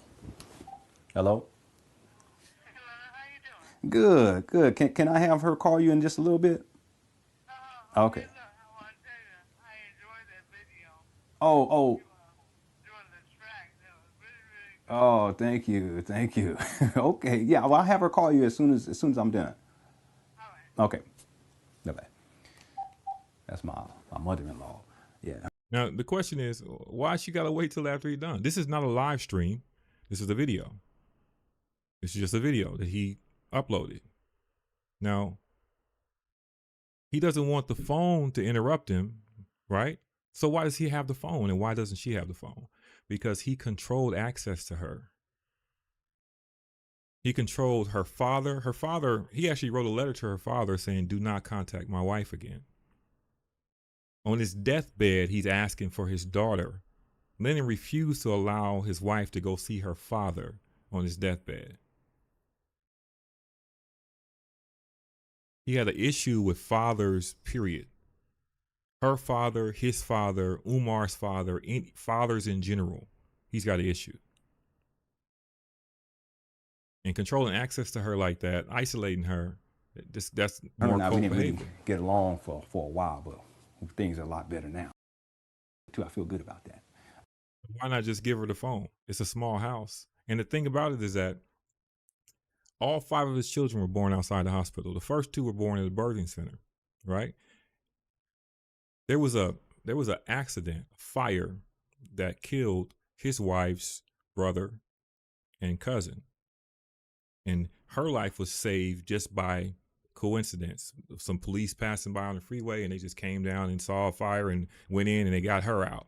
hello. Good, good. Can I have her call you in just a little bit? Okay. Oh. Oh, thank you. Okay, yeah, well, I'll have her call you as soon as I'm done. Okay. Bye-bye. That's my mother-in-law. Yeah. Now, the question is, why she got to wait till after he's done? This is not a live stream. This is a video. This is just a video that he uploaded. Now, he doesn't want the phone to interrupt him, right? So why does he have the phone and why doesn't she have the phone? Because he controlled access to her. He controlled her father. Her father, he actually wrote a letter to her father saying, do not contact my wife again. On his deathbed, he's asking for his daughter. Lennon refused to allow his wife to go see her father on his deathbed. He had an issue with fathers, period. Her father, his father, Umar's father, fathers in general. He's got an issue. And controlling access to her like that, isolating her, that's more we didn't really behavior. get along for a while, but things are a lot better now. Too, I feel good about that. Why not just give her the phone? It's a small house. And the thing about it is that all 5 of his children were born outside the hospital. The first 2 were born at a birthing center, right? There was an accident, a fire that killed his wife's brother and cousin. And her life was saved just by coincidence. Some police passing by on the freeway, and they just came down and saw a fire and went in, and they got her out.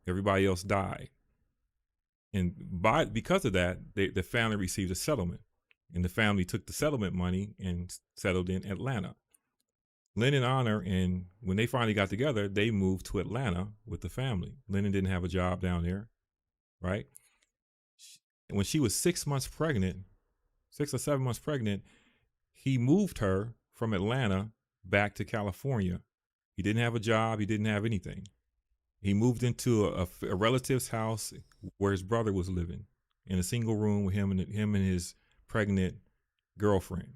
Everybody else died. And because of that, the family received a settlement. And the family took the settlement money and settled in Atlanta. Lynn and Honor, and when they finally got together, they moved to Atlanta with the family. Lennon didn't have a job down there, right? And when she was 6 months pregnant, 6 or 7 months pregnant, he moved her from Atlanta back to California. He didn't have a job. He didn't have anything. He moved into a relative's house where his brother was living, in a single room with him and his pregnant girlfriend.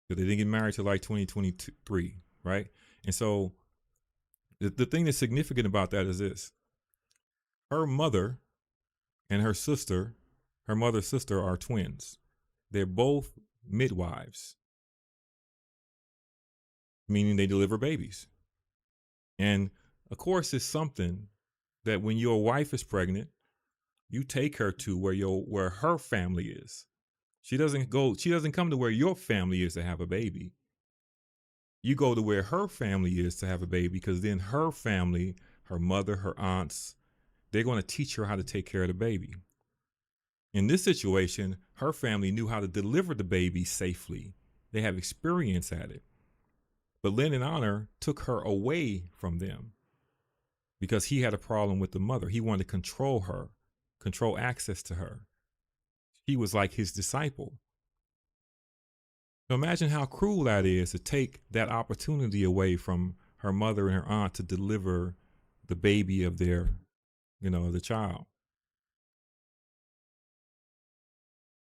Because they didn't get married till like 2023, right? And so the thing that's significant about that is this. Her mother and her sister, her mother's sister, are twins. They're both midwives, meaning they deliver babies. And of course, it's something that when your wife is pregnant, you take her to where her family is. She doesn't come to where your family is to have a baby. You go to where her family is to have a baby, because then her family, her mother, her aunts, they're going to teach her how to take care of the baby. In this situation, her family knew how to deliver the baby safely. They have experience at it. But Lynn and Honor took her away from them because he had a problem with the mother. He wanted to control her, control access to her. He was like his disciple. So imagine how cruel that is, to take that opportunity away from her mother and her aunt to deliver the baby of their, the child.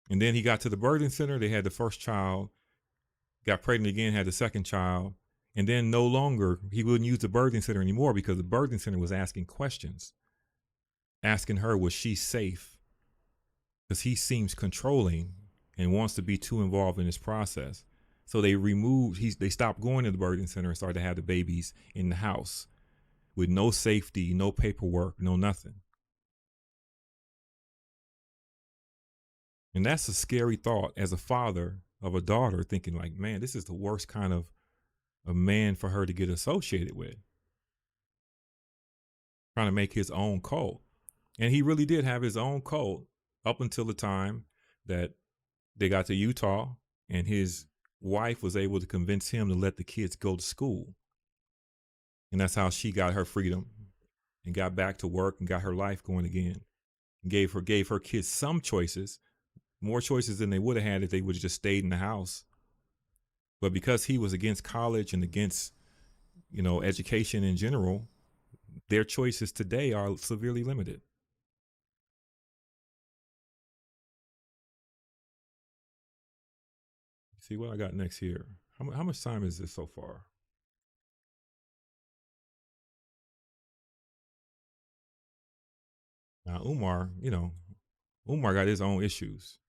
And then he got to the birthing center. They had the first child, got pregnant again, had the second child. And then no longer, he wouldn't use the birthing center anymore because the birthing center was asking questions, asking her, was she safe? Because he seems controlling and wants to be too involved in this process. So they stopped going to the birthing center and started to have the babies in the house with no safety, no paperwork, no nothing. And that's a scary thought as a father of a daughter, thinking like, man, this is the worst kind of a man for her to get associated with. Trying to make his own cult. And he really did have his own cult up until the time that they got to Utah and his wife was able to convince him to let the kids go to school. And that's how she got her freedom and got back to work and got her life going again. And gave her kids some choices, more choices than they would have had if they would have just stayed in the house. But because he was against college and against, education in general, their choices today are severely limited. See what I got next here. How much time is this so far? Now, Umar got his own issues.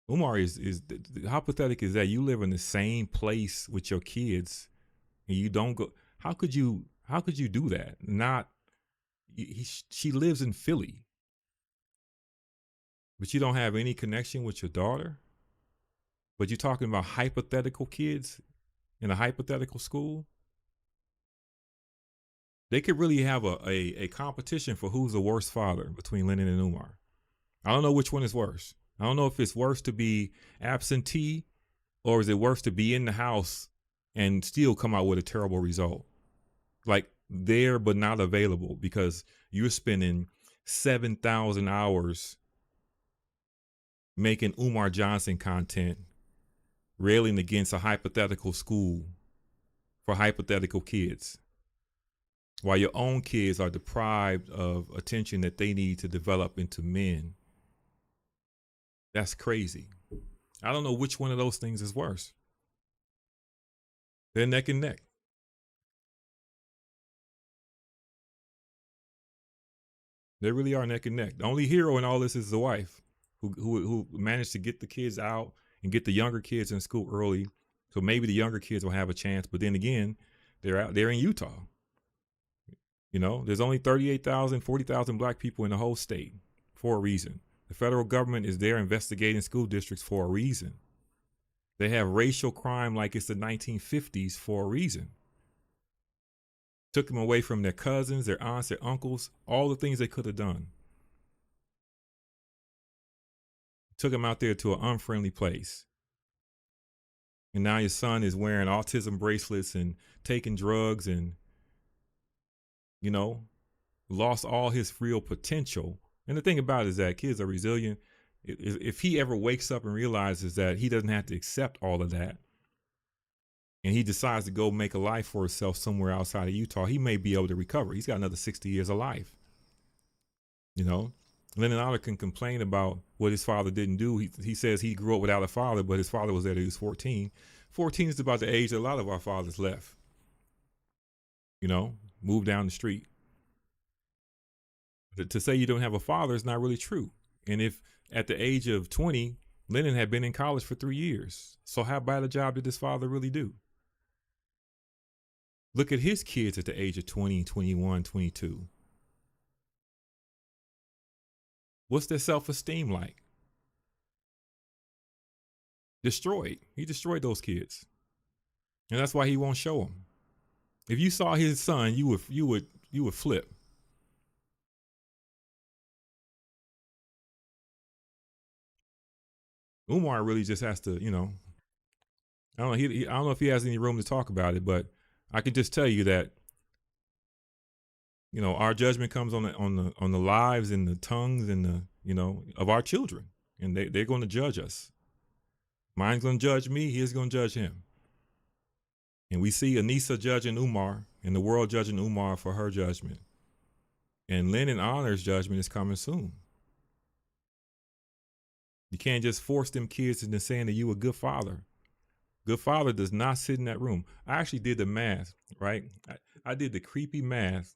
Umar is how pathetic is that? You live in the same place with your kids and you don't go. How could you do that? She lives in Philly, but you don't have any connection with your daughter. But you're talking about hypothetical kids in a hypothetical school. They could really have a competition for who's the worst father between Lennon and Umar. I don't know which one is worse. I don't know if it's worse to be absentee or is it worse to be in the house and still come out with a terrible result. Like there, but not available because you're spending 7,000 hours making Umar Johnson content, railing against a hypothetical school for hypothetical kids, while your own kids are deprived of attention that they need to develop into men. That's crazy. I don't know which one of those things is worse. They're neck and neck. They really are neck and neck. The only hero in all this is the wife, who managed to get the kids out and get the younger kids in school early, so maybe the younger kids will have a chance. But then again, they're in Utah. You know, there's only 38,000, 40,000 black people in the whole state for a reason. The federal government is there investigating school districts for a reason. They have racial crime like it's the 1950s for a reason. Took them away from their cousins, their aunts, their uncles, all the things they could have done. Took them out there to an unfriendly place. And now your son is wearing autism bracelets and taking drugs and, you know, lost all his real potential. And the thing about it is that kids are resilient. If he ever wakes up and realizes that he doesn't have to accept all of that, and he decides to go make a life for himself somewhere outside of Utah, he may be able to recover. He's got another 60 years of life. You know, Lennon Otter can complain about what his father didn't do. He says he grew up without a father, but his father was there till he was 14. 14 is about the age that a lot of our fathers left. You know, moved down the street. To say you don't have a father is not really true. And if at the age of 20, Lennon had been in college for 3 years, so how bad a job did his father really do? Look at his kids at the age of 20, 21, 22. What's their self-esteem like? Destroyed. He destroyed those kids. And that's why he won't show them. If you saw his son, you would flip. Umar really just has to, you know, I don't know. I don't know if he has any room to talk about it, but I can just tell you that, you know, our judgment comes on the lives and the tongues and the, you know, of our children, and they're going to judge us. Mine's going to judge me. He's going to judge him. And we see Anissa judging Umar and the world judging Umar for her judgment. And Lennon Honor's judgment is coming soon. You can't just force them kids into saying that you a good father. Good father does not sit in that room. I actually did the math, right? I did the creepy math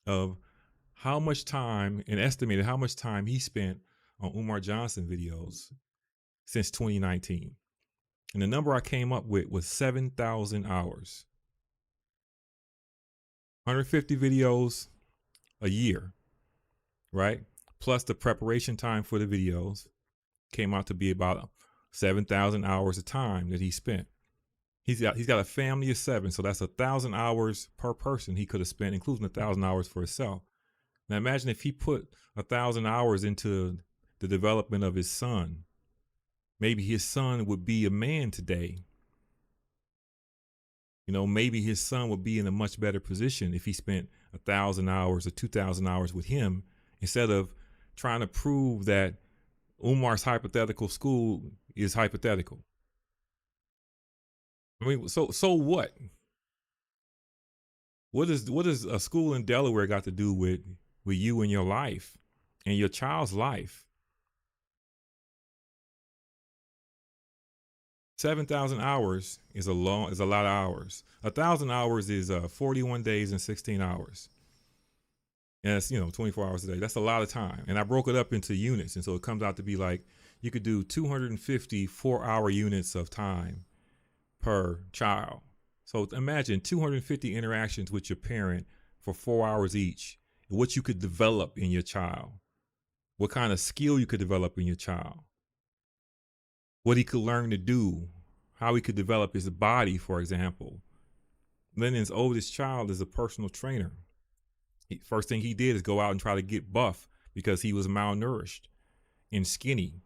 of how much time and estimated how much time he spent on Umar Johnson videos since 2019. And the number I came up with was 7,000 hours. 150 videos a year, right? Plus the preparation time for the videos came out to be about 7,000 hours of time that he spent. He's got a family of 7, so that's 1,000 hours per person he could have spent, including 1,000 hours for himself. Now imagine if he put 1,000 hours into the development of his son. Maybe his son would be a man today. You know, maybe his son would be in a much better position if he spent 1,000 hours or 2,000 hours with him, instead of trying to prove that Umar's hypothetical school is hypothetical. I mean, so what? What does a school in Delaware got to do with you and your life and your child's life? 7,000 hours is a lot of hours. 1,000 hours is 41 days and 16 hours. And that's, you know, 24 hours a day. That's a lot of time. And I broke it up into units. And so it comes out to be like, you could do 250 4-hour units of time per child. So imagine 250 interactions with your parent for 4 hours each, and what you could develop in your child, what kind of skill you could develop in your child, what he could learn to do, how he could develop his body, for example. Lennon's oldest child is a personal trainer. First thing he did is go out and try to get buff because he was malnourished and skinny,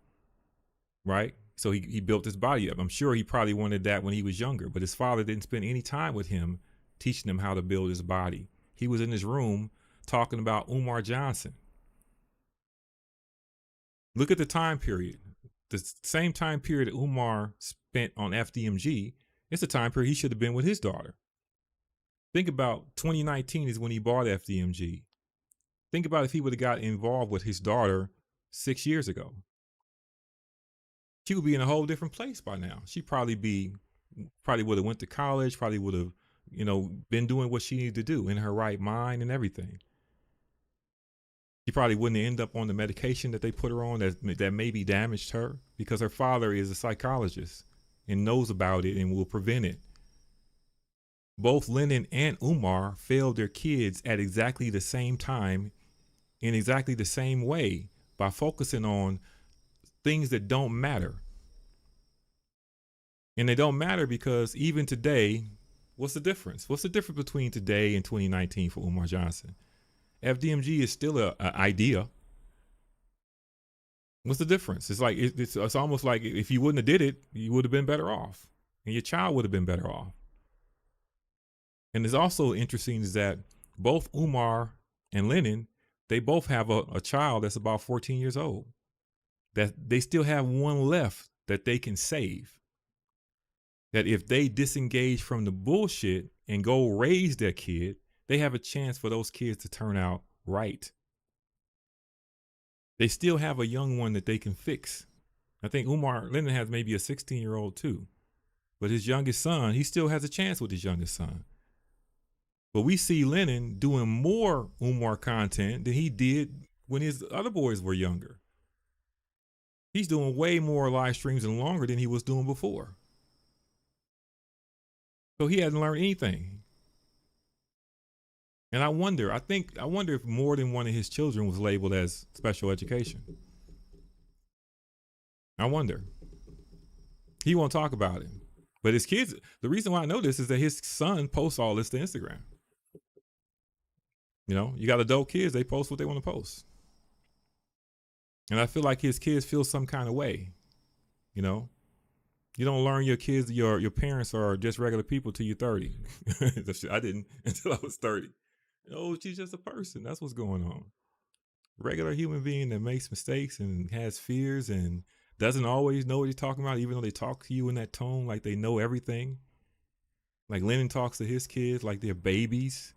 right? So he built his body up. I'm sure he probably wanted that when he was younger, but his father didn't spend any time with him teaching him how to build his body. He was in his room talking about Umar Johnson. Look at the time period. The same time period that Umar spent on FDMG, it's a time period he should have been with his daughter. Think about 2019 is when he bought FDMG. Think about if he would have got involved with his daughter 6 years ago. She would be in a whole different place by now. She probably would have went to college, probably would have, been doing what she needed to do in her right mind and everything. She probably wouldn't end up on the medication that they put her on that maybe damaged her, because her father is a psychologist and knows about it and will prevent it. Both Lennon and Umar failed their kids at exactly the same time in exactly the same way by focusing on things that don't matter. And they don't matter because even today, what's the difference? What's the difference between today and 2019 for Umar Johnson? FDMG is still an idea. What's the difference? It's like it's almost like if you wouldn't have did it, you would have been better off, and your child would have been better off. And it's also interesting is that both Umar and Lennon, they both have a child that's about 14 years old. That they still have one left that they can save. That if they disengage from the bullshit and go raise their kid, they have a chance for those kids to turn out right. They still have a young one that they can fix. I think Lennon has maybe a 16-year-old too. But his youngest son, he still has a chance with his youngest son. But we see Lennon doing more Umar content than he did when his other boys were younger. He's doing way more live streams and longer than he was doing before. So he hasn't learned anything. And I wonder if more than one of his children was labeled as special education. I wonder. He won't talk about it. But his kids, the reason why I know this is that his son posts all this to Instagram. You got adult kids, they post what they want to post. And I feel like his kids feel some kind of way. You don't learn your kids, your parents are just regular people till you're 30. I didn't until I was 30. She's just a person. That's what's going on. Regular human being that makes mistakes and has fears and doesn't always know what he's talking about, even though they talk to you in that tone like they know everything. Like Lennon talks to his kids like they're babies.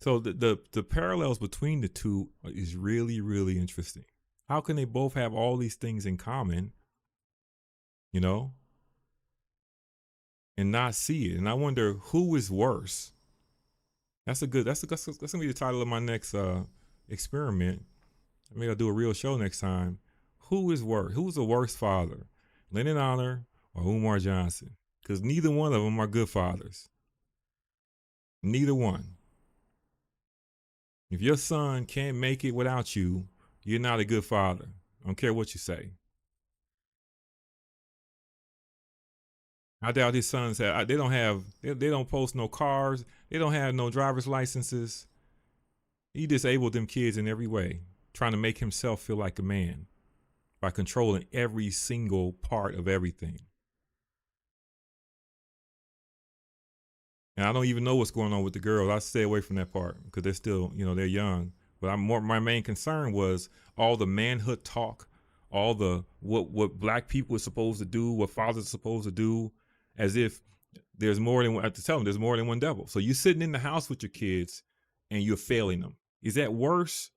So the parallels between the two is really, really interesting. How can they both have all these things in common, and not see it? And I wonder who is worse. That's gonna be the title of my next experiment. Maybe I'll do a real show next time. Who is worse? Who's the worst father? Lennon Honor or Umar Johnson? Because neither one of them are good fathers. Neither one. If your son can't make it without you, you're not a good father. I don't care what you say. I doubt his sons they don't post no cars. They don't have no driver's licenses. He disabled them kids in every way, trying to make himself feel like a man by controlling every single part of everything. And I don't even know what's going on with the girls. I stay away from that part because they're still, they're young. But my main concern was all the manhood talk, all the what black people are supposed to do, what fathers are supposed to do, as if there's more than one. I have to tell them there's more than one devil. So you're sitting in the house with your kids and you're failing them. Is that worse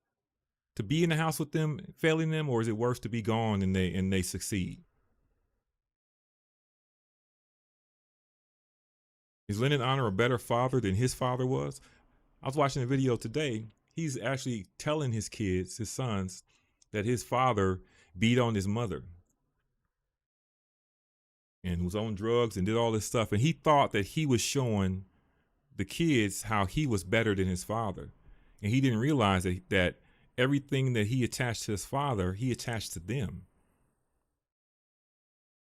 to be in the house with them, failing them, or is it worse to be gone and they succeed? Is Lennon Honor a better father than his father was? I was watching a video today. He's actually telling his kids, his sons, that his father beat on his mother and was on drugs and did all this stuff. And he thought that he was showing the kids how he was better than his father. And he didn't realize that everything that he attached to his father, he attached to them.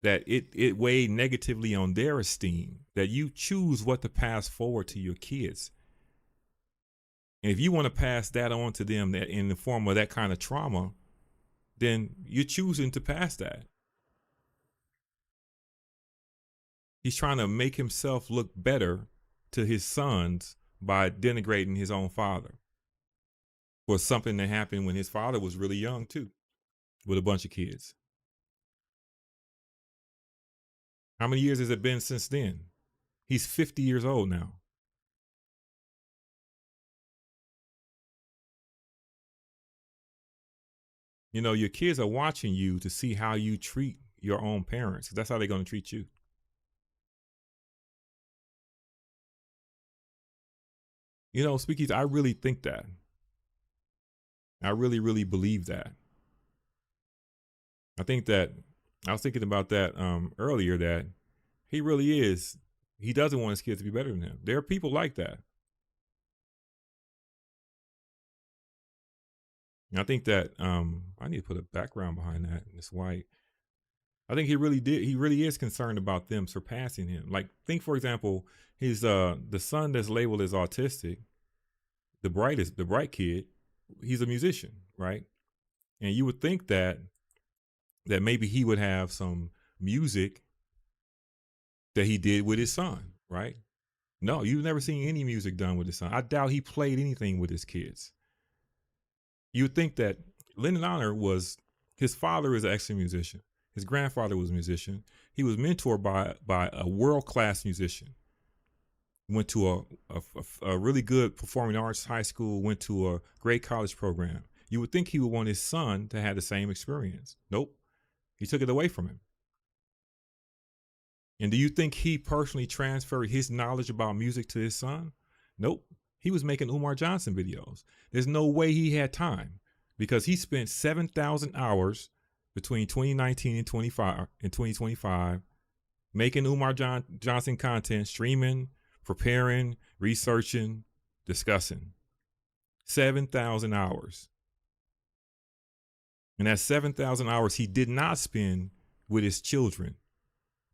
That it weighed negatively on their esteem, that you choose what to pass forward to your kids. And if you want to pass that on to them that in the form of that kind of trauma, then you're choosing to pass that. He's trying to make himself look better to his sons by denigrating his own father for something that happened when his father was really young too. with a bunch of kids. How many years has it been since then? He's 50 years old now. You know, your kids are watching you to see how you treat your own parents. That's how they're going to treat you. You know, Speakeasy, I really think that. I really, really believe that. I think that I was thinking about that earlier, that he really is. He doesn't want his kids to be better than him. There are people like that. And I think that I need to put a background behind that. It's white. I think he really did. He really is concerned about them surpassing him. Like, think, for example, his the son that's labeled as autistic, the bright kid, he's a musician, right? And you would think that maybe he would have some music that he did with his son, right? No, you've never seen any music done with his son. I doubt he played anything with his kids. You would think that Lennon Honor his father is an excellent musician. His grandfather was a musician. He was mentored by a world-class musician. Went to a really good performing arts high school, went to a great college program. You would think he would want his son to have the same experience. Nope. He took it away from him. And do you think he personally transferred his knowledge about music to his son? Nope. He was making Umar Johnson videos. There's no way he had time, because he spent 7,000 hours between 2019 and 2025 making Umar Johnson content, streaming, preparing, researching, discussing. 7,000 hours. And that 7,000 hours he did not spend with his children,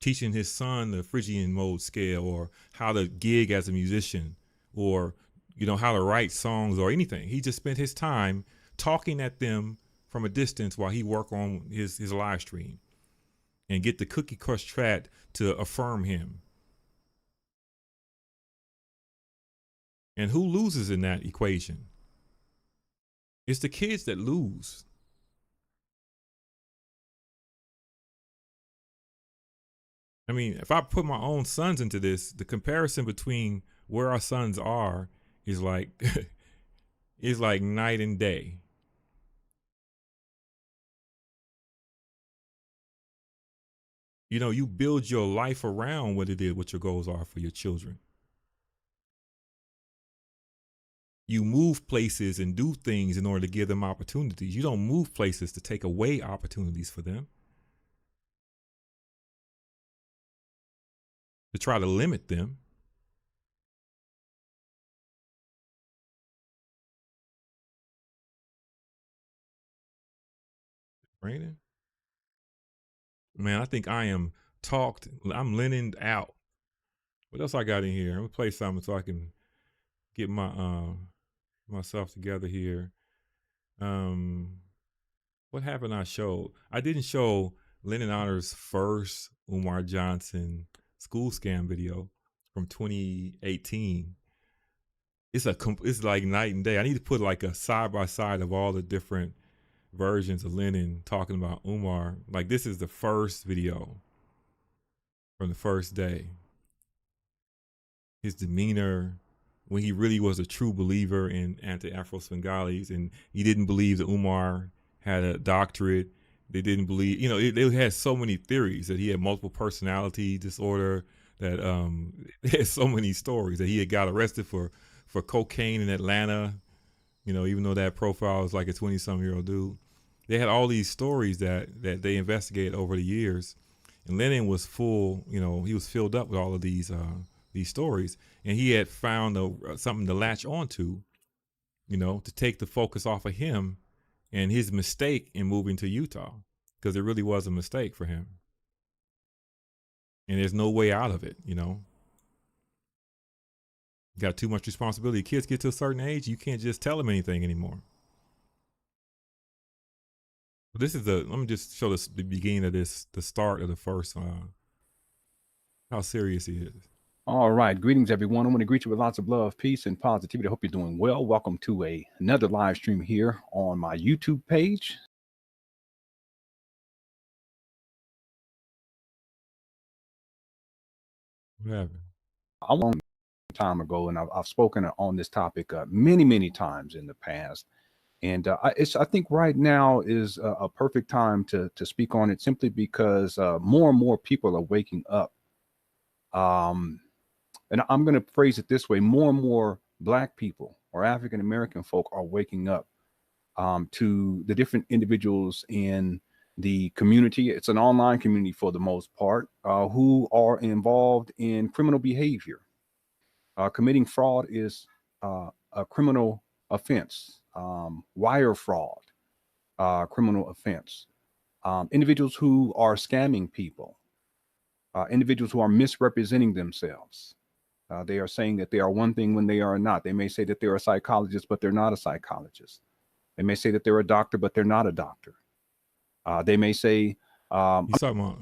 teaching his son the Phrygian mode scale, or how to gig as a musician, or how to write songs or anything. He just spent his time talking at them from a distance while he worked on his live stream and get the Cookie Crush track to affirm him. And who loses in that equation? It's the kids that lose. I mean, if I put my own sons into this, the comparison between where our sons are is like is like night and day. You build your life around what your goals are for your children. You move places and do things in order to give them opportunities. You don't move places to take away opportunities for them, to try to limit them. Brandon? Man, I think I am I'm Lennon out. What else I got in here? I'm gonna play something so I can get myself together here. What happened I showed? I didn't show Lennon Honor's first Umar Johnson school scam video from 2018. It's like night and day. I need to put like a side by side of all the different versions of Lennon talking about Umar. Like, this is the first video from the first day. His demeanor when he really was a true believer in anti-Afro-Svengalis, and he didn't believe that Umar had a doctorate. They didn't believe, they had so many theories that he had multiple personality disorder, that they had so many stories that he had got arrested for cocaine in Atlanta, even though that profile was like a 20-some-year-old dude. They had all these stories that they investigated over the years. And Lennon was full, he was filled up with all of these stories. And he had found something to latch onto, to take the focus off of him and his mistake in moving to Utah, because it really was a mistake for him. And there's no way out of it, Got too much responsibility. Kids get to a certain age, you can't just tell them anything anymore. This is let me just show the beginning of this, the start of the first, how serious he is. All right. Greetings, everyone. I want to greet you with lots of love, peace, and positivity. I hope you're doing well. Welcome to another live stream here on my YouTube page. What happened? A long time ago, and I've spoken on this topic many times in the past. And I think right now is a perfect time to speak on it, simply because more and more people are waking up. And I'm going to phrase it this way: more and more Black people or African American folk are waking up to the different individuals in the community. It's an online community for the most part, who are involved in criminal behavior. Committing fraud is a criminal offense. Wire fraud, criminal offense. Individuals who are scamming people, individuals who are misrepresenting themselves. They are saying that they are one thing when they are not. They may say that they're a psychologist, but they're not a psychologist. They may say that they're a doctor, but they're not a doctor. They may say, he's talking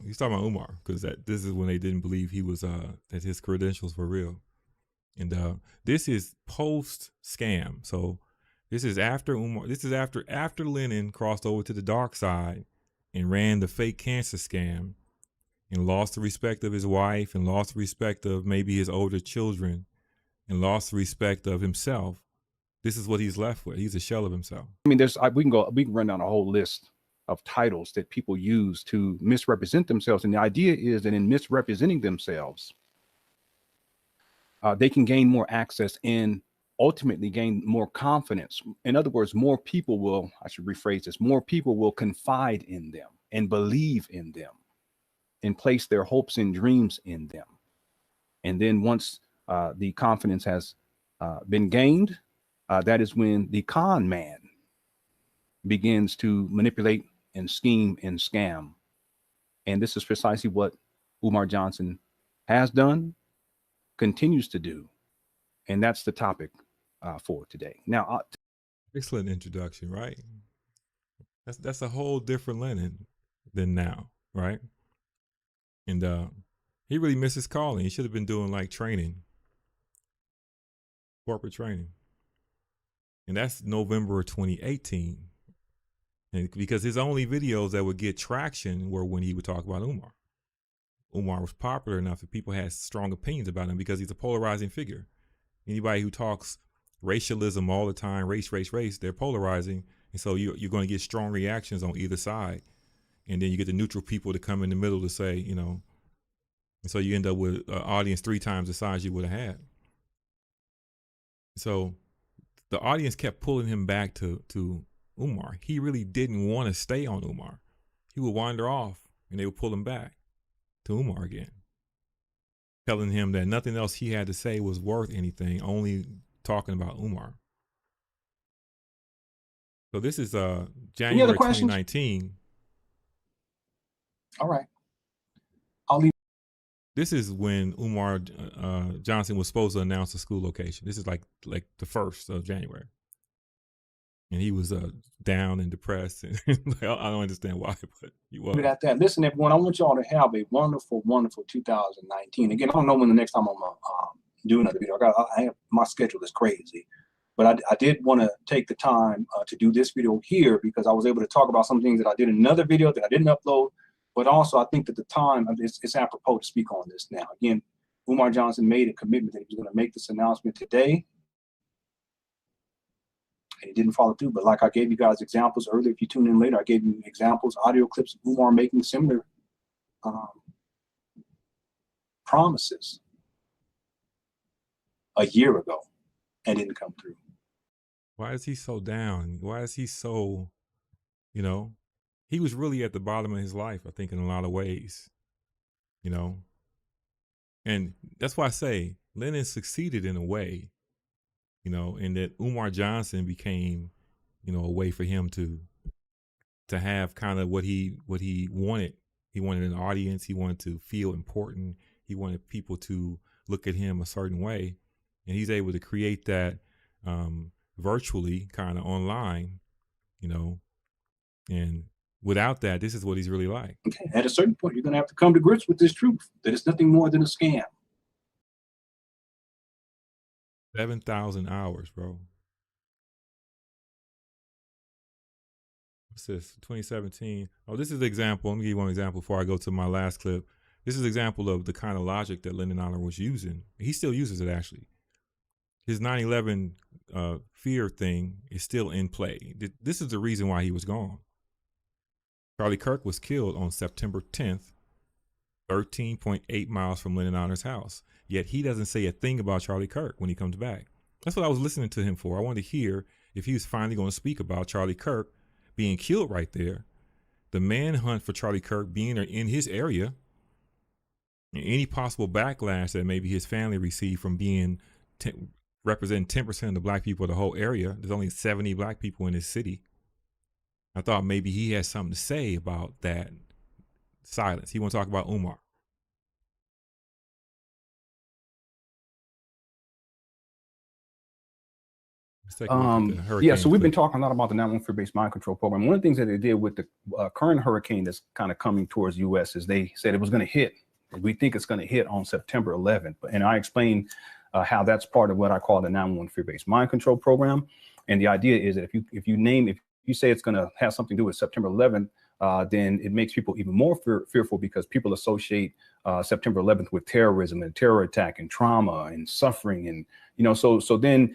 about Umar, because this is when they didn't believe he was that his credentials were real. And this is post scam. So this is after Umar. This is after Lennon crossed over to the dark side and ran the fake cancer scam and lost the respect of his wife and lost the respect of maybe his older children and lost the respect of himself. This is what he's left with. He's a shell of himself. I mean, we can run down a whole list of titles that people use to misrepresent themselves. And the idea is that in misrepresenting themselves, they can gain more access and ultimately gain more confidence. In other words, more people will, I should rephrase this, more people will confide in them and believe in them and place their hopes and dreams in them. And then once the confidence has been gained, that is when the con man begins to manipulate and scheme and scam. And this is precisely what Umar Johnson has done, continues to do. And that's the topic for today. Now, excellent introduction, right? That's a whole different Lennon than now, right? And he really missed his calling. He should have been doing like training, corporate training. And that's November of 2018. And because his only videos that would get traction were when he would talk about Umar. Umar was popular enough that people had strong opinions about him because he's a polarizing figure. Anybody who talks racialism all the time, race, they're polarizing. And so you're going to get strong reactions on either side. And then you get the neutral people to come in the middle to say, you know, and so you end up with an audience 3 times the size you would have had. So the audience kept pulling him back to Umar. He really didn't want to stay on Umar. He would wander off and they would pull him back to Umar again, telling him that nothing else he had to say was worth anything, only talking about Umar. So this is January 2019. All right. I'll leave. This is when Umar Johnson was supposed to announce the school location. This is like the 1st of January. And he was down and depressed. And I don't understand why, but he was. At that. Listen, everyone, I want y'all to have a wonderful, wonderful 2019. Again, I don't know when the next time I'm going to do another video. My schedule is crazy. But I did want to take the time to do this video here because I was able to talk about some things that I did in another video that I didn't upload. But also, I think that the time, it's apropos to speak on this now. Again, Umar Johnson made a commitment that he was going to make this announcement today. And he didn't follow through. But like I gave you guys examples earlier, if you tune in later, I gave you examples, audio clips of Umar making similar promises a year ago and didn't come through. Why is he so down? Why is he so, you know? He was really at the bottom of his life, I think, in a lot of ways, you know? And that's why I say Lennon succeeded in a way, you know, and that Umar Johnson became, you know, a way for him to have kind of what he wanted. He wanted an audience. He wanted to feel important. He wanted people to look at him a certain way. And he's able to create that virtually, kind of online, you know, and without that, this is what he's really like. Okay. At a certain point, you're going to have to come to grips with this truth, that it's nothing more than a scam. 7,000 hours, bro. What's this? 2017. Oh, this is the example. Let me give you one example before I go to my last clip. This is an example of the kind of logic that Lyndon Honor was using. He still uses it, actually. His 9/11 fear thing is still in play. This is the reason why he was gone. Charlie Kirk was killed on September 10th, 13.8 miles from Lyndon Honor's house. Yet he doesn't say a thing about Charlie Kirk when he comes back. That's what I was listening to him for. I wanted to hear if he was finally going to speak about Charlie Kirk being killed right there, the manhunt for Charlie Kirk being in his area, and any possible backlash that maybe his family received from being representing 10% of the black people of the whole area. There's only 70 black people in this city. I thought maybe he had something to say about that silence. He want to talk about Umar. Yeah, so we've been talking a lot about the 911 fear-based mind control program. One of the things that they did with the current hurricane that's kind of coming towards the U.S. is they said it was going to hit. We think it's going to hit on September 11th. And I explained how that's part of what I call the 911 fear-based mind control program. And the idea is that if you say it's going to have something to do with September 11th, then it makes people even more fearful because people associate September 11th with terrorism and terror attack and trauma and suffering. And, so then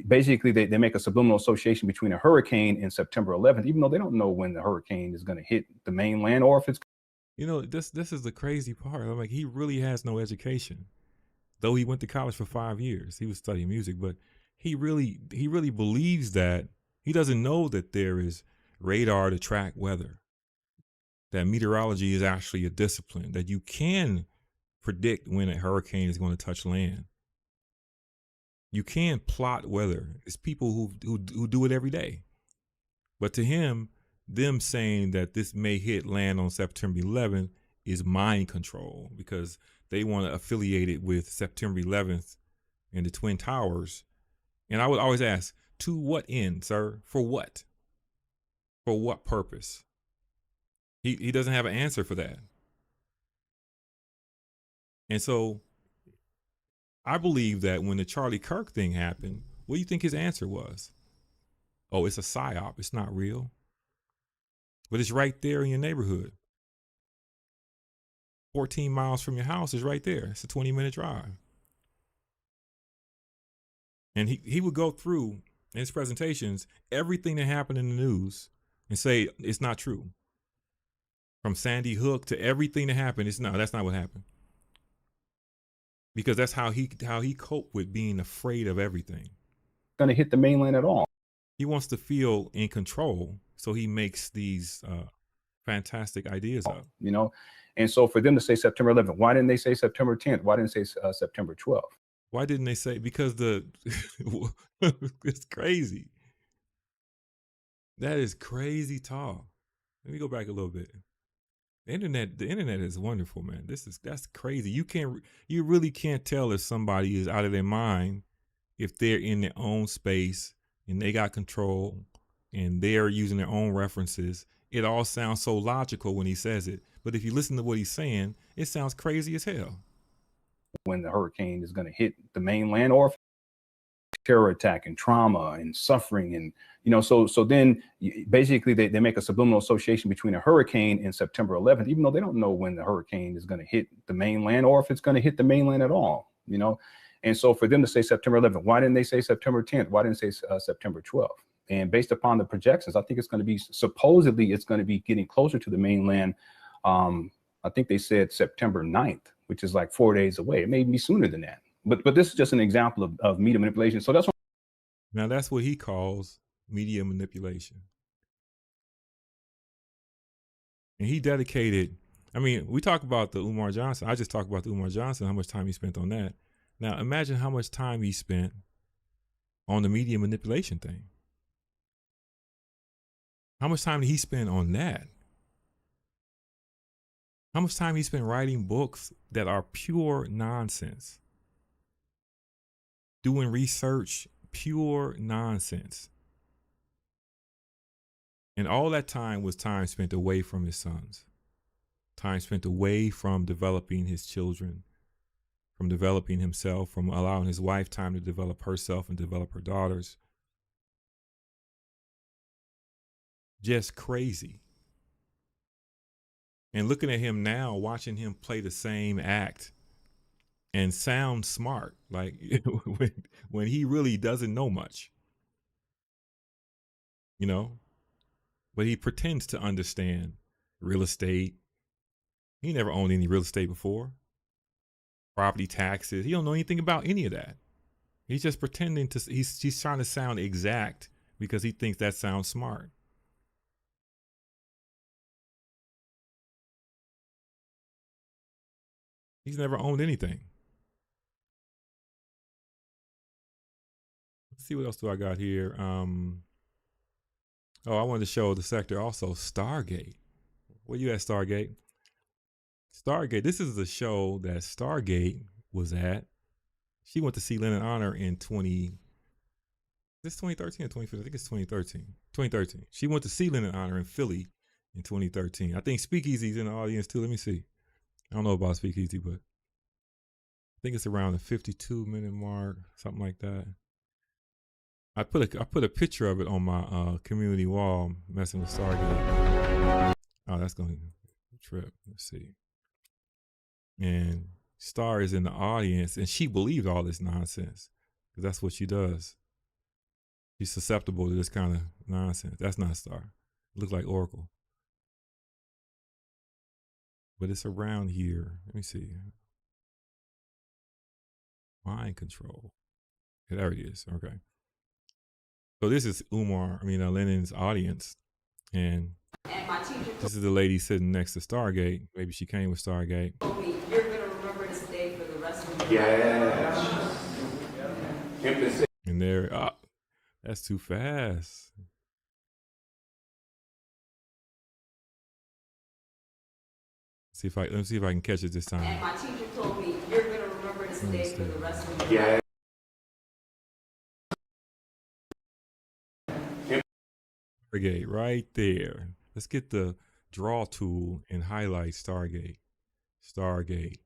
basically they make a subliminal association between a hurricane and September 11th, even though they don't know when the hurricane is going to hit the mainland or if it's. This is the crazy part. I'm like, he really has no education. Though he went to college for 5 years, he was studying music, but he really believes that he doesn't know that there is radar to track weather, that meteorology is actually a discipline, that you can predict when a hurricane is going to touch land. You can plot weather. It's people who do it every day. But to him, them saying that this may hit land on September 11th is mind control because they want to affiliate it with September 11th and the Twin Towers. And I would always ask, to what end, sir? For what? For what purpose? He doesn't have an answer for that. And so I believe that when the Charlie Kirk thing happened, what do you think his answer was? Oh, it's a psyop. It's not real. But it's right there in your neighborhood. 14 miles from your house is right there. It's a 20-minute drive. And he would go through in his presentations everything that happened in the news and say it's not true. From Sandy Hook to everything that happened, that's not what happened. Because that's how he coped with being afraid of everything. Going to hit the mainland at all. He wants to feel in control, so he makes these fantastic ideas up. And so for them to say September 11th, why didn't they say September 10th? Why didn't they say September 12th? Why didn't they say? Because it's crazy. That is crazy talk. Let me go back a little bit. The internet is wonderful, man. That's crazy. You really can't tell if somebody is out of their mind if they're in their own space and they got control and they're using their own references. It all sounds so logical when he says it, but if you listen to what he's saying, it sounds crazy as hell. When the hurricane is going to hit the mainland or terror attack and trauma and suffering and so then basically they make a subliminal association between a hurricane and September 11th, even though they don't know when the hurricane is going to hit the mainland or if it's going to hit the mainland at all. And so for them to say September 11th, why didn't they say September 10th? Why didn't they say September 12th? And based upon the projections, I think it's going to be supposedly it's going to be getting closer to the mainland. I think they said September 9th, which is like 4 days away. It may be sooner than that. But this is just an example of media manipulation. So that's what he calls media manipulation. And he dedicated, we talk about the Umar Johnson. I just talked about the Umar Johnson, how much time he spent on that. Now imagine how much time he spent on the media manipulation thing. How much time did he spend on that? How much time he spent writing books that are pure nonsense? Doing research, pure nonsense. And all that time was time spent away from his sons. Time spent away from developing his children, from developing himself, from allowing his wife time to develop herself and develop her daughters. Just crazy. And looking at him now, watching him play the same act and sound smart, like when he really doesn't know much, you know, but he pretends to understand real estate. He never owned any real estate before. Property taxes. He don't know anything about any of that. He's just pretending to, he's trying to sound exact because he thinks that sounds smart. He's never owned anything. Let's see what else do I got here. Oh, I wanted to show the sector also. Stargate. Where you at, Stargate? Stargate. This is the show that Stargate was at. She went to see Lennon Honor in 2013 or 2015? I think it's 2013. 2013. She went to see Lennon Honor in Philly in 2013. I think Speakeasy's in the audience too. Let me see. I don't know about Speakeasy, but I think it's around the 52-minute mark, something like that. I put a picture of it on my community wall, messing with Stargate. Oh, that's going to trip. Let's see. And Star is in the audience, and she believes all this nonsense because that's what she does. She's susceptible to this kind of nonsense. That's not Star. It looks like Oracle. But it's around here. Let me see. Mind control. Yeah, there it is. Okay. So this is Lennon's audience. And this is the lady sitting next to Stargate. Maybe she came with Stargate. You're going to remember this day for the rest of your life. Yes. And there, that's too fast. Let me see if I can catch it this time. And my teacher told me, you're going to remember this day for the rest of your life. Stargate, right there. Let's get the draw tool and highlight Stargate. Stargate.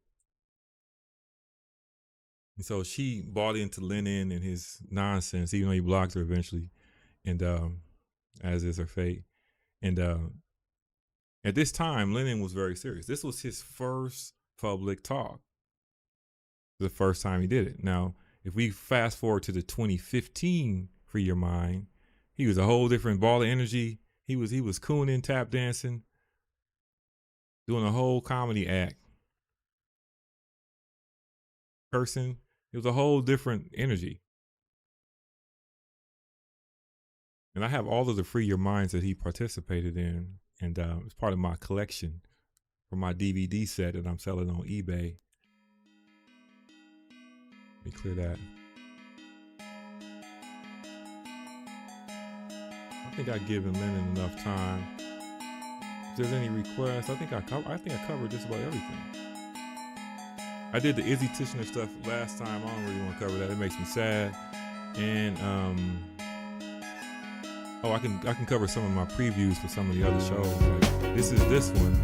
And so she bought into Lennon and his nonsense, even though he blocked her eventually, and as is her fate. And at this time, Lennon was very serious. This was his first public talk. The first time he did it. Now, if we fast forward to the 2015 Free Your Mind, he was a whole different ball of energy. He was cooning, tap dancing, doing a whole comedy act, cursing. It was a whole different energy. And I have all of the Free Your Minds that he participated in, and it's part of my collection for my DVD set that I'm selling on eBay. Let me clear that. I think I've given Lennon enough time. If there's any requests, I think I covered just about everything. I did the Izzy Tishner stuff last time. I don't really want to cover that. It makes me sad. And I can cover some of my previews for some of the other shows. Like, this is this one.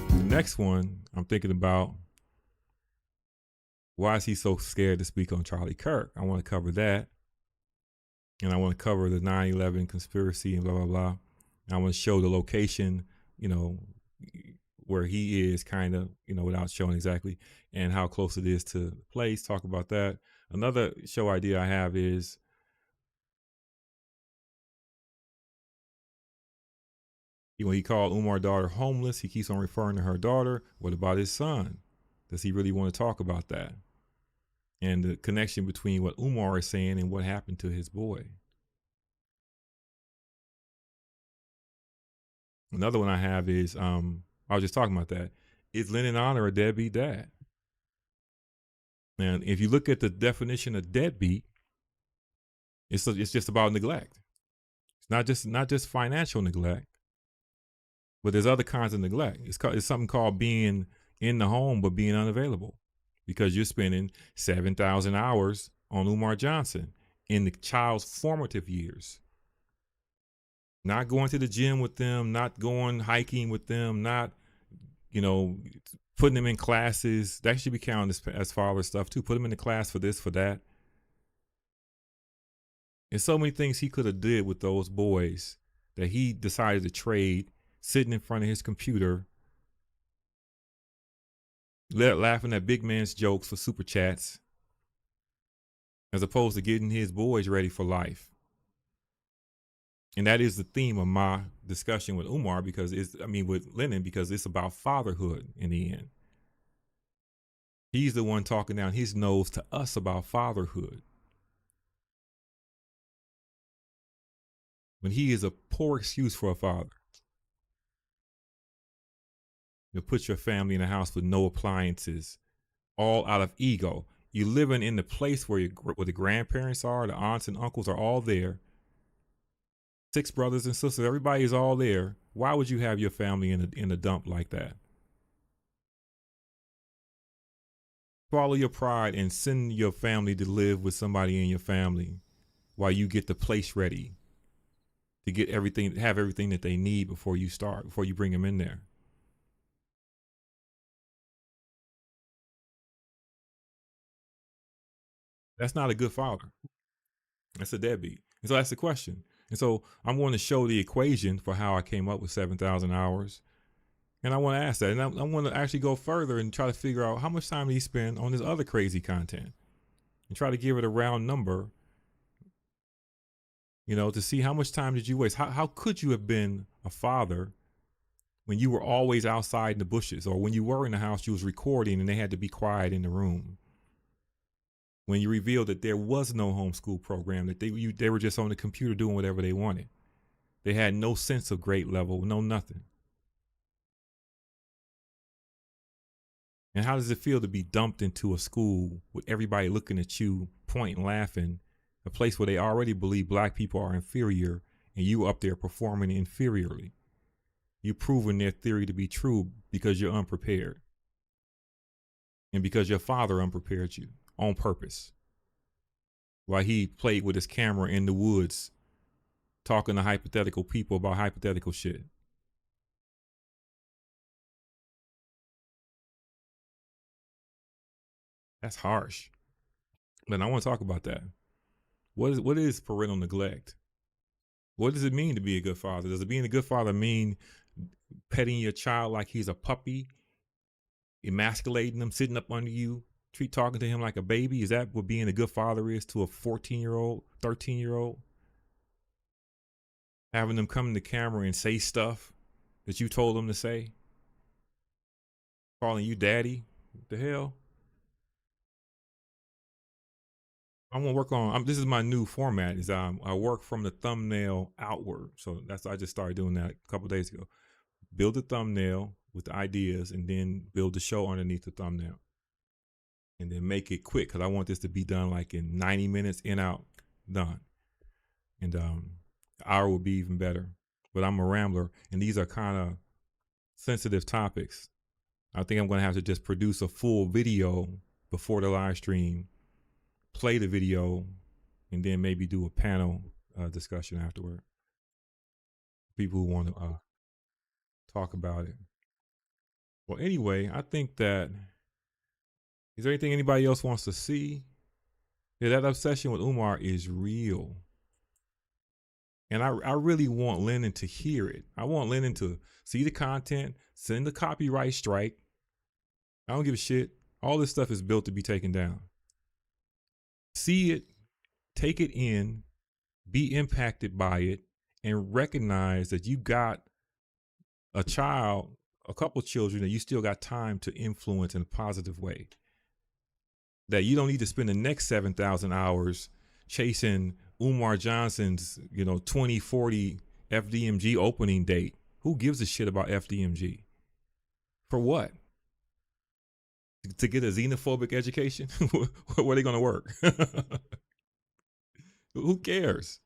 The next one I'm thinking about. Why is he so scared to speak on Charlie Kirk? I want to cover that. And I want to cover the 9/11 conspiracy and blah, blah, blah. And I want to show the location, where he is kind of, without showing exactly, and how close it is to the place. Talk about that. Another show idea I have is when he called Umar's daughter homeless, he keeps on referring to her daughter. What about his son? Does he really want to talk about that? And the connection between what Umar is saying and what happened to his boy. Another one I have is, I was just talking about that. Is Lennon Honor a deadbeat dad? And if you look at the definition of deadbeat, it's just about neglect. It's not just financial neglect, but there's other kinds of neglect. It's something called being in the home but being unavailable, because you're spending 7,000 hours on Umar Johnson in the child's formative years. Not going to the gym with them, not going hiking with them, not, putting them in classes. That should be counted as father stuff too. Put them in the class for this, for that. And so many things he could have did with those boys that he decided to trade, sitting in front of his computer, laughing at big man's jokes for super chats, as opposed to getting his boys ready for life. And that is the theme of my discussion with Umar, with Lennon, because it's about fatherhood in the end. He's the one talking down his nose to us about fatherhood, when he is a poor excuse for a father. You put your family in a house with no appliances, all out of ego. You're living in the place where the grandparents are, the aunts and uncles are all there. 6 brothers and sisters, everybody is all there. Why would you have your family in a dump like that? Swallow your pride and send your family to live with somebody in your family while you get the place ready to get everything, have everything that they need before you bring them in there. That's not a good father. That's a deadbeat. And so that's the question. And so I'm going to show the equation for how I came up with 7,000 hours. And I want to ask that. And I want to actually go further and try to figure out how much time did he spend on this other crazy content, and try to give it a round number, to see how much time did you waste? How could you have been a father when you were always outside in the bushes, or when you were in the house, you was recording and they had to be quiet in the room? When you revealed that there was no homeschool program, that they were just on the computer doing whatever they wanted. They had no sense of grade level, no nothing. And how does it feel to be dumped into a school with everybody looking at you, pointing, laughing, a place where they already believe black people are inferior, and you up there performing inferiorly? You're proving their theory to be true because you're unprepared. And because your father unprepared you on purpose, while he played with his camera in the woods, talking to hypothetical people about hypothetical shit. That's harsh. But I want to talk about that. What is parental neglect? What does it mean to be a good father? Does it being a good father mean petting your child like he's a puppy, emasculating them, sitting up under you, talking to him like a baby? Is that what being a good father is to a 14-year-old, 13-year-old? Having them come in the camera and say stuff that you told them to say? Calling you daddy? What the hell? I'm gonna work on. This is my new format. Is I work from the thumbnail outward. So I just started doing that a couple days ago. Build a thumbnail with the ideas, and then build the show underneath the thumbnail, and then make it quick, because I want this to be done like in 90 minutes, in, out, done. And hour would be even better. But I'm a rambler, and these are kind of sensitive topics. I think I'm gonna have to just produce a full video before the live stream, play the video, and then maybe do a panel discussion afterward. People who want to talk about it. Well, anyway, I think that, is there anything anybody else wants to see? Yeah, that obsession with Umar is real. And I really want Lennon to hear it. I want Lennon to see the content, send the copyright strike. I don't give a shit. All this stuff is built to be taken down. See it, take it in, be impacted by it, and recognize that you got a child, a couple children that you still got time to influence in a positive way. That you don't need to spend the next 7,000 hours chasing Umar Johnson's, 2040 FDMG opening date. Who gives a shit about FDMG? For what? To get a xenophobic education? Where are they going to work? Who cares?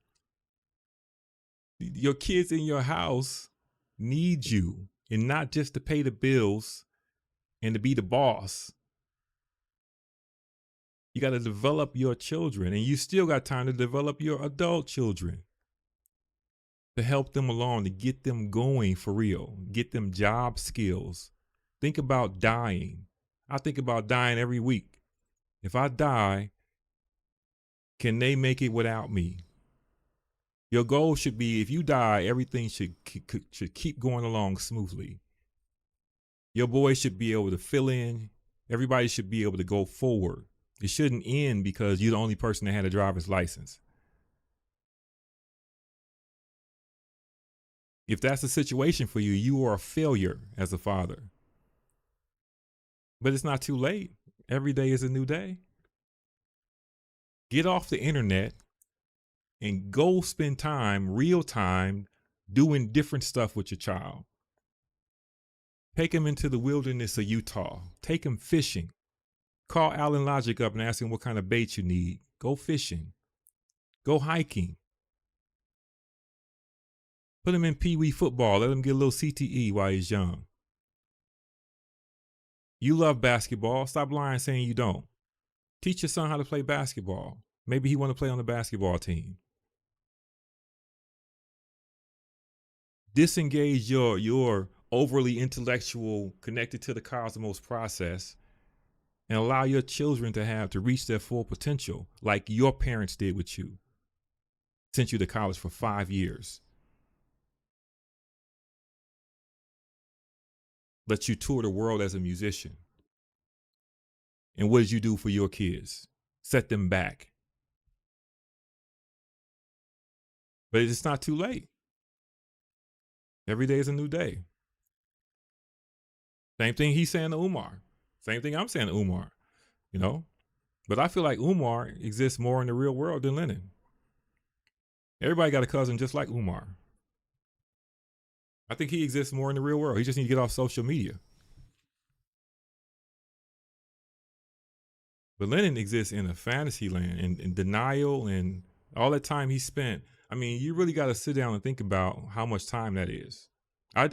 Your kids in your house need you, and not just to pay the bills and to be the boss. You got to develop your children, and you still got time to develop your adult children, to help them along, to get them going for real, get them job skills. Think about dying. I think about dying every week. If I die, can they make it without me? Your goal should be, if you die, everything should keep going along smoothly. Your boys should be able to fill in Everybody should be able to go forward. It shouldn't end because you're the only person that had a driver's license. If that's the situation for you, you are a failure as a father. But it's not too late. Every day is a new day. Get off the internet and go spend time, real time, doing different stuff with your child. Take him into the wilderness of Utah. Take him fishing. Call Alan Logic up and ask him what kind of bait you need. Go fishing. Go hiking. Put him in Pee-wee football. Let him get a little CTE while he's young. You love basketball. Stop lying saying you don't. Teach your son how to play basketball. Maybe he want to play on the basketball team. Disengage your overly intellectual, connected to the cosmos process and allow your children to reach their full potential like your parents did with you. Sent you to college for 5 years. Let you tour the world as a musician. And what did you do for your kids? Set them back. But it's not too late. Every day is a new day. Same thing he's saying to Umar. Same thing I'm saying to Umar, you know? But I feel like Umar exists more in the real world than Lennon. Everybody got a cousin just like Umar. I think he exists more in the real world. He just needs to get off social media. But Lennon exists in a fantasy land, in denial, and all that time he spent. I mean, you really got to sit down and think about how much time that is. I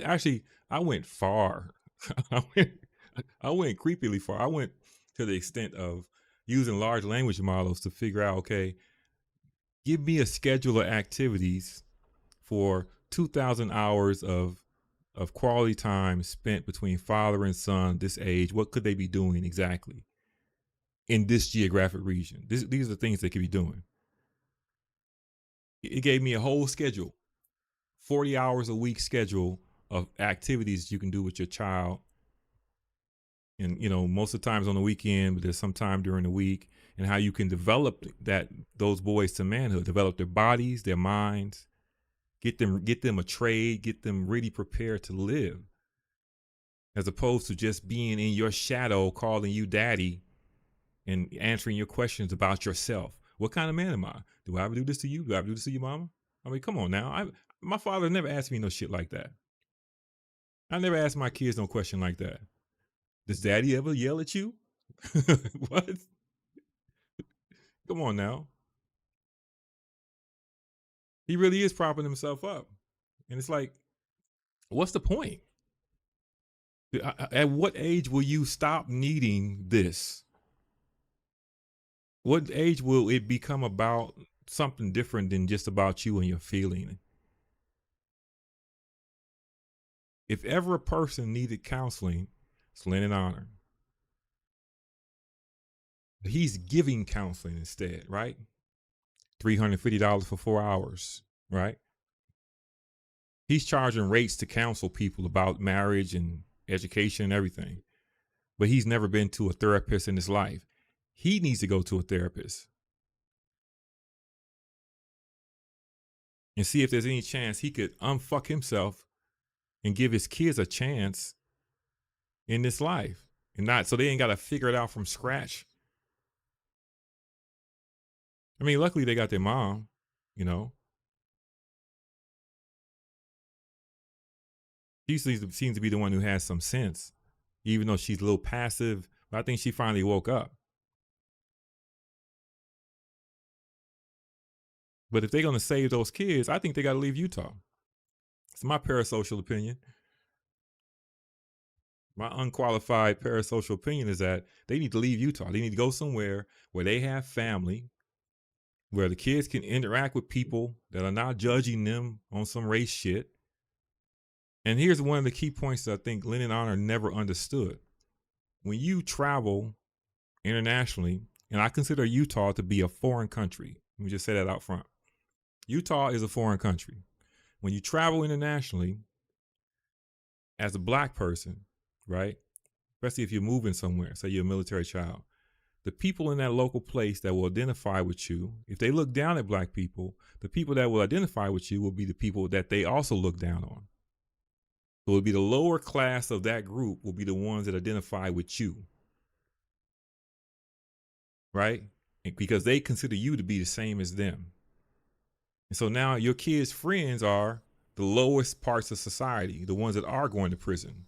went far. I went creepily far. I went to the extent of using large language models to figure out, okay, give me a schedule of activities for 2,000 hours of quality time spent between father and son, this age. What could they be doing exactly in this geographic region? These are the things they could be doing. It gave me a whole schedule, 40 hours a week schedule of activities you can do with your child. And, you know, most of the times on the weekend, but there's some time during the week, and how you can develop those boys to manhood, develop their bodies, their minds, get them a trade, get them really prepared to live, as opposed to just being in your shadow, calling you daddy and answering your questions about yourself. What kind of man am I? Do I ever do this to you? Do I ever do this to your mama? I mean, come on now. My father never asked me no shit like that. I never asked my kids no question like that. Does daddy ever yell at you? What? Come on now. He really is propping himself up. And it's like, what's the point? At what age will you stop needing this? What age will it become about something different than just about you and your feeling? If ever a person needed counseling, it's Lennon Honor. He's giving counseling instead, right? $350 for 4 hours, right? He's charging rates to counsel people about marriage and education and everything. But he's never been to a therapist in his life. He needs to go to a therapist and see if there's any chance he could unfuck himself and give his kids a chance in this life, and not so they ain't got to figure it out from scratch. I mean, luckily they got their mom, you know. She seems to be the one who has some sense, even though she's a little passive. But I think she finally woke up. But if they're going to save those kids, I think they got to leave Utah. It's my parasocial opinion. My unqualified parasocial opinion is that they need to leave Utah. They need to go somewhere where they have family, where the kids can interact with people that are not judging them on some race shit. And here's one of the key points that I think Lennon Honor never understood. When you travel internationally, and I consider Utah to be a foreign country. Let me just say that out front. Utah is a foreign country. When you travel internationally as a black person, right? especially if you're moving somewhere, say you're a military child. The people in that local place that will identify with you, if they look down at black people, the people that will identify with you will be the people that they also look down on. So it'll be the lower class of that group will be the ones that identify with you. Right? And because they consider you to be the same as them. And so now your kids' friends are the lowest parts of society, the ones that are going to prison,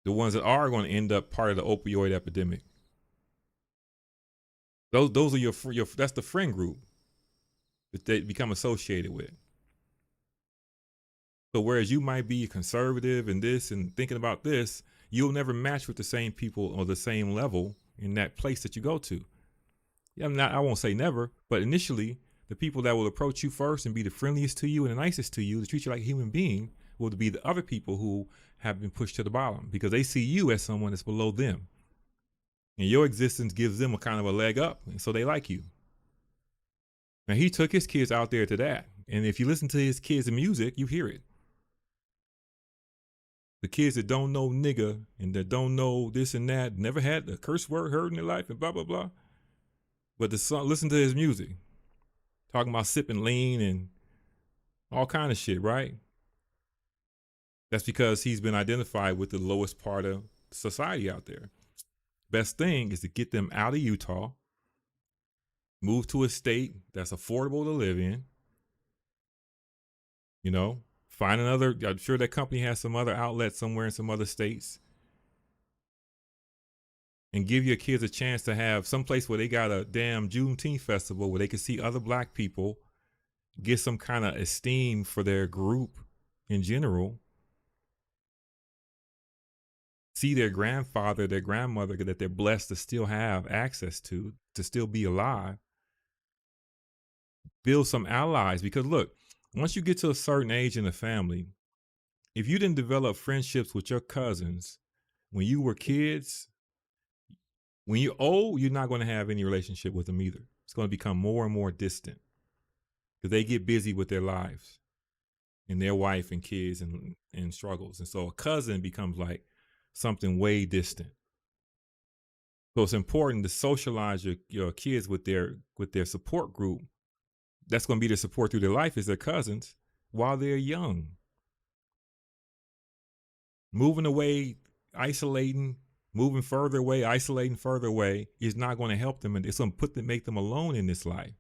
the ones that are going to end up part of the opioid epidemic. Those are your that's the friend group that they become associated with. So whereas you might be conservative and this and thinking about this, you'll never match with the same people or the same level in that place that you go to. Yeah, I won't say never, but initially the people that will approach you first and be the friendliest to you and the nicest to you, to treat you like a human being, will be the other people who have been pushed to the bottom because they see you as someone that's below them. And your existence gives them a kind of a leg up, and so they like you. Now, he took his kids out there to that. And if you listen to his kids' music, you hear it. The kids that don't know nigga and that don't know this and that, never had a curse word heard in their life and blah, blah, blah. But the song, listen to his music. Talking about sipping lean and all kind of shit, right? That's because he's been identified with the lowest part of society out there. Best thing is to get them out of Utah, move to a state that's affordable to live in, you know, find another, I'm sure that company has some other outlet somewhere in some other states, and give your kids a chance to have some place where they got a damn Juneteenth festival where they can see other black people, get some kind of esteem for their group in general, see their grandfather, their grandmother that they're blessed to still have access to still be alive. Build some allies, because look, once you get to a certain age in the family, if you didn't develop friendships with your cousins when you were kids, when you're old, you're not going to have any relationship with them either. It's going to become more and more distant because they get busy with their lives and their wife and kids and struggles. And so a cousin becomes like something way distant. So it's important to socialize your kids with their support group. That's going to be their support through their life is their cousins while they're young. Moving away, isolating, moving further away, isolating further away is not going to help them, and it's going to make them alone in this life.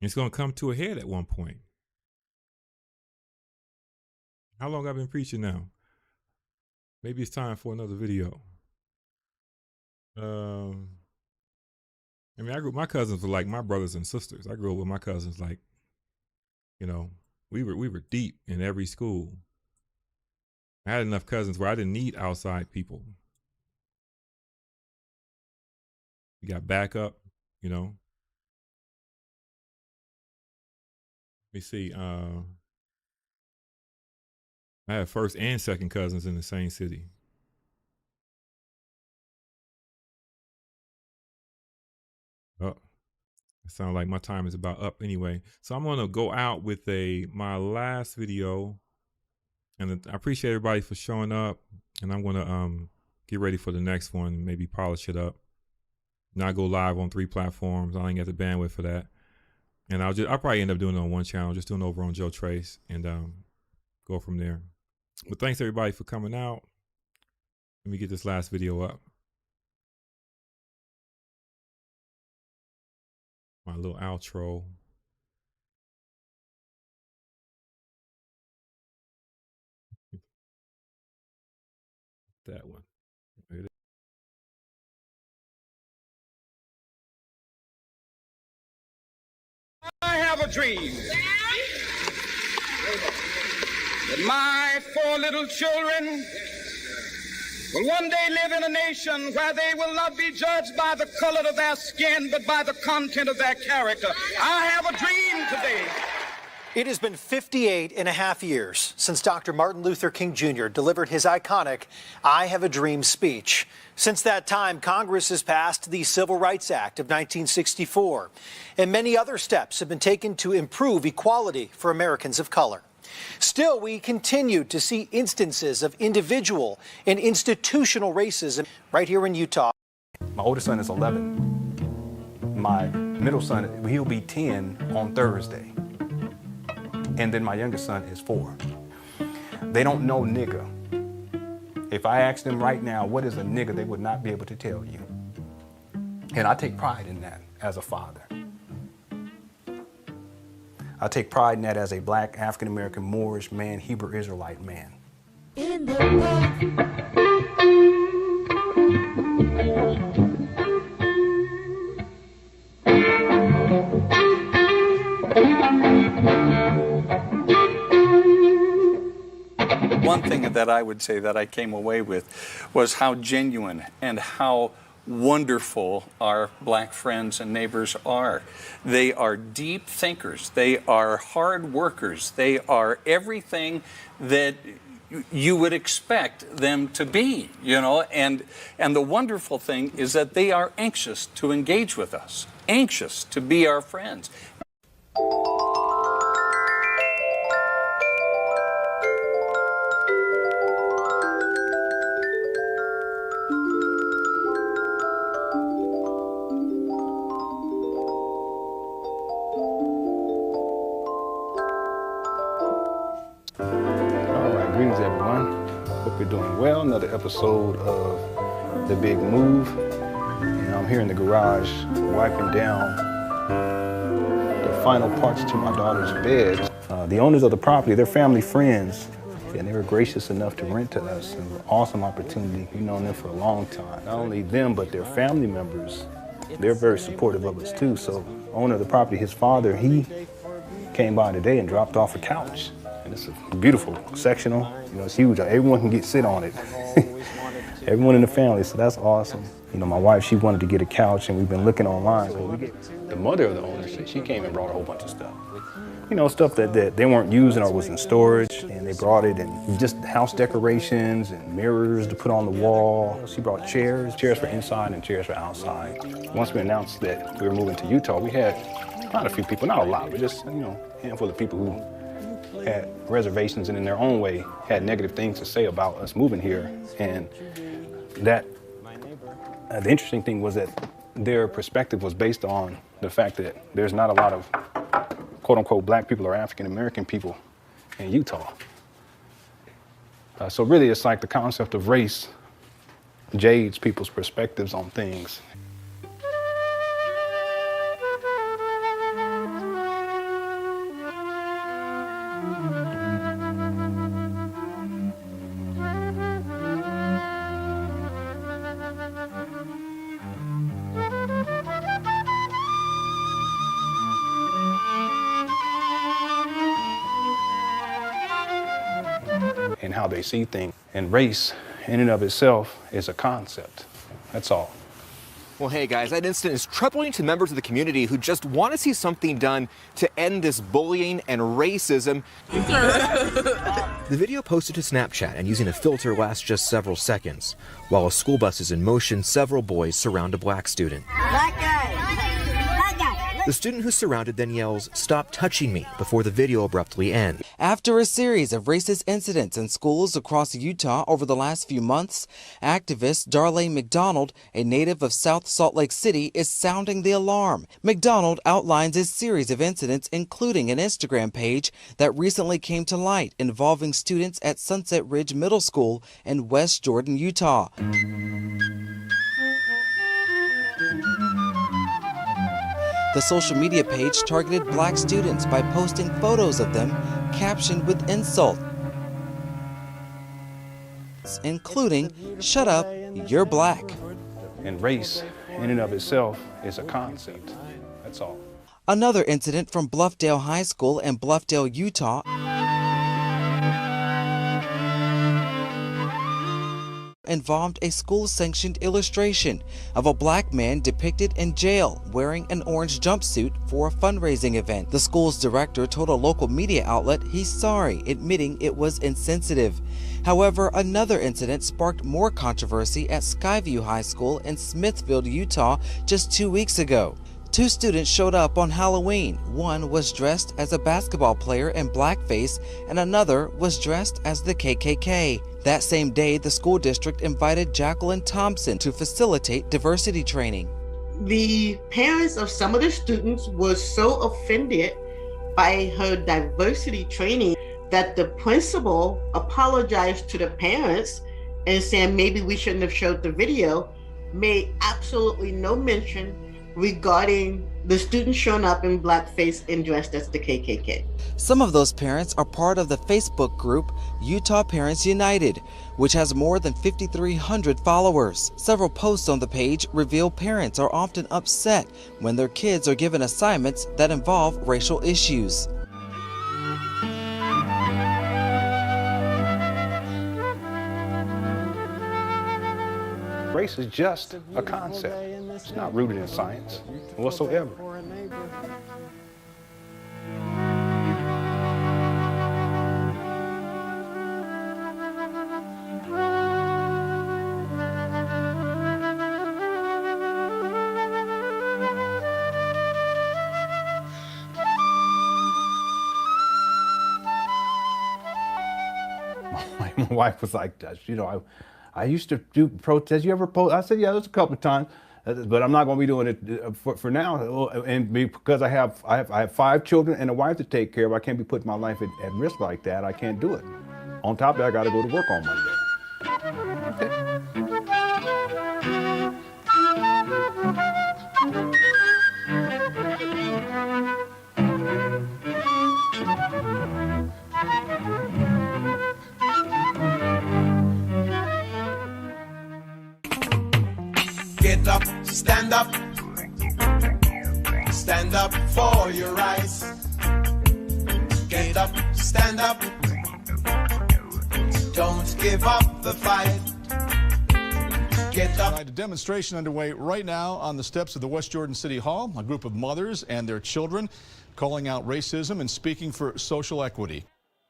It's going to come to a head at one point. How long I've been preaching now? Maybe it's time for another video. I mean, my cousins were like my brothers and sisters. I grew up with my cousins like, you know, we were deep in every school. I had enough cousins where I didn't need outside people. We got backup, you know. Let me see. I have first and second cousins in the same city. Oh, it sounds like my time is about up anyway. So I'm going to go out with my last video. And I appreciate everybody for showing up. And I'm going to get ready for the next one, maybe polish it up. Not go live on 3 platforms. I ain't got the bandwidth for that. And I'll probably end up doing it on one channel, just doing it over on Joe Trace, and go from there. But thanks everybody for coming out. Let me get this last video up. My little outro. That one. There it is. I have a dream that my 4 little children will one day live in a nation where they will not be judged by the color of their skin, but by the content of their character. I have a dream today. It has been 58 and a half years since Dr. Martin Luther King Jr. delivered his iconic I Have a Dream speech. Since that time, Congress has passed the Civil Rights Act of 1964, and many other steps have been taken to improve equality for Americans of color. Still, we continue to see instances of individual and institutional racism right here in Utah. My oldest son is 11. My middle son, he'll be 10 on Thursday. And then my youngest son is 4. They don't know nigga. If I ask them right now, what is a nigga, they would not be able to tell you. And I take pride in that as a father. I take pride in that as a black, African-American, Moorish man, Hebrew Israelite man. In the One thing that I would say that I came away with was how genuine and how wonderful our black friends and neighbors are. They are deep thinkers. They are hard workers. They are everything that you would expect them to be, you know, and the wonderful thing is that they are anxious to engage with us, anxious to be our friends. Greetings, everyone. Hope you're doing well. Another episode of The Big Move. And I'm here in the garage wiping down the final parts to my daughter's bed. The owners of the property, they're family friends, and they were gracious enough to rent to us. It was an awesome opportunity. We've known them for a long time. Not only them, but their family members, they're very supportive of us too. So, owner of the property, his father, he came by today and dropped off a couch. And it's a beautiful sectional, you know, it's huge. Everyone can sit on it. Everyone in the family, so that's awesome. You know, my wife, she wanted to get a couch, and we've been looking online. So the mother of the owner, she came and brought a whole bunch of stuff. You know, stuff that they weren't using or was in storage, and they brought it, and just house decorations and mirrors to put on the wall. She brought chairs for inside and chairs for outside. Once we announced that we were moving to Utah, we had quite a few people, not a lot, but just, you know, a handful of people who had reservations and in their own way had negative things to say about us moving here. And that, the interesting thing was that their perspective was based on the fact that there's not a lot of quote unquote black people or African American people in Utah. So really it's like the concept of race jades people's perspectives on things. And how they see things. And race, in and of itself, is a concept. That's all. Well, hey guys, that incident is troubling to members of the community who just want to see something done to end this bullying and racism. The video posted to Snapchat and using a filter lasts just several seconds. While a school bus is in motion, several boys surround a black student. Black guy. The student who's surrounded then yells, "Stop touching me," before the video abruptly ends. After a series of racist incidents in schools across Utah over the last few months, activist Darlene McDonald, a native of South Salt Lake City, is sounding the alarm. McDonald outlines a series of incidents, including an Instagram page that recently came to light involving students at Sunset Ridge Middle School in West Jordan, Utah. The social media page targeted black students by posting photos of them captioned with insult, including, "Shut up, you're black." And race, in and of itself, is a concept. That's all. Another incident from Bluffdale High School in Bluffdale, Utah, involved a school-sanctioned illustration of a black man depicted in jail wearing an orange jumpsuit for a fundraising event. The school's director told a local media outlet he's sorry, admitting it was insensitive. However, another incident sparked more controversy at Skyview High School in Smithfield, Utah, just 2 weeks ago. 2 students showed up on Halloween. One was dressed as a basketball player in blackface, and another was dressed as the KKK. That same day, the school district invited Jacqueline Thompson to facilitate diversity training. The parents of some of the students were so offended by her diversity training that the principal apologized to the parents and said maybe we shouldn't have showed the video, made absolutely no mention regarding the students showing up in blackface and dressed as the KKK. Some of those parents are part of the Facebook group Utah Parents United, which has more than 5,300 followers. Several posts on the page reveal parents are often upset when their kids are given assignments that involve racial issues. Race is just a concept. It's not rooted in science whatsoever. My wife was like, you know, I used to do protests. You ever post? I said, yeah, there's a couple of times, but I'm not going to be doing it for now. And because I have 5 children and a wife to take care of, I can't be putting my life at risk like that. I can't do it. On top of that, I got to go to work on Monday. Get up, stand up. Stand up for your rights. Get up, stand up. Don't give up the fight. Get up. A demonstration underway right now on the steps of the West Jordan City Hall. A group of mothers and their children calling out racism and speaking for social equity.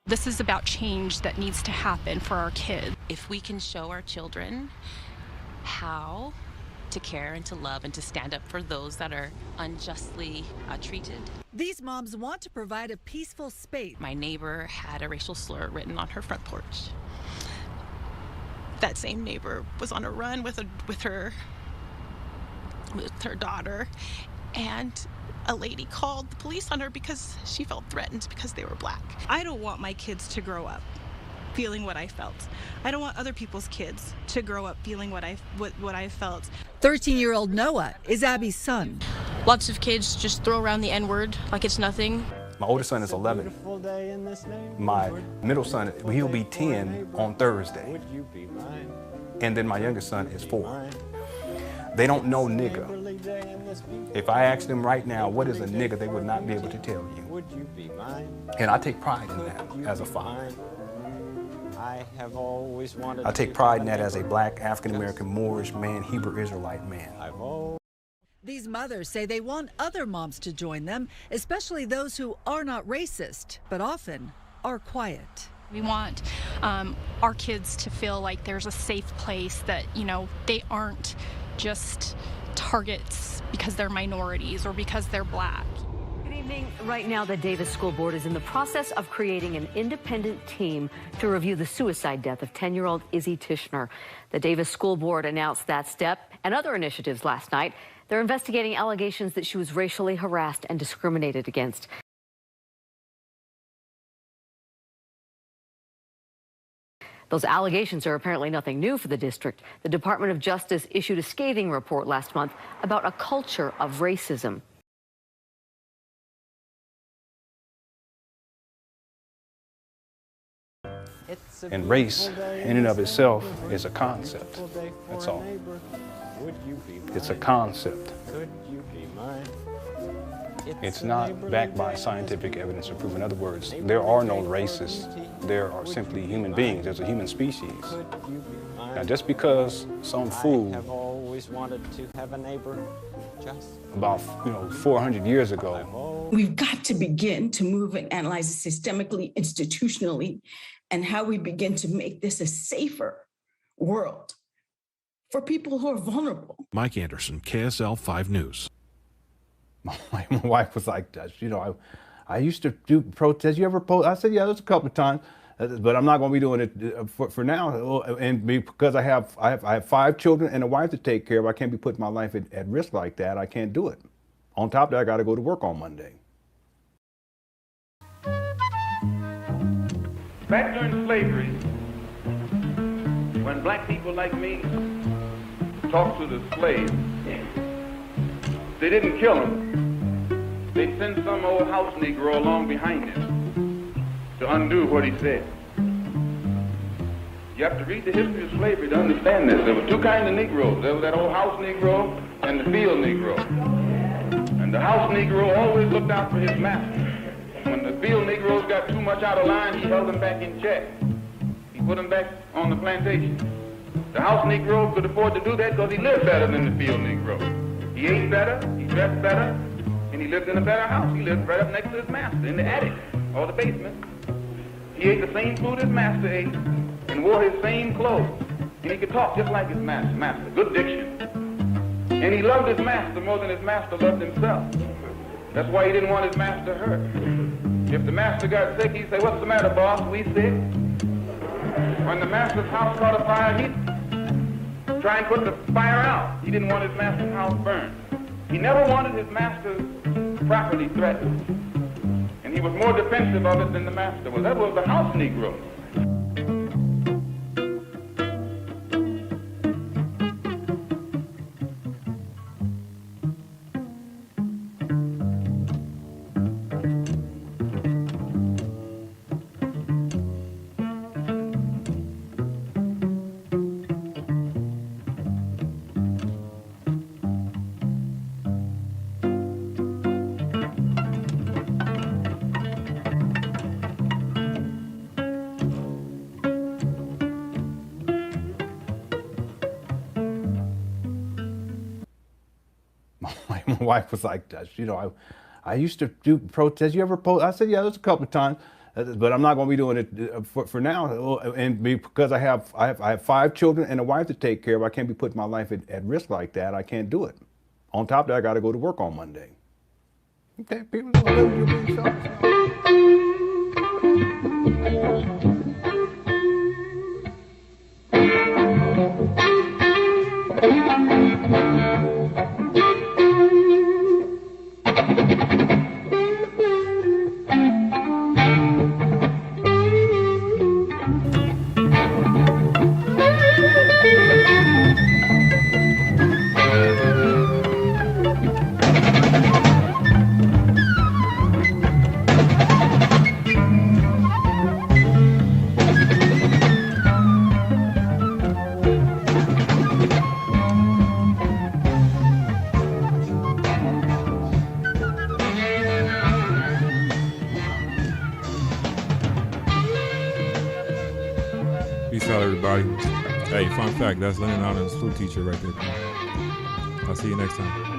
This is about change that needs to happen for our kids. If we can show our children how to care and to love and to stand up for those that are unjustly treated. These moms want to provide a peaceful space. My neighbor had a racial slur written on her front porch. That same neighbor was on a run with her daughter, and a lady called the police on her because she felt threatened because they were black. I don't want my kids to grow up feeling what I felt. I don't want other people's kids to grow up feeling what I felt. 13-year-old Noah is Abby's son. Lots of kids just throw around the N-word like it's nothing. My oldest son is 11. My middle son, he'll be 10 on Thursday. And then my youngest son is 4. They don't know nigga. If I ask them right now, what is a nigga, they would not be able to tell you. And I take pride in that as a father. I take pride in that as a black, African-American, Moorish man, Hebrew Israelite man. These mothers say they want other moms to join them, especially those who are not racist, but often are quiet. We want our kids to feel like there's a safe place, that, you know, they aren't just targets because they're minorities or because they're black. Good evening. Right now, the Davis School Board is in the process of creating an independent team to review the suicide death of 10-year-old Izzy Tishner. The Davis School Board announced that step and other initiatives last night. They're investigating allegations that she was racially harassed and discriminated against. Those allegations are apparently nothing new for the district. The Department of Justice issued a scathing report last month about a culture of racism. And race, in and of itself, is a concept. That's all. It's a concept. It's not backed by scientific evidence or proof. In other words, there are no racists. There are simply human beings. There's a human species. Now, just because some fool about 400 years ago. We've got to begin to move and analyze it systemically, institutionally, and how we begin to make this a safer world for people who are vulnerable. Mike Anderson, KSL 5 News. My wife was like, you know, I used to do protests. You ever post? I said, yeah, there's a couple of times, but I'm not going to be doing it for now. And because I have 5 children and a wife to take care of, I can't be putting my life at risk like that. I can't do it. On top of that, I got to go to work on Monday. Back during slavery, when black people like me talked to the slaves, they didn't kill him. They sent some old house Negro along behind him to undo what he said. You have to read the history of slavery to understand this. There were 2 kinds of Negroes. There was that old house Negro and the field Negro. And the house Negro always looked out for his master. When the field Negroes got too much out of line, he held them back in check. He put them back on the plantation. The house Negro could afford to do that because he lived better than the field Negro. He ate better, he dressed better, and he lived in a better house. He lived right up next to his master in the attic or the basement. He ate the same food his master ate and wore his same clothes. And he could talk just like his master, good diction. And he loved his master more than his master loved himself. That's why he didn't want his master hurt. If the master got sick, he'd say, "What's the matter, boss? We sick?" When the master's house caught a fire, he'd try and put the fire out. He didn't want his master's house burned. He never wanted his master's property threatened. And he was more defensive of it than the master was. That was the house Negro. My wife was like, you know, I used to do protests. You ever post? I said, yeah, there's a couple of times, but I'm not going to be doing it for now. And because I have 5 children and a wife to take care of, I can't be putting my life at risk like that. I can't do it. On top of that, I got to go to work on Monday. Okay, people don't live with you Peace out, everybody. Hey, fun fact, that's Lennon Island's flute teacher right there. I'll see you next time.